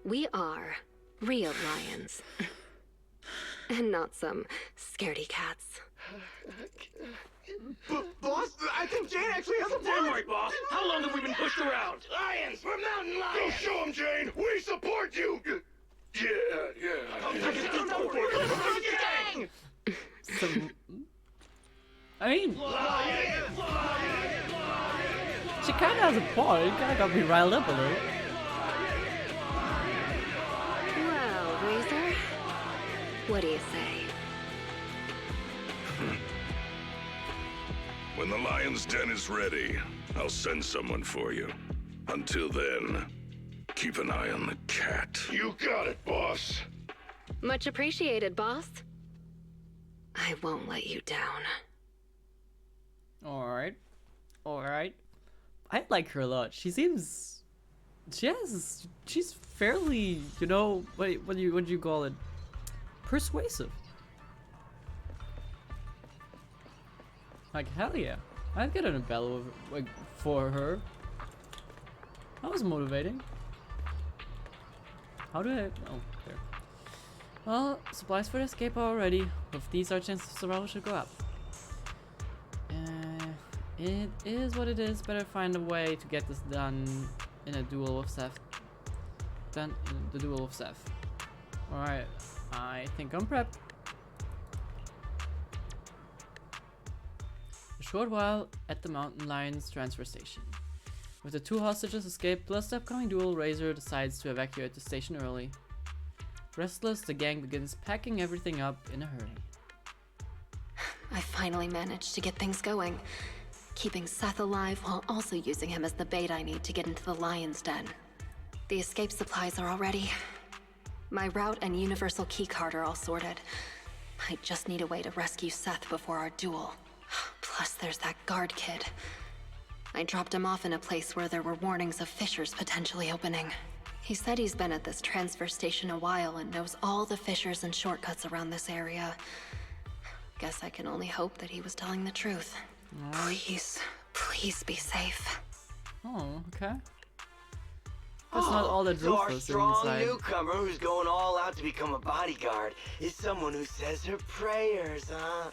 We are real lions. And not some scaredy cats.
Boss, I think Jane actually has a plan.
Damn right, boss. How long have we been pushed around?
Lions! We're mountain lions! Go show 'em, Jane! We support you! Yeah.
Some... I mean... She kinda has a point. Kinda got me riled up a little.
Well, Razor, what do you say?
When the Lion's Den is ready, I'll send someone for you. Until then, keep an eye on the cat. You got it, boss.
Much appreciated, boss. I won't let you down.
Alright. Alright. I like her a lot. She seems... She's fairly, you know, what do you call it? Persuasive. Like, hell yeah. I'd get an bellow like, for her. That was motivating. How do I... Oh, there. Well, supplies for the escape are ready. With these, our chances of survival should go up. It is what it is. Better find a way to get this done in a duel with Seth. Done in the duel with Seth. Alright, I think I'm prepped. A short while at the Mountain Lions transfer station. With the two hostages escaped, plus the upcoming duel, Razor decides to evacuate the station early. Restless, the gang begins packing everything up in a hurry.
I finally managed to get things going, keeping Seth alive while also using him as the bait I need to get into the Lion's Den. The escape supplies are all ready. My route and universal keycard are all sorted. I just need a way to rescue Seth before our duel. Plus, there's that guard kid. I dropped him off in a place where there were warnings of fissures potentially opening. He said he's been at this transfer station a while and knows all the fissures and shortcuts around this area. Guess I can only hope that he was telling the truth. Please, please be safe.
Oh, okay. That's not all that
So our
ruthless
strong
inside.
newcomer who's going all out to become a bodyguard is someone who says her prayers, huh?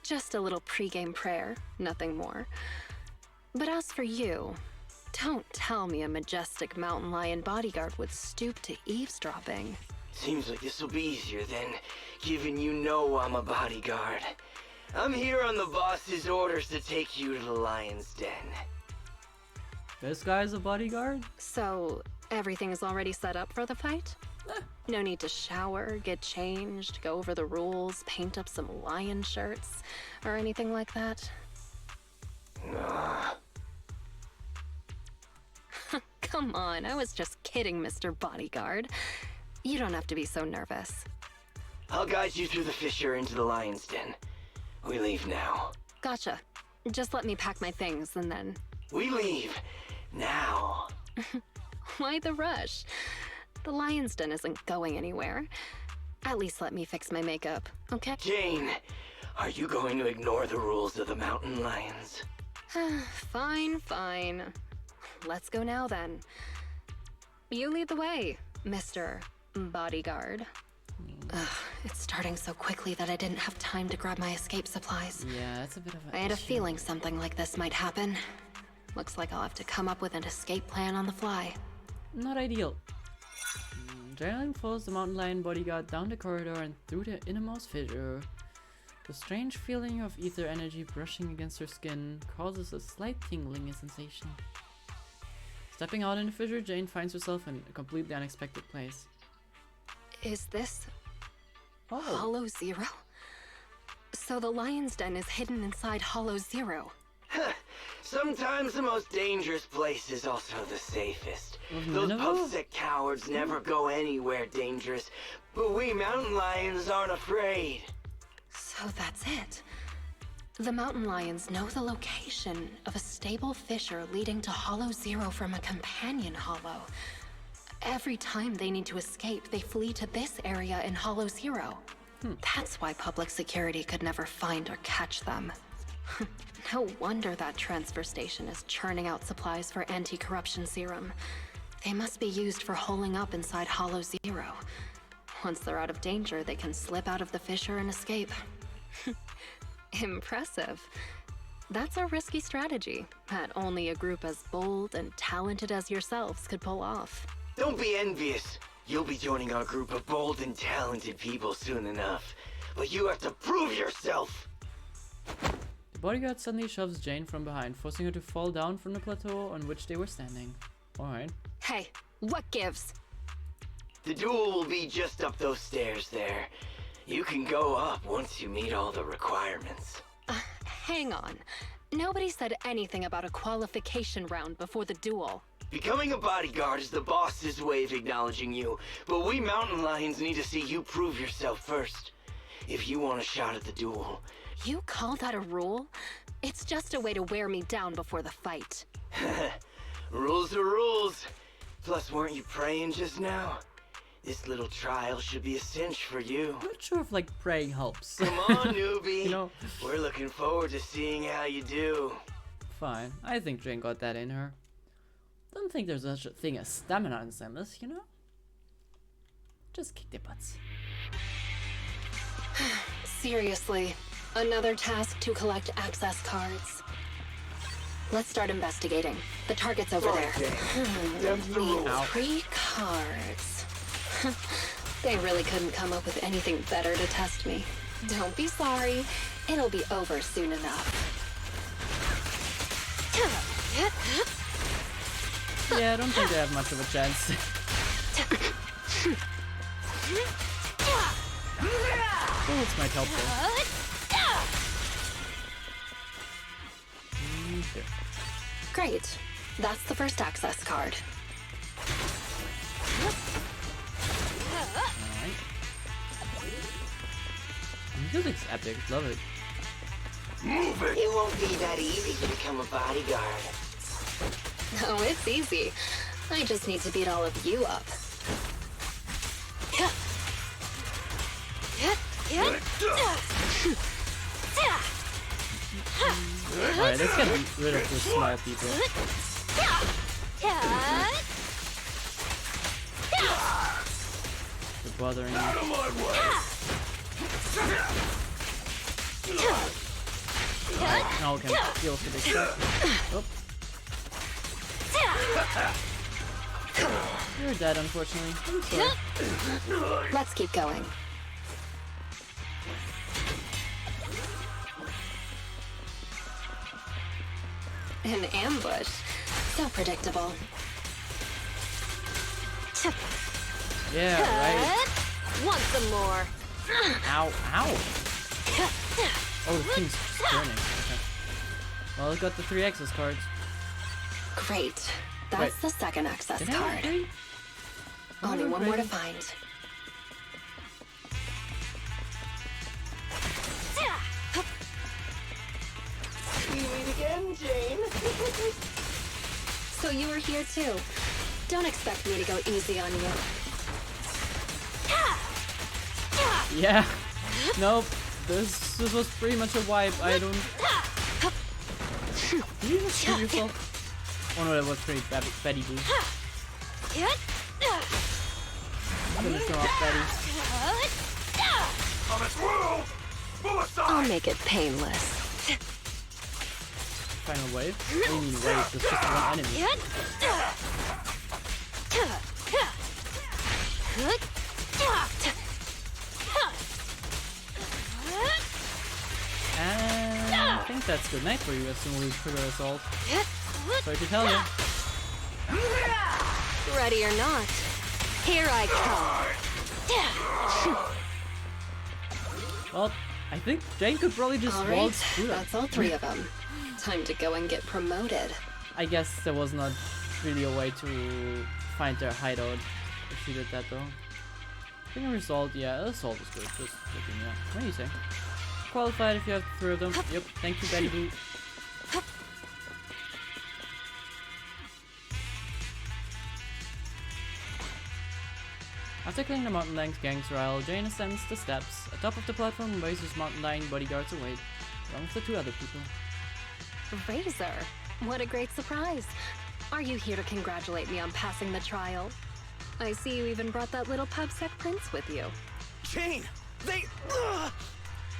Just a little pregame prayer, nothing more. But as for you, don't tell me a majestic mountain lion bodyguard would stoop to eavesdropping.
Seems like this will be easier then, given you know I'm a bodyguard. I'm here on the boss's orders to take you to the Lion's Den.
This guy's a bodyguard?
So, everything is already set up for the fight? No need to shower, get changed, go over the rules, paint up some lion shirts, or anything like that? Come on, I was just kidding, Mr. Bodyguard. You don't have to be so nervous.
I'll guide you through the fissure into the Lion's Den. We leave now.
Gotcha. Just let me pack my things and then...
We leave now.
Why the rush? The Lion's Den isn't going anywhere. At least let me fix my makeup, okay?
Jane, are you going to ignore the rules of the Mountain Lions?
Fine, fine. Let's go now then. You lead the way, Mr. Bodyguard. Ugh, it's starting so quickly that I didn't have time to grab my escape supplies.
Yeah, that's a bit of a...
I had a feeling something like this might happen. Looks like I'll have to come up with an escape plan on the fly.
Not ideal. Adrenaline follows the mountain lion bodyguard down the corridor and through the innermost fissure. The strange feeling of ether energy brushing against her skin causes a slight tingling sensation. Stepping out in the fissure, Jane finds herself in a completely unexpected place.
Is this Hollow Zero? So the lion's den is hidden inside Hollow Zero.
Sometimes the most dangerous place is also the safest. Those
Nineveh?
pubsec cowards never go anywhere dangerous, but we mountain lions aren't afraid.
So that's it. The mountain lions know the location of a stable fissure leading to Hollow Zero from a companion hollow. Every time they need to escape, they flee to this area in Hollow Zero. That's why public security could never find or catch them. No wonder that transfer station is churning out supplies for anti-corruption serum. They must be used for holing up inside Hollow Zero. Once they're out of danger, they can slip out of the fissure and escape. Impressive. That's a risky strategy that only a group as bold and talented as yourselves could pull off.
Don't be envious. You'll be joining our group of bold and talented people soon enough. But you have to prove yourself!
The bodyguard suddenly shoves Jane from behind, forcing her to fall down from the plateau on which they were standing. Alright.
Hey, what gives?
The duel will be just up those stairs there. You can go up once you meet all the requirements.
Hang on. Nobody said anything about a qualification round before the duel.
Becoming a bodyguard is the boss's way of acknowledging you, but we mountain lions need to see you prove yourself first. If you want a shot at the duel.
You call that a rule? It's just a way to wear me down before the fight.
Rules are rules. Plus, weren't you praying just now? This little trial should be a cinch for you.
I'm not sure if like praying helps.
Come on, newbie.
You know,
we're looking forward to seeing how you do.
Fine. I think Jane got that in her. Don't think there's such a thing as stamina in Samus, you know? Just kick their butts.
Seriously, another task to collect access cards. Let's start investigating. The target's over there. Need 3 cards. They really couldn't come up with anything better to test me. Don't be sorry. It'll be over soon enough.
Yeah, I don't think they have much of a chance. Bullets might help though. Okay.
Great. That's the first access card.
Alright. The music's epic, love it.
Move it! It won't be that easy to become a bodyguard.
Oh, it's easy. I just need to beat all of you up.
Alright, let's get rid of the small people. They're bothering me. Alright, now we can deal with the big stuff. Oh. You're dead, unfortunately. I'm sorry.
Let's keep going. An ambush. So predictable.
Yeah, right.
Want some more?
Ow, ow. Oh, the thing's just burning. Okay. Well, I got the 3 access cards.
Great. That's the second access card. Only one more to find.
You meet again, Jane.
So you were here too. Don't expect me to go easy on you.
Yeah. Nope. This was pretty much a wipe. I don't. Did you just shoot yourself? Oh no, that was pretty Betty Boo. Finish her off, Betty.
I'll make it painless.
Final wave? What do you mean wave? There's just one enemy. And I think that's good night for you as soon as we trigger assault. Sorry to tell you.
Ready or not, here I come.
Well, I think Jane could probably just
All
waltz
right,
through that.
that's all 3 of them. Time to go and get promoted.
I guess there was not really a way to find their hideout if she did that though. I think a result, yeah, assault is good. Just looking, yeah. What do you say? Qualified if you have 3 of them. Yep, thank you, Betty Boo. After killing the Mountain Lion gang's rival, Jane ascends the steps. Atop of the platform, Razor's Mountain Lion bodyguards await, along with the 2 other people.
Razor, what a great surprise. Are you here to congratulate me on passing the trial? I see you even brought that little pubsec prince with you.
Jane, they...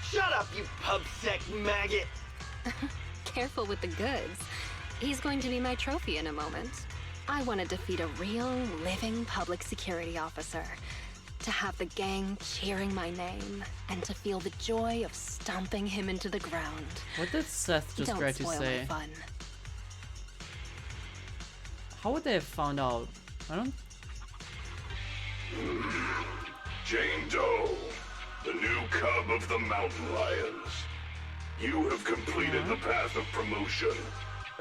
Shut up, you pubsec maggot!
Careful with the goods. He's going to be my trophy in a moment. I want to defeat a real, living public security officer. To have the gang cheering my name, and to feel the joy of stomping him into the ground.
What did Seth just try to say?
My fun.
How would they have found out? I don't...
Jane Doe, the new cub of the Mountain Lions. You have completed the path of promotion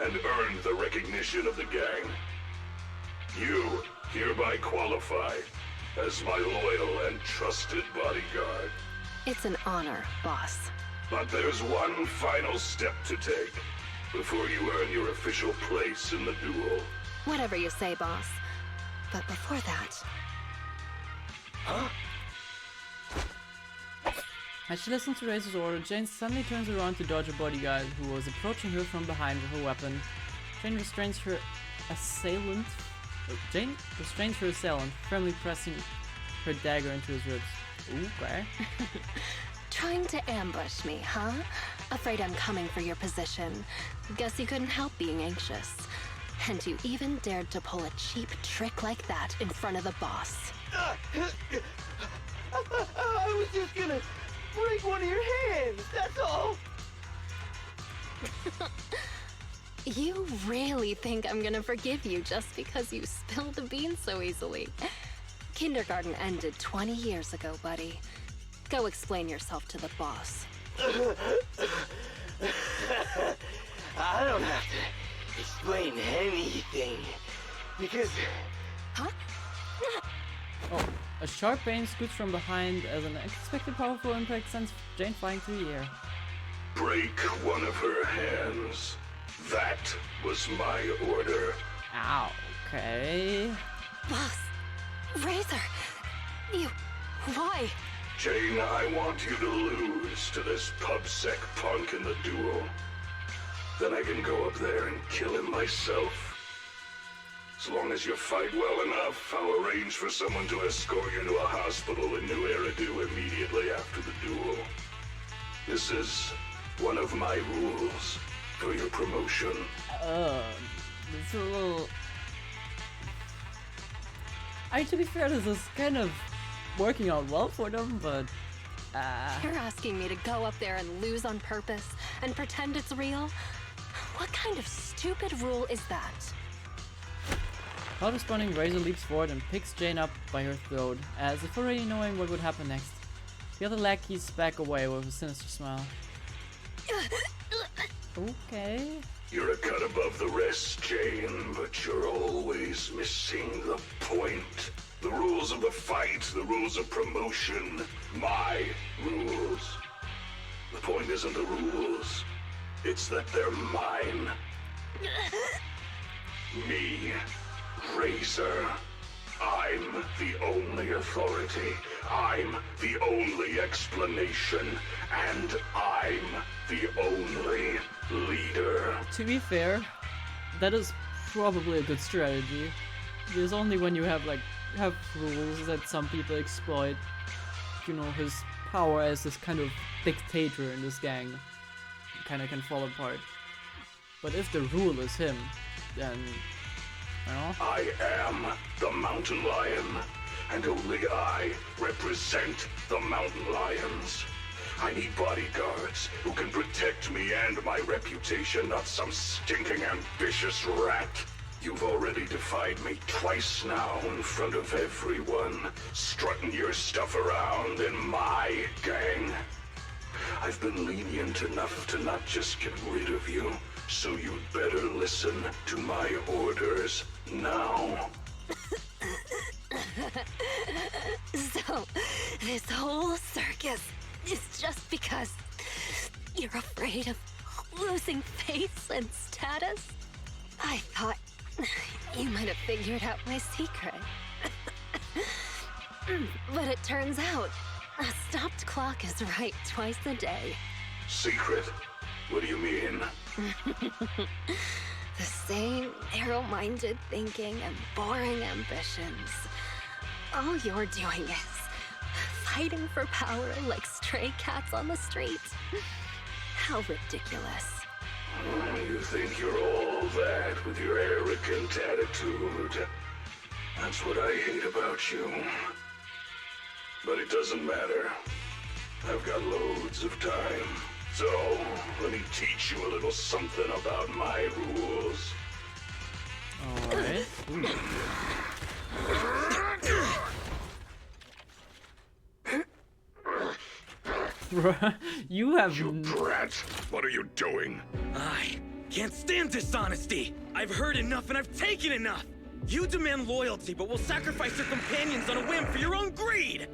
and earned the recognition of the gang. You hereby qualify as my loyal and trusted bodyguard.
It's an honor, boss.
But there's one final step to take before you earn your official place in the duel.
Whatever you say, boss. But before that...
Huh?
As she listens to Razor's order, Jane suddenly turns around to dodge a bodyguard who was approaching her from behind with her weapon. Jane restrains her assailant, firmly pressing her dagger into his ribs. Okay.
Trying to ambush me, huh? Afraid I'm coming for your position. Guess you couldn't help being anxious. And you even dared to pull a cheap trick like that in front of the boss.
I was just gonna break one of your hands, that's all!
You really think I'm gonna forgive you just because you spilled the beans so easily? Kindergarten ended 20 years ago, buddy. Go explain yourself to the boss.
I don't have to explain anything, because...
Huh?
Oh, a sharp pain scoots from behind as an unexpected powerful impact sends Jane flying through the air.
Break one of her hands. That was my order.
Ow, okay.
Boss! Razor! You... why?
Jane, I want you to lose to this pubsec punk in the duel. Then I can go up there and kill him myself. As long as you fight well enough, I'll arrange for someone to escort you to a hospital in New Eridu immediately after the duel. This is one of my rules for your promotion.
It's a little... to be fair, this is kind of working out well for them, but...
You're asking me to go up there and lose on purpose and pretend it's real? What kind of stupid rule is that?
Without responding, Razor leaps forward and picks Jane up by her throat, as if already knowing what would happen next. The other lackeys back away with a sinister smile. Okay.
You're a cut above the rest, Jane, but you're always missing the point. The rules of the fight, the rules of promotion, my rules. The point isn't the rules, it's that they're mine. Me, Razor. I'm the only authority. I'm the only explanation. And I'm the only leader.
To be fair, that is probably a good strategy. It's only when you have rules that some people exploit, you know, his power as this kind of dictator in this gang. Kind of can fall apart. But if the rule is him, then...
I am the Mountain Lion, and only I represent the Mountain Lions. I need bodyguards who can protect me and my reputation, not some stinking ambitious rat. You've already defied me twice now in front of everyone, strutting your stuff around in my gang. I've been lenient enough to not just get rid of you, so you'd better listen to my orders now.
So, this whole circus is just because you're afraid of losing face and status? I thought you might have figured out my secret. But it turns out, a stopped clock is right twice a day.
Secret? What do you mean?
The same narrow-minded thinking and boring ambitions. All you're doing is fighting for power like stray cats on the street. How ridiculous.
You think you're all that with your arrogant attitude. That's what I hate about you. But it doesn't matter. I've got loads of time. So, let me teach you a little something about my rules.
Alright. You have...
You brat! What are you doing?
I can't stand dishonesty! I've heard enough and I've taken enough! You demand loyalty, but will sacrifice your companions on a whim for your own greed!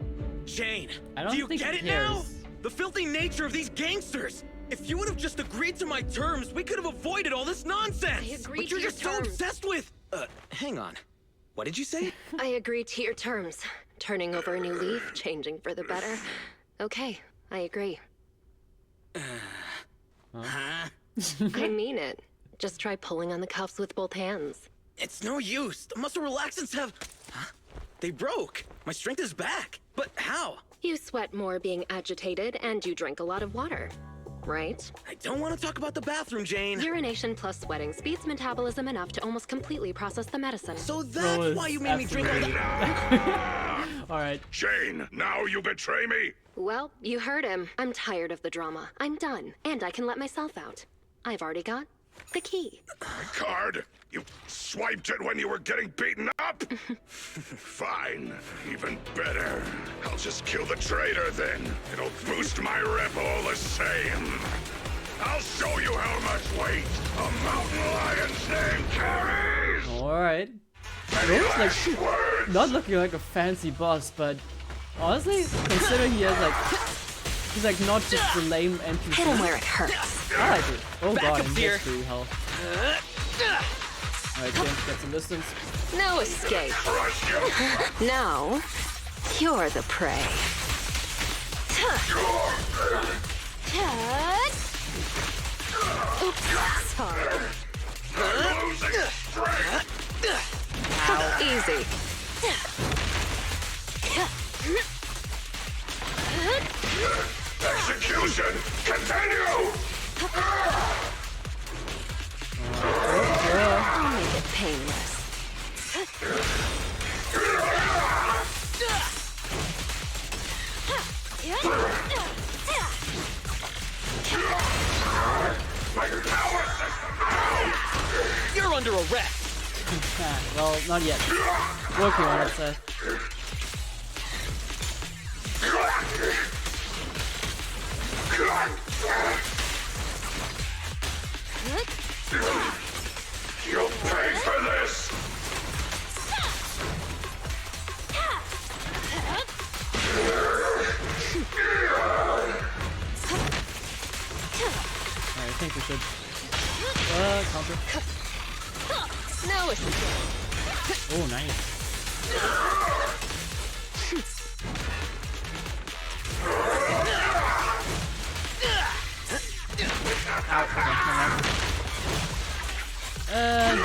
Jane, do you get it now? The filthy nature of these gangsters! If you would have just agreed to my terms, we could have avoided all this nonsense!
I agreed
But you're
to your
just so
terms.
obsessed with... hang on. What did you say?
I agreed to your terms. Turning over a new leaf, changing for the better. Okay, I agree.
Huh?
I mean it. Just try pulling on the cuffs with both hands.
It's no use. The muscle relaxants have... Huh? They broke. My strength is back. But how?
You sweat more being agitated, and you drink a lot of water. Right?
I don't want to talk about the bathroom, Jane.
Urination plus sweating speeds metabolism enough to almost completely process the medicine.
So that's why you made me drink all
that. Alright.
Jane, now you betray me?
Well, you heard him. I'm tired of the drama. I'm done, and I can let myself out. I've already got the key.
My card? You swiped it when you were getting beaten up? Fine. Even better. I'll just kill the traitor then. It'll boost my rep all the same. I'll show you how much weight a mountain lion's name carries!
Alright. Rome's like not looking like a fancy boss, but honestly, considering he has like he's like not just the lame NPC.
Hit him where it hurts.
I like it. Oh god,
up
and
here.
gets 3 health. Alright, James, get some distance.
No escape. Now, you're the prey. Oops, sorry. Easy.
Execution! Continue!
Make it painless.
You're under arrest!
Well, not yet. Working on it, Seth.
You'll pay for this!
Alright, I think we should. Counter.
No escape.
Oh, nice.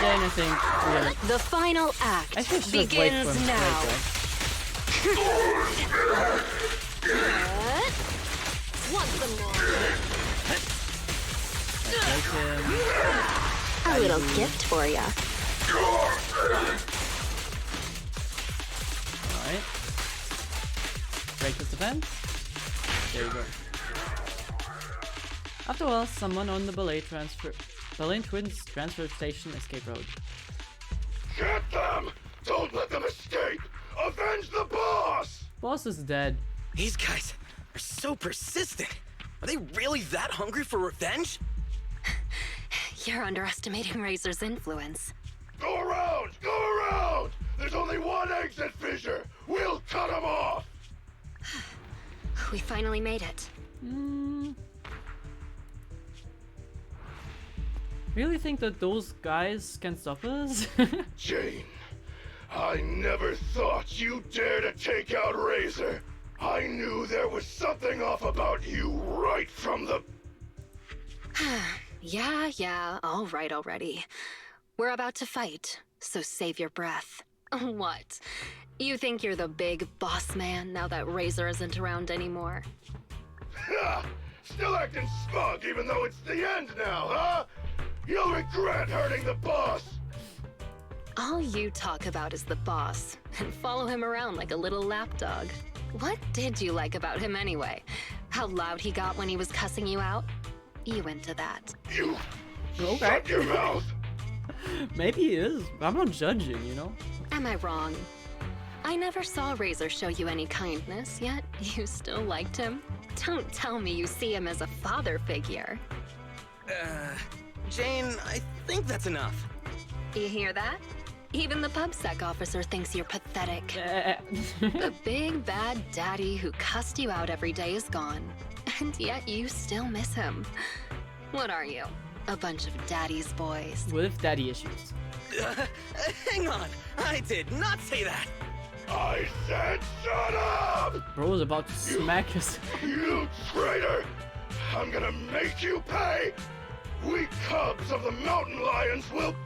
Jane, I think
The final act
I think she just wait for
begins
him to
now. Want some more? A little gift for ya.
Alright. break his defense. There you go. After all, someone on the Ballet Twins transfer station escape road.
Get them! Don't let them escape! Avenge the boss!
Boss is dead.
These guys are so persistent. Are they really that hungry for revenge?
You're underestimating Razor's influence.
Go around! Go around! There's only one exit fissure! We'll cut him off!
We finally made it.
Really think that those guys can stop us?
Jane, I never thought you dare to take out Razor. I knew there was something off about you right from the...
Yeah, all right already. We're about to fight, so save your breath. What? You think you're the big boss man now that Razor isn't around anymore?
Ha! Still acting smug even though it's the end now, huh? You'll regret hurting the boss!
All you talk about is the boss, and follow him around like a little lapdog. What did you like about him anyway? How loud he got when he was cussing you out? You into that.
You...
Okay.
Shut your mouth!
Maybe he is. I'm not judging, you know?
Am I wrong? I never saw Razor show you any kindness, yet you still liked him? Don't tell me you see him as a father figure.
Jane, I think that's enough.
You hear that? Even the PubSec officer thinks you're pathetic. The big bad daddy who cussed you out every day is gone, and yet you still miss him. What are you? A bunch of daddy's boys.
With daddy issues.
Hang on, I did not say that.
I said shut up!
Bro is about to smack his...
You traitor! I'm gonna make you pay! We cubs of the mountain lions will...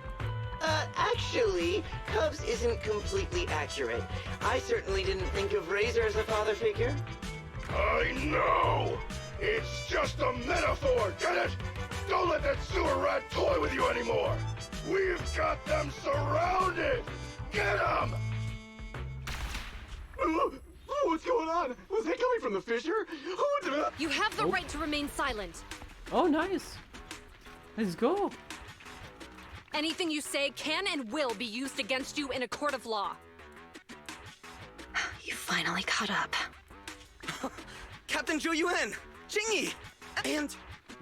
Actually, Cubs isn't completely accurate. I certainly didn't think of Razor as a father figure.
I know! It's just a metaphor, get it? Don't let that sewer rat toy with you anymore! We've got them surrounded! Get them!
What's going on? Was that coming from the fissure? Who did...
You have the right to remain silent.
Oh, nice. Let's go.
Anything you say can and will be used against you in a court of law.
You finally caught up.
Captain Zhou Yuan, Jingyi, and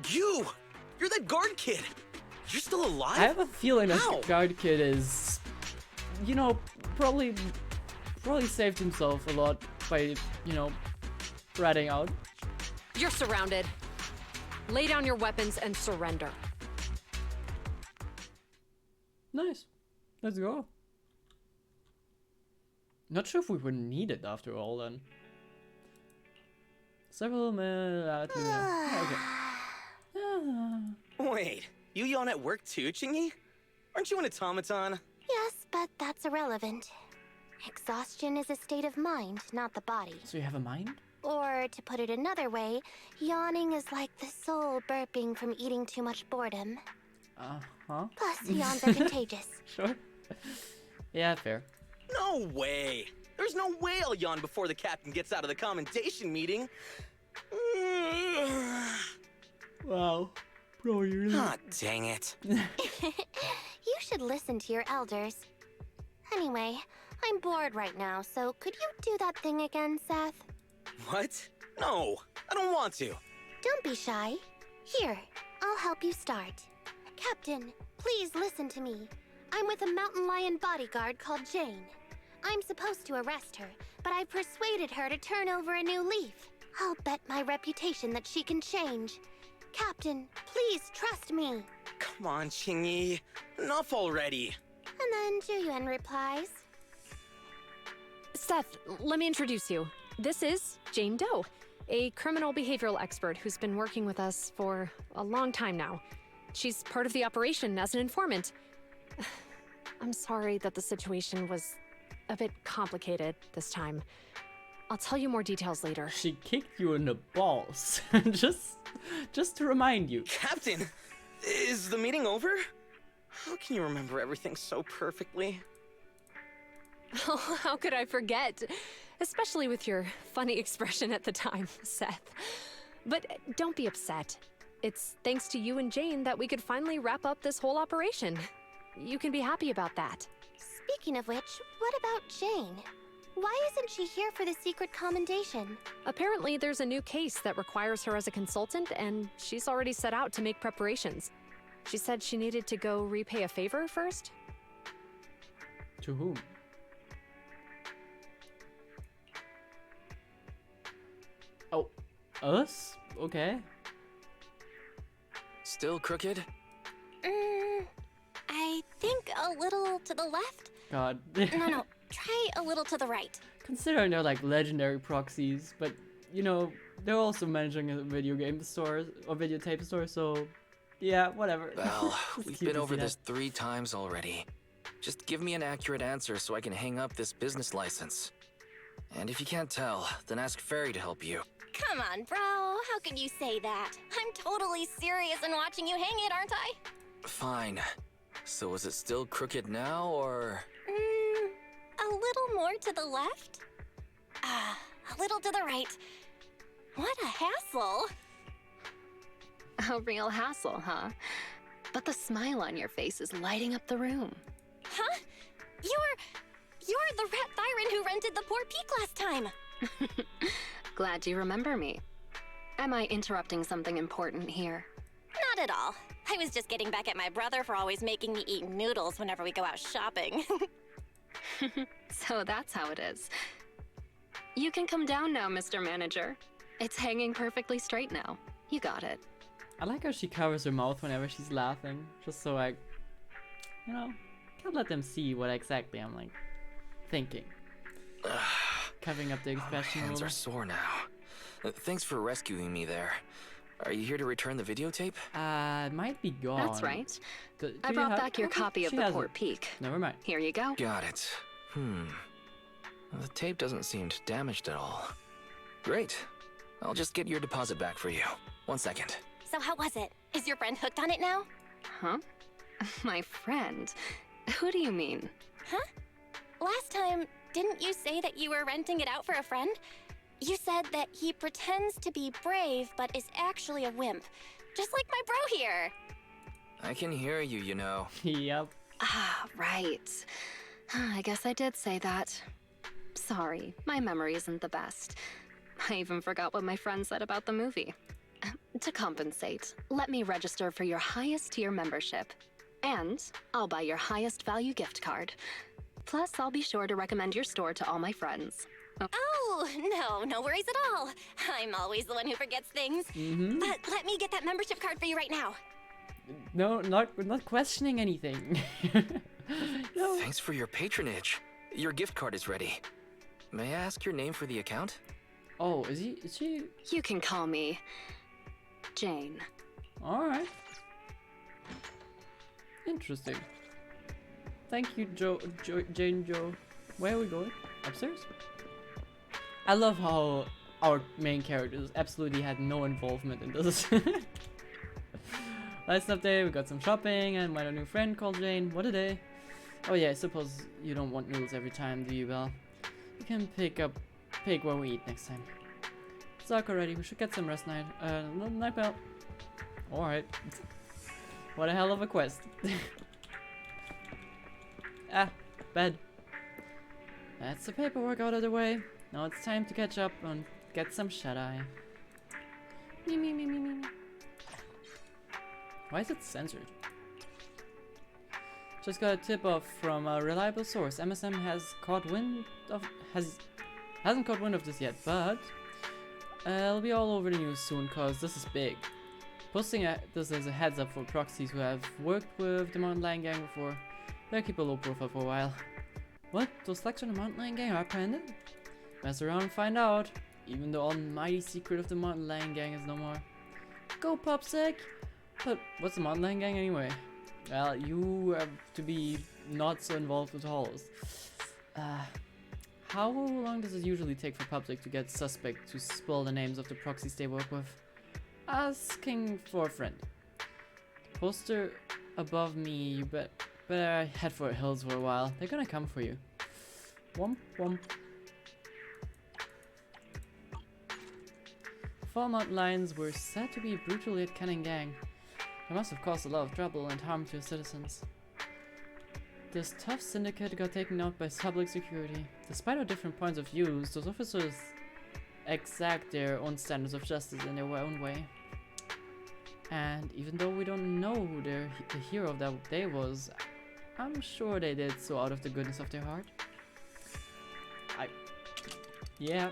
you. You're that guard kid. You're still alive?
I have a feeling that
How?
guard kid is, you know, probably saved himself a lot by, you know, ratting out.
You're surrounded. Lay down your weapons and surrender.
Nice. Let's go. Not sure if we would need it after all then. Several minutes. Okay.
Wait, you yawn at work too, Jingyi? Aren't you an automaton?
Yes, but that's irrelevant. Exhaustion is a state of mind, not the body.
So you have a mind?
Or, to put it another way, yawning is like the soul burping from eating too much boredom.
Uh-huh.
Plus, yawns are contagious.
Sure. Yeah, fair.
No way. There's no way I'll yawn before the captain gets out of the commendation meeting.
Wow. Bro, you're really...
Ah, dang it.
You should listen to your elders. Anyway, I'm bored right now, so could you do that thing again, Seth?
What? No, I don't want to.
Don't be shy. Here, I'll help you start. Captain, please listen to me. I'm with a mountain lion bodyguard called Jane. I'm supposed to arrest her, but I've persuaded her to turn over a new leaf. I'll bet my reputation that she can change. Captain, please trust me.
Come on, Jingyi. Enough already.
And then Zhuyuan replies.
Seth, let me introduce you. This is Jane Doe, a criminal behavioral expert who's been working with us for a long time now. She's part of the operation as an informant. I'm sorry that the situation was a bit complicated this time. I'll tell you more details later.
She kicked you in the balls. just to remind you.
Captain, is the meeting over? How can you remember everything so perfectly?
Oh, how could I forget? Especially with your funny expression at the time, Seth. But don't be upset. It's thanks to you and Jane that we could finally wrap up this whole operation. You can be happy about that.
Speaking of which, what about Jane? Why isn't she here for the secret commendation?
Apparently, there's a new case that requires her as a consultant, and she's already set out to make preparations. She said she needed to go repay a favor first.
To whom? Oh, us? Okay.
Still crooked?
I think a little to the left.
God.
No, try a little to the right.
Considering they're like legendary proxies, but you know, they're also managing a video game store or videotape store, so yeah, whatever.
Well,
It's
we've
cute
been
to
over
see
this
that.
3 times already. Just give me an accurate answer so I can hang up this business license. And if you can't tell, then ask Fairy to help you.
Come on, bro. How can you say that? I'm totally serious in watching you hang it, aren't I?
Fine. So is it still crooked now, or...?
A little more to the left? A little to the right. What a hassle.
A real hassle, huh? But the smile on your face is lighting up the room.
Huh? You're the rat Thyron who rented the poor peak last time.
Glad you remember me. Am I interrupting something important here?
Not at all. I was just getting back at my brother for always making me eat noodles whenever we go out shopping.
So that's how it is. You can come down now, Mr. Manager. It's hanging perfectly straight now. You got it.
I like how she covers her mouth whenever she's laughing, just so I, you know, can't let them see what exactly I'm like thinking. Covering up the expression.
My hands are sore now. Thanks for rescuing me there. Are you here to return the videotape?
It might be gone.
That's right.
Do
I
you
brought
have-
back your
okay,
copy of
she
the
has
Port
it.
Peak.
Never mind.
Here you go.
Got it. The tape doesn't seem damaged at all. Great. I'll just get your deposit back for you. 1 second.
So how was it? Is your friend hooked on it now?
Huh? My friend? Who do you mean?
Huh? Last time, didn't you say that you were renting it out for a friend? You said that he pretends to be brave, but is actually a wimp. Just like my bro here.
I can hear you, you know.
Yep.
Ah, right. I guess I did say that. Sorry, my memory isn't the best. I even forgot what my friend said about the movie. To compensate, let me register for your highest tier membership. And I'll buy your highest value gift card. Plus, I'll be sure to recommend your store to all my friends.
Oh, no worries at all. I'm always the one who forgets things. But let me get that membership card for you right now.
No, we're not questioning anything. No.
Thanks for your patronage. Your gift card is ready. May I ask your name for the account?
Oh, is she?
You can call me Jane.
Alright. Interesting. Thank you, Jane Joe. Where are we going? Upstairs? I love how our main characters absolutely had no involvement in this. Last update, we got some shopping and met a new friend called Jane. What a day. Oh yeah, I suppose you don't want noodles every time, do you, Belle? You can pick where we eat next time. It's dark already, we should get some rest night. Night, Belle. Alright. What a hell of a quest. Bed. That's the paperwork out of the way. Now it's time to catch up and get some shut-eye. Me. Why is it censored? Just got a tip-off from a reliable source. MSM hasn't caught wind of this yet, but it'll be all over the news soon, cause this is big. Posting this as a heads up for proxies who have worked with the Mountain Lion Gang before. Better keep a low profile for a while. What? Those flags on the Mountain Lion Gang are apprehended? Mess around and find out. Even the almighty secret of the Mountain Lion Gang is no more. Go, Popsick! But what's the Mountain Lion Gang anyway? Well, you have to be not so involved with halls. How long does it usually take for Popsick to get suspect to spill the names of the proxies they work with? Asking for a friend. Poster above me, you better head for hills for a while. They're gonna come for you. Womp womp. 4 mountain lions were said to be brutally at Canning Gang. They must have caused a lot of trouble and harm to citizens. This tough syndicate got taken out by public security. Despite our different points of view, those officers exact their own standards of justice in their own way. And even though we don't know who the hero of that day was, I'm sure they did so out of the goodness of their heart. Yeah.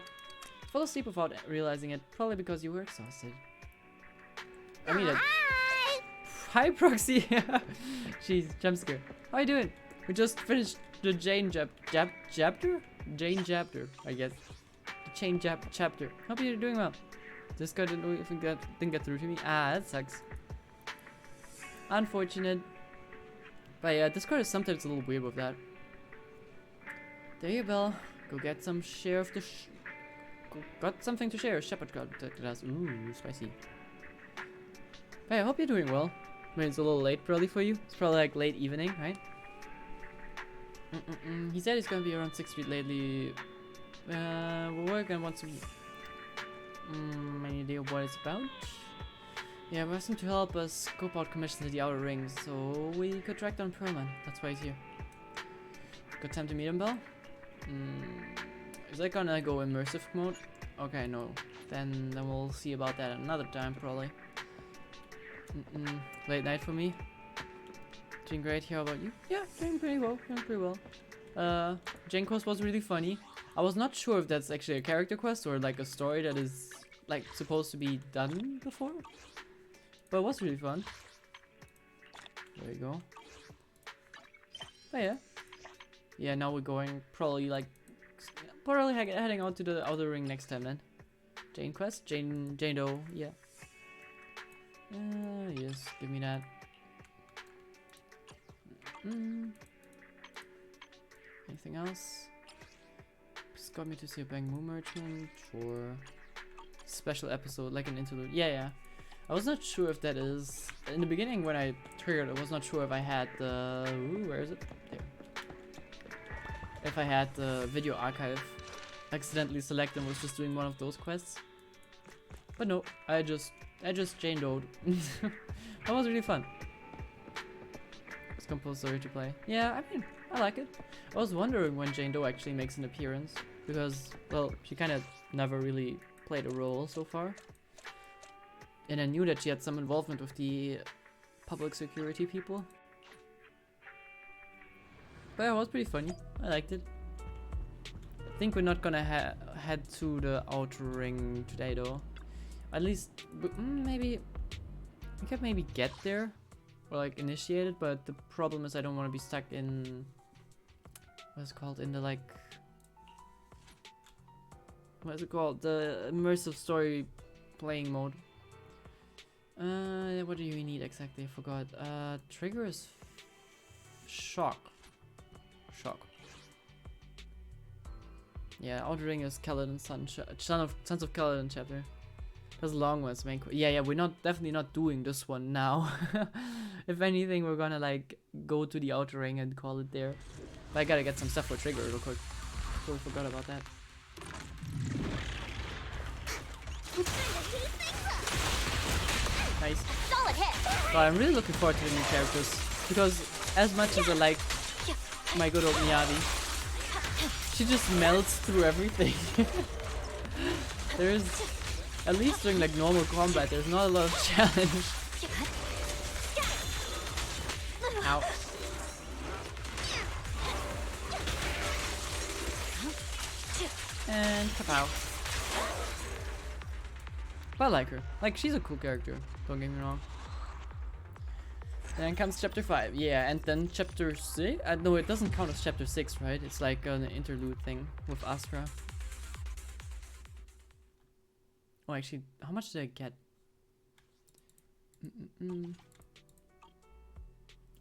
Fell asleep without realizing it, probably because you were exhausted. I mean, hi Proxy! Jeez, jump scare. How you doing? We just finished the Jane chapter? Jane chapter, I guess. The Chain chapter. Hope you're doing well. This guy didn't get through to me. Ah, that sucks. Unfortunate. But yeah, Discord is sometimes a little weird with that. There you go. Go get some share of the got something to share. Shepherd got us. Ooh, spicy. But I hope you're doing well. I mean, it's a little late probably for you. It's probably like late evening, right? He said he's gonna be around 6 feet lately. We're working once a week. Any idea what it's about? Yeah, we asked him to help us scope out commissions at the outer rings, so we could track down Perlman. That's why he's here. Good time to meet him, Belle? Is that gonna go immersive mode? Okay, no. Then we'll see about that another time, probably. Late night for me. Doing great. How about you? Yeah, doing pretty well. Jane quest was really funny. I was not sure if that's actually a character quest or like a story that is like supposed to be done before. But it was really fun. There you go. But yeah. Yeah, now we're going probably heading out to the outer ring next time then. Jane quest? Jane Doe, yeah. Yes, give me that. Anything else? Just got me to see a Bang Moo merchant or special episode, like an interlude. Yeah. I was not sure if that is in the beginning when I triggered. I was not sure if I had the where is it? There. If I had the video archive accidentally selected and was just doing one of those quests. But no, I just Jane Doe'd. That was really fun. It's compulsory to play. Yeah, I mean, I like it. I was wondering when Jane Doe actually makes an appearance because, well, she kind of never really played a role so far. And I knew that she had some involvement with the public security people. But it was pretty funny. I liked it. I think we're not gonna head to the outer ring today though. At least, maybe we could maybe get there or like initiate it, but the problem is I don't want to be stuck in what's it called, in the like, what is it called, the immersive story playing mode. What do you need exactly? I forgot. Trigger is shock. Yeah, outer ring is Kaladin Sons of Kaladin chapter. That's a long one. Yeah, we're definitely not doing this one now. If anything, we're gonna like go to the outer ring and call it there. But I gotta get some stuff for Trigger real quick. Totally forgot about that. Nice.
Solid hit.
But I'm really looking forward to the new characters because as much as I like my good old Miyabi, she just melts through everything. There's, at least during like normal combat, there's not a lot of challenge. Ow. And kapow. But I like her. Like, she's a cool character. Don't get me wrong. Then comes chapter 5. Yeah, and then chapter 6? No, it doesn't count as chapter 6, right? It's like an interlude thing with Astra. Oh, actually, how much did I get?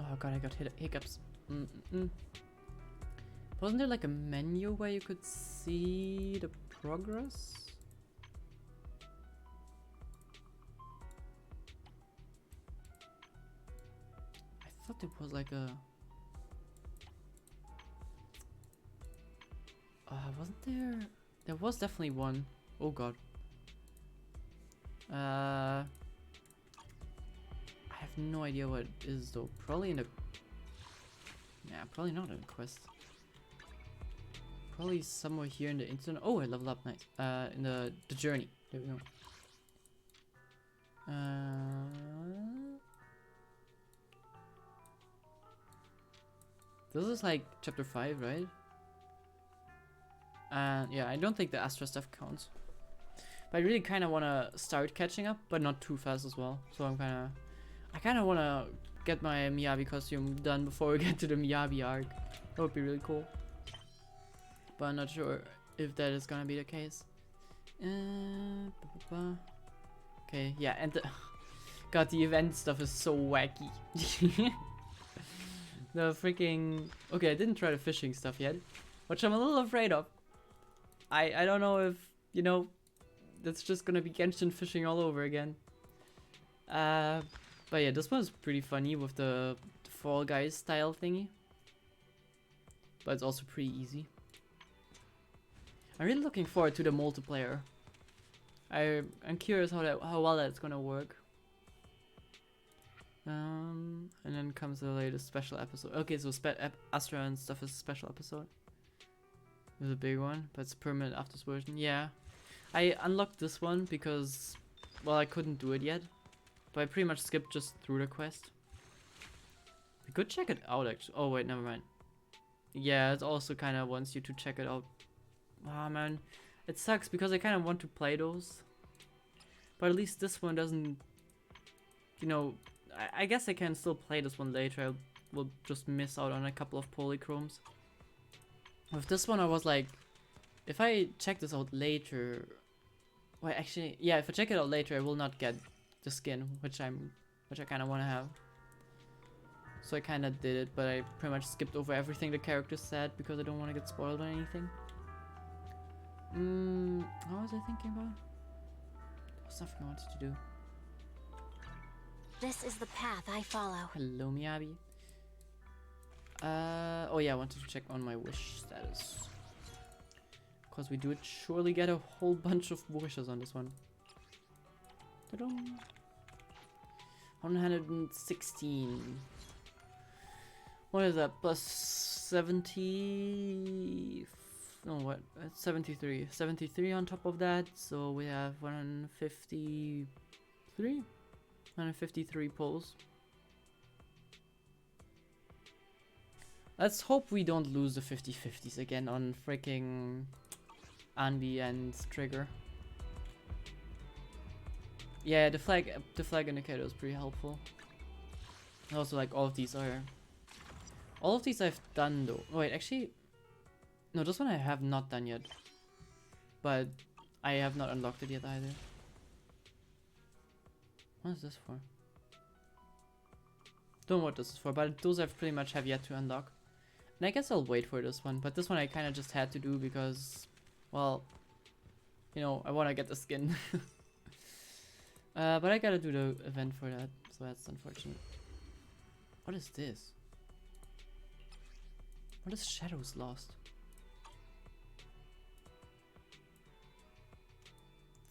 Oh god, I got hiccups. Wasn't there like a menu where you could see the progress? I thought there was like a... wasn't there? There was definitely one. Oh god. I have no idea what it is though. Probably in the... Yeah, probably not in the quest. Probably somewhere here in the internet. Oh, I leveled up, nice. In the journey. There we go. This is like chapter 5, right? And yeah, I don't think the Astra stuff counts. But I really kind of want to start catching up, but not too fast as well. So I kind of want to get my Miyabi costume done before we get to the Miyabi arc. That would be really cool. But I'm not sure if that is gonna be the case. Okay, yeah, and God, the event stuff is so wacky. The freaking... Okay, I didn't try the fishing stuff yet, which I'm a little afraid of. I don't know if, you know, that's just gonna be Genshin fishing all over again. But yeah, this one's pretty funny with the Fall Guys style thingy. But it's also pretty easy. I'm really looking forward to the multiplayer. I'm curious how well that's gonna work. And then comes the latest special episode. Okay, so Astra and stuff is a special episode. It's a big one, but it's permanent after this version. Yeah, I unlocked this one because, well, I couldn't do it yet, but I pretty much skipped just through the quest. We could check it out actually. Oh wait, never mind. Yeah, it also kind of wants you to check it out. Ah, man, it sucks because I kind of want to play those, but at least this one doesn't, you know, I guess I can still play this one later. I will just miss out on a couple of polychromes. With this one I was like, if I check this out later, well actually, yeah, if I check it out later I will not get the skin, which I kind of want to have. So I kind of did it, but I pretty much skipped over everything the characters said because I don't want to get spoiled or anything. What was I thinking about? There was something I wanted to do.
This is the path I follow.
Hello, Miyabi. Oh yeah, I wanted to check on my wish status. Because we do surely get a whole bunch of wishes on this one. Ta-da! 116. What is that? Plus 70... No, what? It's 73. 73 on top of that, so we have 153? 153 pulls. Let's hope we don't lose the 50-50s again on freaking Anbi and Trigger. Yeah, the flag indicator is pretty helpful. Also, like all of these I've done though. Wait, actually, no, this one I have not done yet, but I have not unlocked it yet either. What is this for? Don't know what this is for, but those I pretty much have yet to unlock. And I guess I'll wait for this one, but this one I kind of just had to do because, well, you know, I want to get the skin. But I gotta do the event for that, so that's unfortunate. What is this? What is Shadows Lost?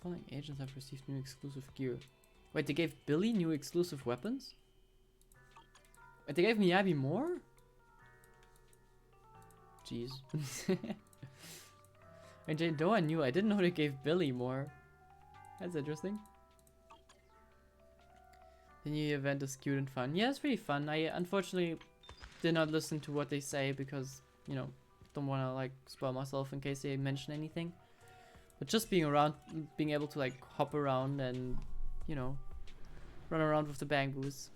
Following agents have received new exclusive gear. Wait, they gave Billy new exclusive weapons? Wait, they gave Miyabi more? Jeez. And Jane Doe I knew. I didn't know they gave Billy more. That's interesting. The new event is cute and fun. Yeah, it's pretty fun. I unfortunately did not listen to what they say because, you know, don't want to like spoil myself in case they mention anything. But just being around, being able to like hop around and, you know, run around with the bangoos.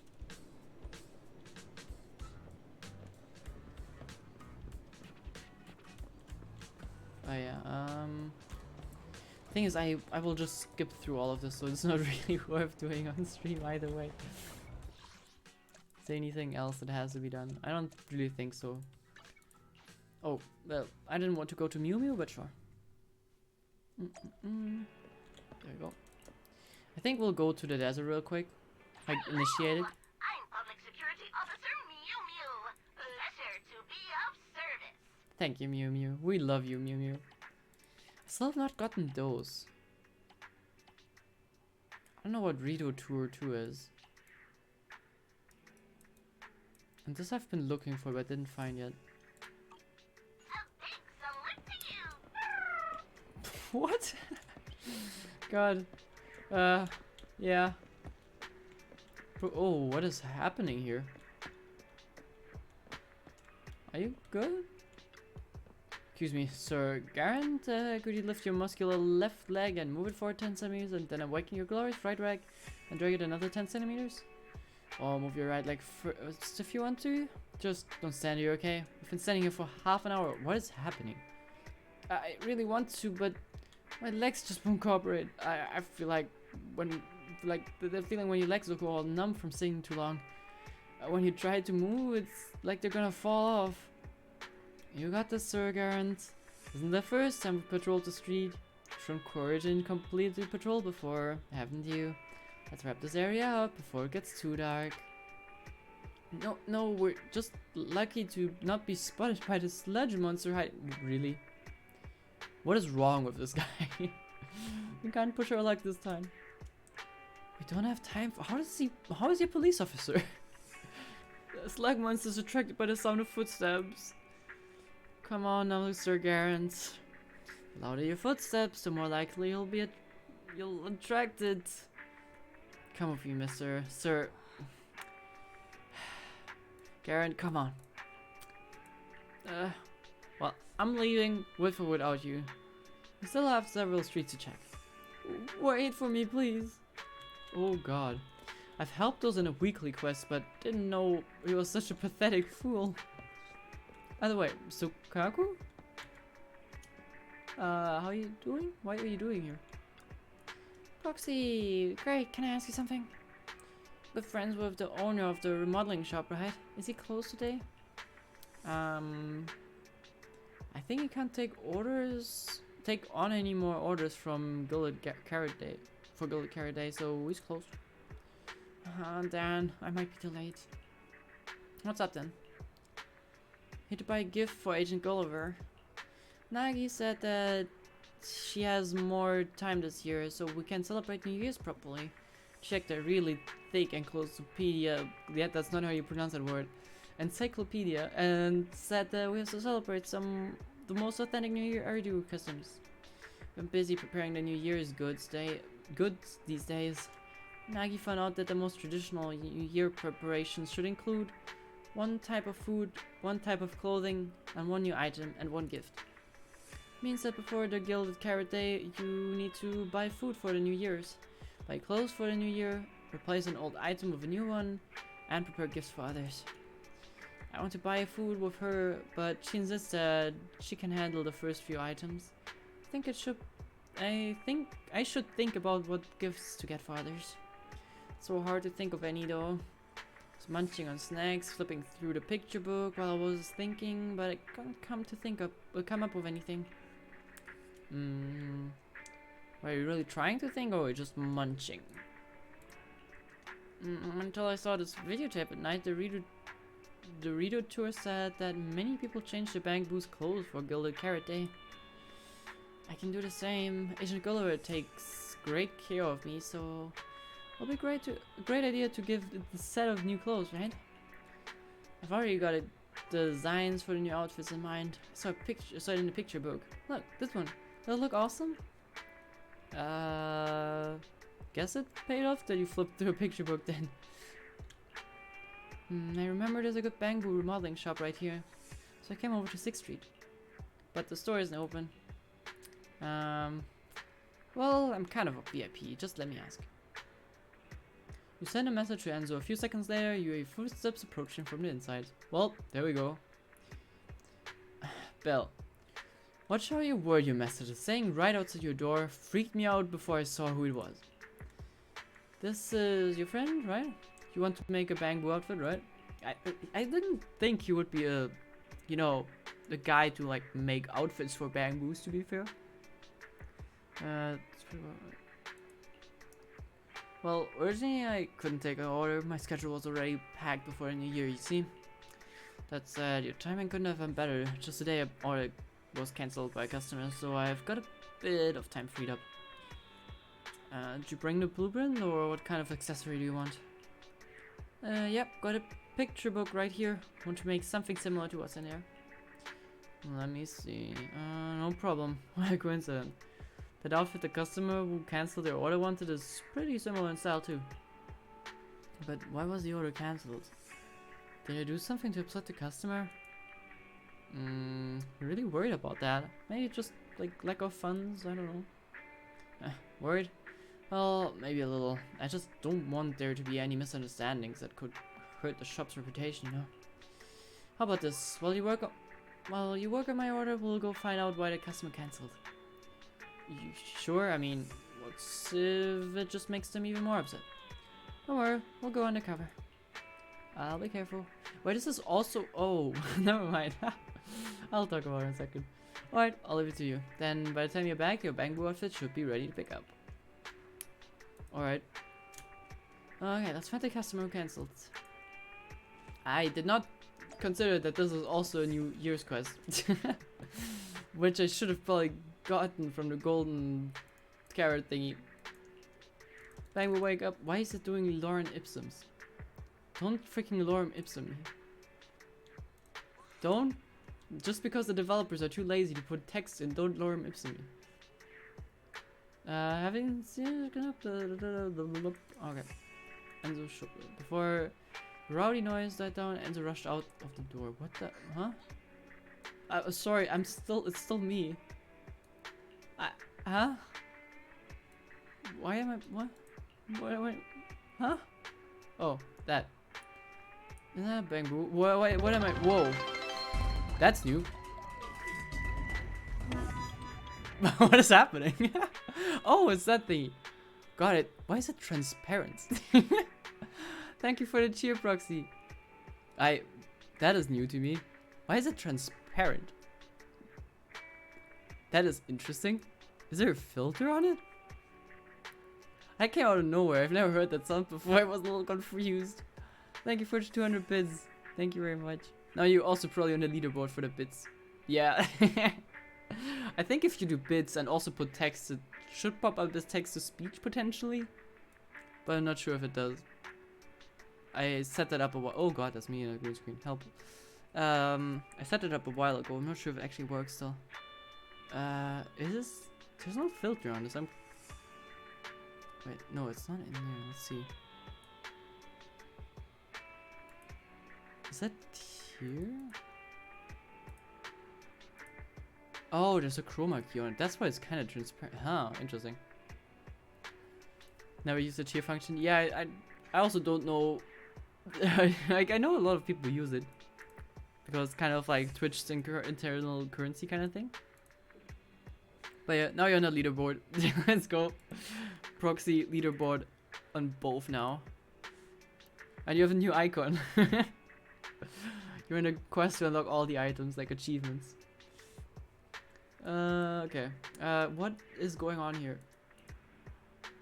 Oh yeah, thing is I will just skip through all of this, so it's not really worth doing on stream either way. Is there anything else that has to be done? I don't really think so. Oh, well, I didn't want to go to Mew Mew, but sure. There we go. I think we'll go to the desert real quick. Like, initiate it.
I'm Public Security Officer Mew Mew. Pleasure to be of service.
Thank you, Mew Mew. We love you, Mew Mew. I still have not gotten those. I don't know what Rito Tour 2 is. And this I've been looking for but didn't find yet. What? God. Yeah. Oh, what is happening here? Are you good? Excuse me, Sir Garant, could you lift your muscular left leg and move it forward 10 centimeters and then awaken your glorious right leg and drag it another 10 centimeters? Or move your right leg first if you want to? Just don't stand here, okay? We've been standing here for half an hour. What is happening? I really want to, but my legs just won't cooperate. I feel like the feeling when your legs will go all numb from sitting too long. When you try to move, it's like they're gonna fall off. You got this, Sir Garant. Isn't the first time we patrolled the street? Shown courage and completed patrol before, haven't you? Let's wrap this area up before it gets too dark. No, we're just lucky to not be spotted by the sludge monster Really? What is wrong with this guy? We can't push our luck this time. We don't have time for— How is he a police officer? The slug monster's attracted by the sound of footsteps. Come on now, Sir Garant. The louder your footsteps, the more likely you'll attract it. Come with me, Mr. Sir Garant, come on. Well, I'm leaving with or without you. We still have several streets to check. Wait for me, please. Oh god. I've helped us in a weekly quest, but didn't know he was such a pathetic fool. By the way, Sukaku? How are you doing? What are you doing here? Proxy, great, can I ask you something? Good friends with the owner of the remodeling shop, right? Is he closed today? I think he can't take on any more orders from Gilded Carrot Day, so he's closed. Dan, I might be too late. What's up then? Here to buy a gift for Agent Gulliver. Nagi said that she has more time this year, so we can celebrate New Year's properly. Checked a really thick encyclopedia, yeah, that's not how you pronounce that word, encyclopedia, and said that we have to celebrate the most authentic New Year hairdo customs. Been busy preparing the New Year's goods these days. Nagi found out that the most traditional New Year preparations should include one type of food, one type of clothing, and one new item and one gift. Means that before the Gilded Carrot Day, you need to buy food for the New Year's, buy clothes for the New Year, replace an old item with a new one, and prepare gifts for others. I want to buy food with her, but she insists that she can handle the first few items. I think I should think about what gifts to get for others. So hard to think of any though. I was munching on snacks, flipping through the picture book while I was thinking, but I can't come up with anything. Are you really trying to think, or are you just munching? Until I saw this videotape at night, the Rito Tour said that many people change their bamboo's clothes for Gilded Carrot Day. I can do the same. Agent Gulliver takes great care of me, so it'll be a great idea to give the set of new clothes, right? I've already got the designs for the new outfits in mind. I saw it in the picture book. Look, this one. Does it look awesome? Guess it paid off that you flipped through a picture book then. I remember there's a good bamboo remodeling shop right here, so I came over to 6th Street. But the store isn't open. Well, I'm kind of a VIP, just let me ask. You send a message to Enzo. A few seconds later, you hear footsteps approaching from the inside. Well, there we go. Belle, watch how you word your messages. Saying right outside your door freaked me out before I saw who it was. This is your friend, right? You want to make a bamboo outfit, right? I didn't think he would be a guy to like make outfits for bamboos, to be fair. Well, originally I couldn't take an order. My schedule was already packed before the new year, you see. That said, your timing couldn't have been better. Just today an order was cancelled by a customer, so I've got a bit of time freed up. Did you bring the blueprint, or what kind of accessory do you want? Yep, got a picture book right here. Want to make something similar to what's in here? Let me see. No problem. What a coincidence. That outfit the customer who canceled their order wanted is pretty similar in style too. But why was the order cancelled? Did I do something to upset the customer? Really worried about that. Maybe just like lack of funds, I don't know. Worried? Well, maybe a little. I just don't want there to be any misunderstandings that could hurt the shop's reputation, you know? How about this? While you work on my order, we'll go find out why the customer cancelled. You sure? I mean, what's if it just makes them even more upset? Don't worry, we'll go undercover. I'll be careful. Wait, is this also... Oh, never mind. I'll talk about it in a second. Alright, I'll leave it to you. Then by the time you're back, your Bangbu outfit should be ready to pick up. Alright. Okay, let's find the customer who cancelled. I did not consider that this was also a New Year's quest. Which I should have probably gotten from the golden carrot thingy. Bangbu, wake up. Why is it doing lorem ipsums? Don't freaking lorem ipsum me. Don't. Just because the developers are too lazy to put text in, don't lorem ipsum me. Having seen okay. Enzo before rowdy noise died down, Enzo rushed out of the door. What the? Huh? Sorry, it's still me. Huh? Why am I? What? What am I? Huh? Oh, that. Is that Bangbu? What am I? Whoa. That's new. What is happening? Oh, it's that thingy. Got it. Why is it transparent? Thank you for the cheer, Proxy. That is new to me. Why is it transparent? That is interesting. Is there a filter on it? I came out of nowhere. I've never heard that sound before. I was a little confused. Thank you for the 200 bits. Thank you very much. Now you're also probably on the leaderboard for the bits. Yeah. I think if you do bits and also put text, it should pop up as text to speech potentially. But I'm not sure if it does. I set that up a while. Oh god, that's me in a green screen. Help. I set it up a while ago. I'm not sure if it actually works still. Is this? There's no filter on this. Wait, no, it's not in there. Let's see. Is that here? Oh, there's a chroma key on it. That's why it's kind of transparent. Huh, interesting. Never used the cheer function. Yeah, I also don't know. Like, I know a lot of people use it. Because it's kind of like Twitch's internal currency kind of thing. But yeah, now you're on the leaderboard. Let's go. Proxy leaderboard on both now. And you have a new icon. You're in a quest to unlock all the items, like achievements. Okay. What is going on here?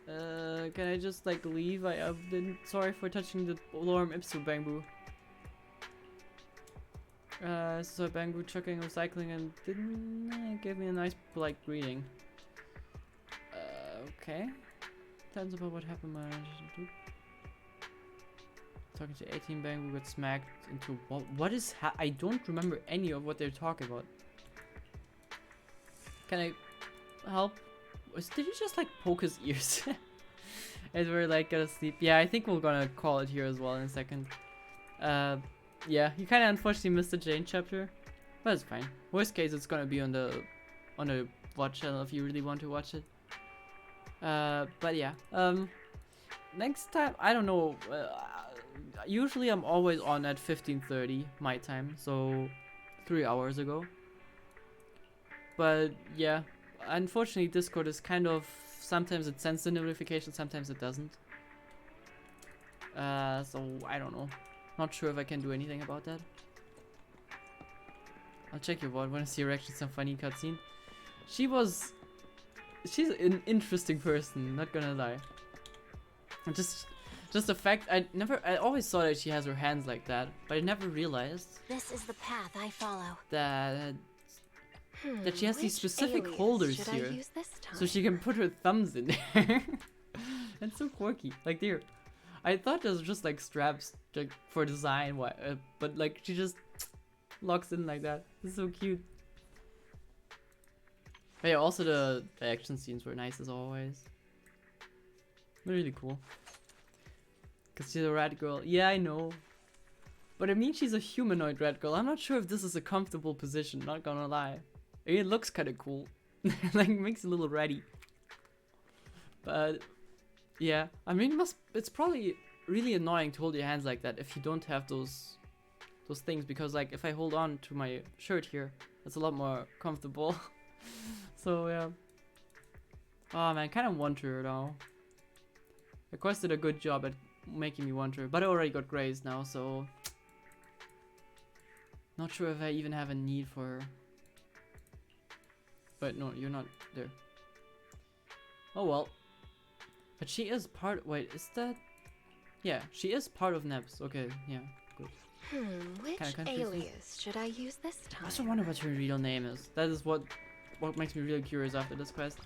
Can I just like leave? I didn't. Sorry for touching the lorem ipsum Bangbu. So Bangbu chucking, recycling, and didn't give me a nice polite greeting. Okay. Tell us about what happened. Talking to 18 Bangbu got smacked into what is I don't remember any of what they're talking about. Can I help? Did you just like poke his ears? As we're like gonna sleep. Yeah, I think we're gonna call it here as well in a second. Yeah, you kind of unfortunately missed the Jane chapter, but it's fine. Worst case, it's gonna be on the VOD channel if you really want to watch it. But yeah, next time, I don't know. Usually I'm always on at 15:30 my time, so 3 hours ago. But yeah, unfortunately Discord is kind of, sometimes it sends the notification, sometimes it doesn't. So I don't know. Not sure if I can do anything about that. I'll check your VOD. Want to see her actually some funny cutscene? She's an interesting person, not gonna lie. And just the fact, I always saw that she has her hands like that, but I never realized
This is the path I follow.
that she has these specific holders here, so she can put her thumbs in there. And so quirky. Like there, I thought those were just like straps like for design, but like she just locks in like that. It's so cute. But yeah, also the action scenes were nice as always. Really cool. Cause she's a rat girl. Yeah, I know. But I mean, she's a humanoid rat girl. I'm not sure if this is a comfortable position. Not gonna lie. I mean, it looks kind of cool. Like makes it a little ratty. But yeah, I mean, it's probably really annoying to hold your hands like that if you don't have those things, because like if I hold on to my shirt here, it's a lot more comfortable. So yeah. Oh man, kind of want her though. The quest did a good job at making me want her, but I already got grazed now, so not sure if I even have a need for her. But no, you're not there. Oh well. But she is part. Wait, is that? Yeah, she is part of NEPS. Okay, yeah, good.
Which alias should I use this time?
I also wonder what her real name is. That is what makes me really curious after this quest.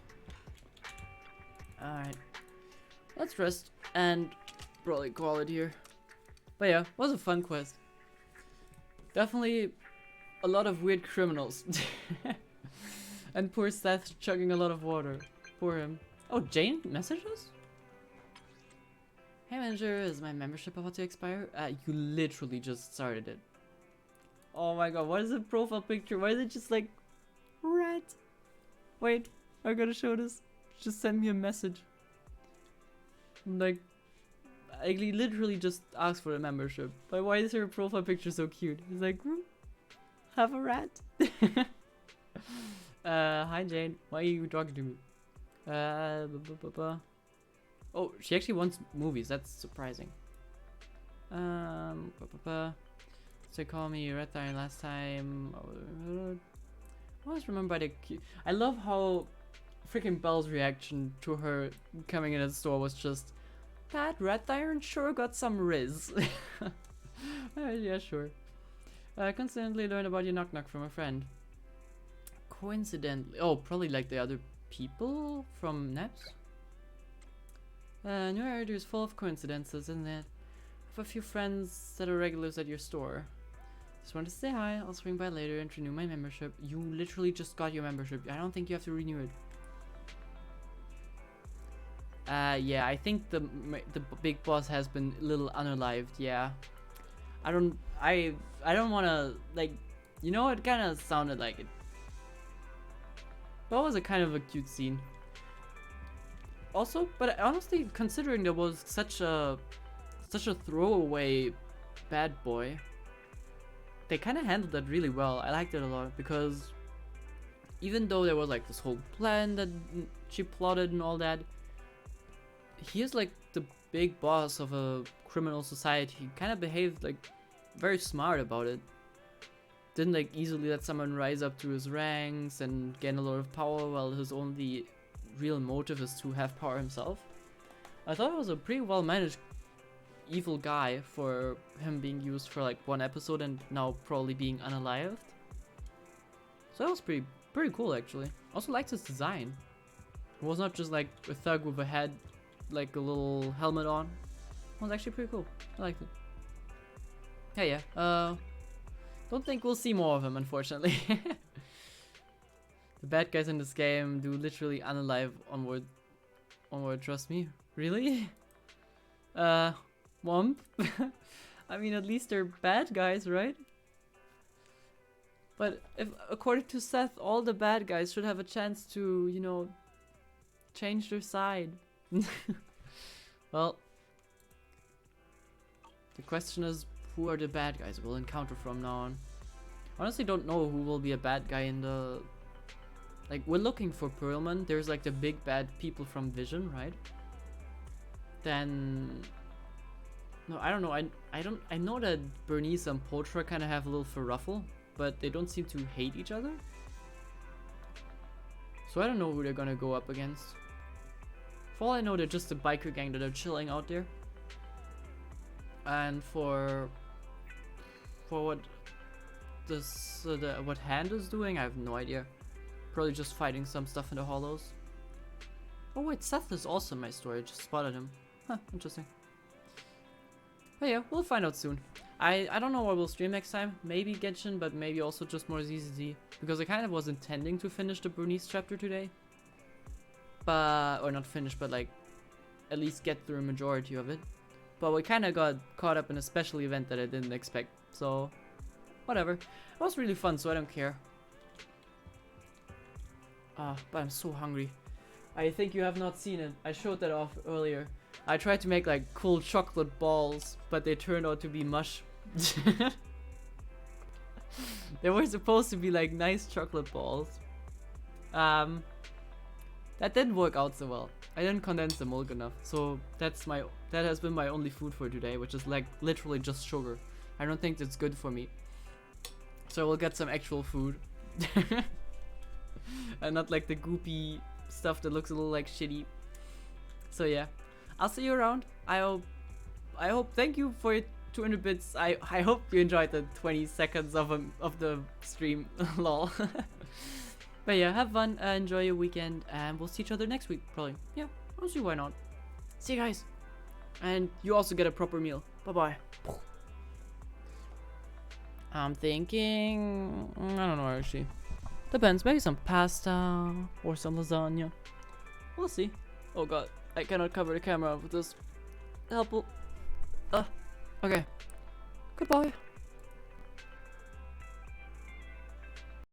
Alright. Let's rest and probably call it here. But yeah, was a fun quest. Definitely a lot of weird criminals. And poor Seth chugging a lot of water. Poor him. Oh, Jane messaged us? Hey manager, is my membership about to expire? You literally just started it. Oh my god, what is the profile picture? Why is it just like rat? Wait, I gotta show this. Just send me a message. Like, I literally just asked for a membership. But why is her profile picture so cute? It's like, have a rat. Hi Jane, why are you talking to me? Oh, she actually wants movies. That's surprising. So call me Red Iron last time. I always remember the. I love how freaking Belle's reaction to her coming in at the store was just, that Red Iron sure got some riz. Yeah, sure. Coincidentally learned about your knock knock from a friend. Coincidentally, oh, probably like the other people from NEPS. New area is full of coincidences, isn't it? I have a few friends that are regulars at your store. Just wanted to say hi. I'll swing by later and renew my membership. You literally just got your membership. I don't think you have to renew it. Yeah, I think the big boss has been a little unalived. Yeah, I don't want to, like, you know, it kind of sounded like it. That was a kind of a cute scene. Also, but honestly, considering there was such a throwaway bad boy, they kind of handled that really well. I liked it a lot, because even though there was like this whole plan that she plotted and all that, he is like the big boss of a criminal society. He kind of behaved like very smart about it. Didn't like easily let someone rise up to his ranks and gain a lot of power, while his only real motive is to have power himself. I thought it was a pretty well managed evil guy for him being used for like one episode and now probably being unalived. So that was pretty cool actually. Also liked his design. It was not just like a thug with a head, like a little helmet on. It was actually pretty cool. I liked it. Hey, yeah. Don't think we'll see more of him, unfortunately. The bad guys in this game do literally unalive onward, trust me. Really? Womp? I mean, at least they're bad guys, right? But if, according to Seth, all the bad guys should have a chance to, you know, change their side. Well, the question is, who are the bad guys we'll encounter from now on? Honestly, don't know who will be a bad guy in the... Like, we're looking for Perlman. There's like the big bad people from Vision, right? Then... No, I don't know. I know that Bernice and Potra kind of have a little ferruffle, but they don't seem to hate each other. So I don't know who they're gonna go up against. For all I know, they're just a biker gang that are chilling out there. And for what this what Hand is doing, I have no idea. Probably just fighting some stuff in the hollows. Oh wait, Seth is also in my story. I just spotted him. Huh, interesting. But yeah, we'll find out soon. I don't know what we'll stream next time. Maybe Genshin, but maybe also just more ZZZ. Because I kind of was intending to finish the Bernice chapter today. But, or not finish, but like, at least get through a majority of it. But we kind of got caught up in a special event that I didn't expect. So, whatever. It was really fun, so I don't care. But I'm so hungry. I think you have not seen it. I showed that off earlier. I tried to make like cool chocolate balls, but they turned out to be mush. They were supposed to be like nice chocolate balls. That didn't work out so well. I didn't condense the milk enough, so that has been my only food for today, which is like literally just sugar. I don't think that's good for me. So we'll get some actual food. And not like the goopy stuff that looks a little like shitty. So yeah, I'll see you around. I hope. Thank you for your 200 bits. I hope you enjoyed the 20 seconds of the stream. Lol. But yeah, have fun. Enjoy your weekend, and we'll see each other next week probably. Yeah, I'll see why not. See you guys, and you also get a proper meal. Bye bye. I'm thinking. I don't know actually. Depends. Maybe some pasta or some lasagna. We'll see. Oh god, I cannot cover the camera with this. Helpful. Okay. Goodbye.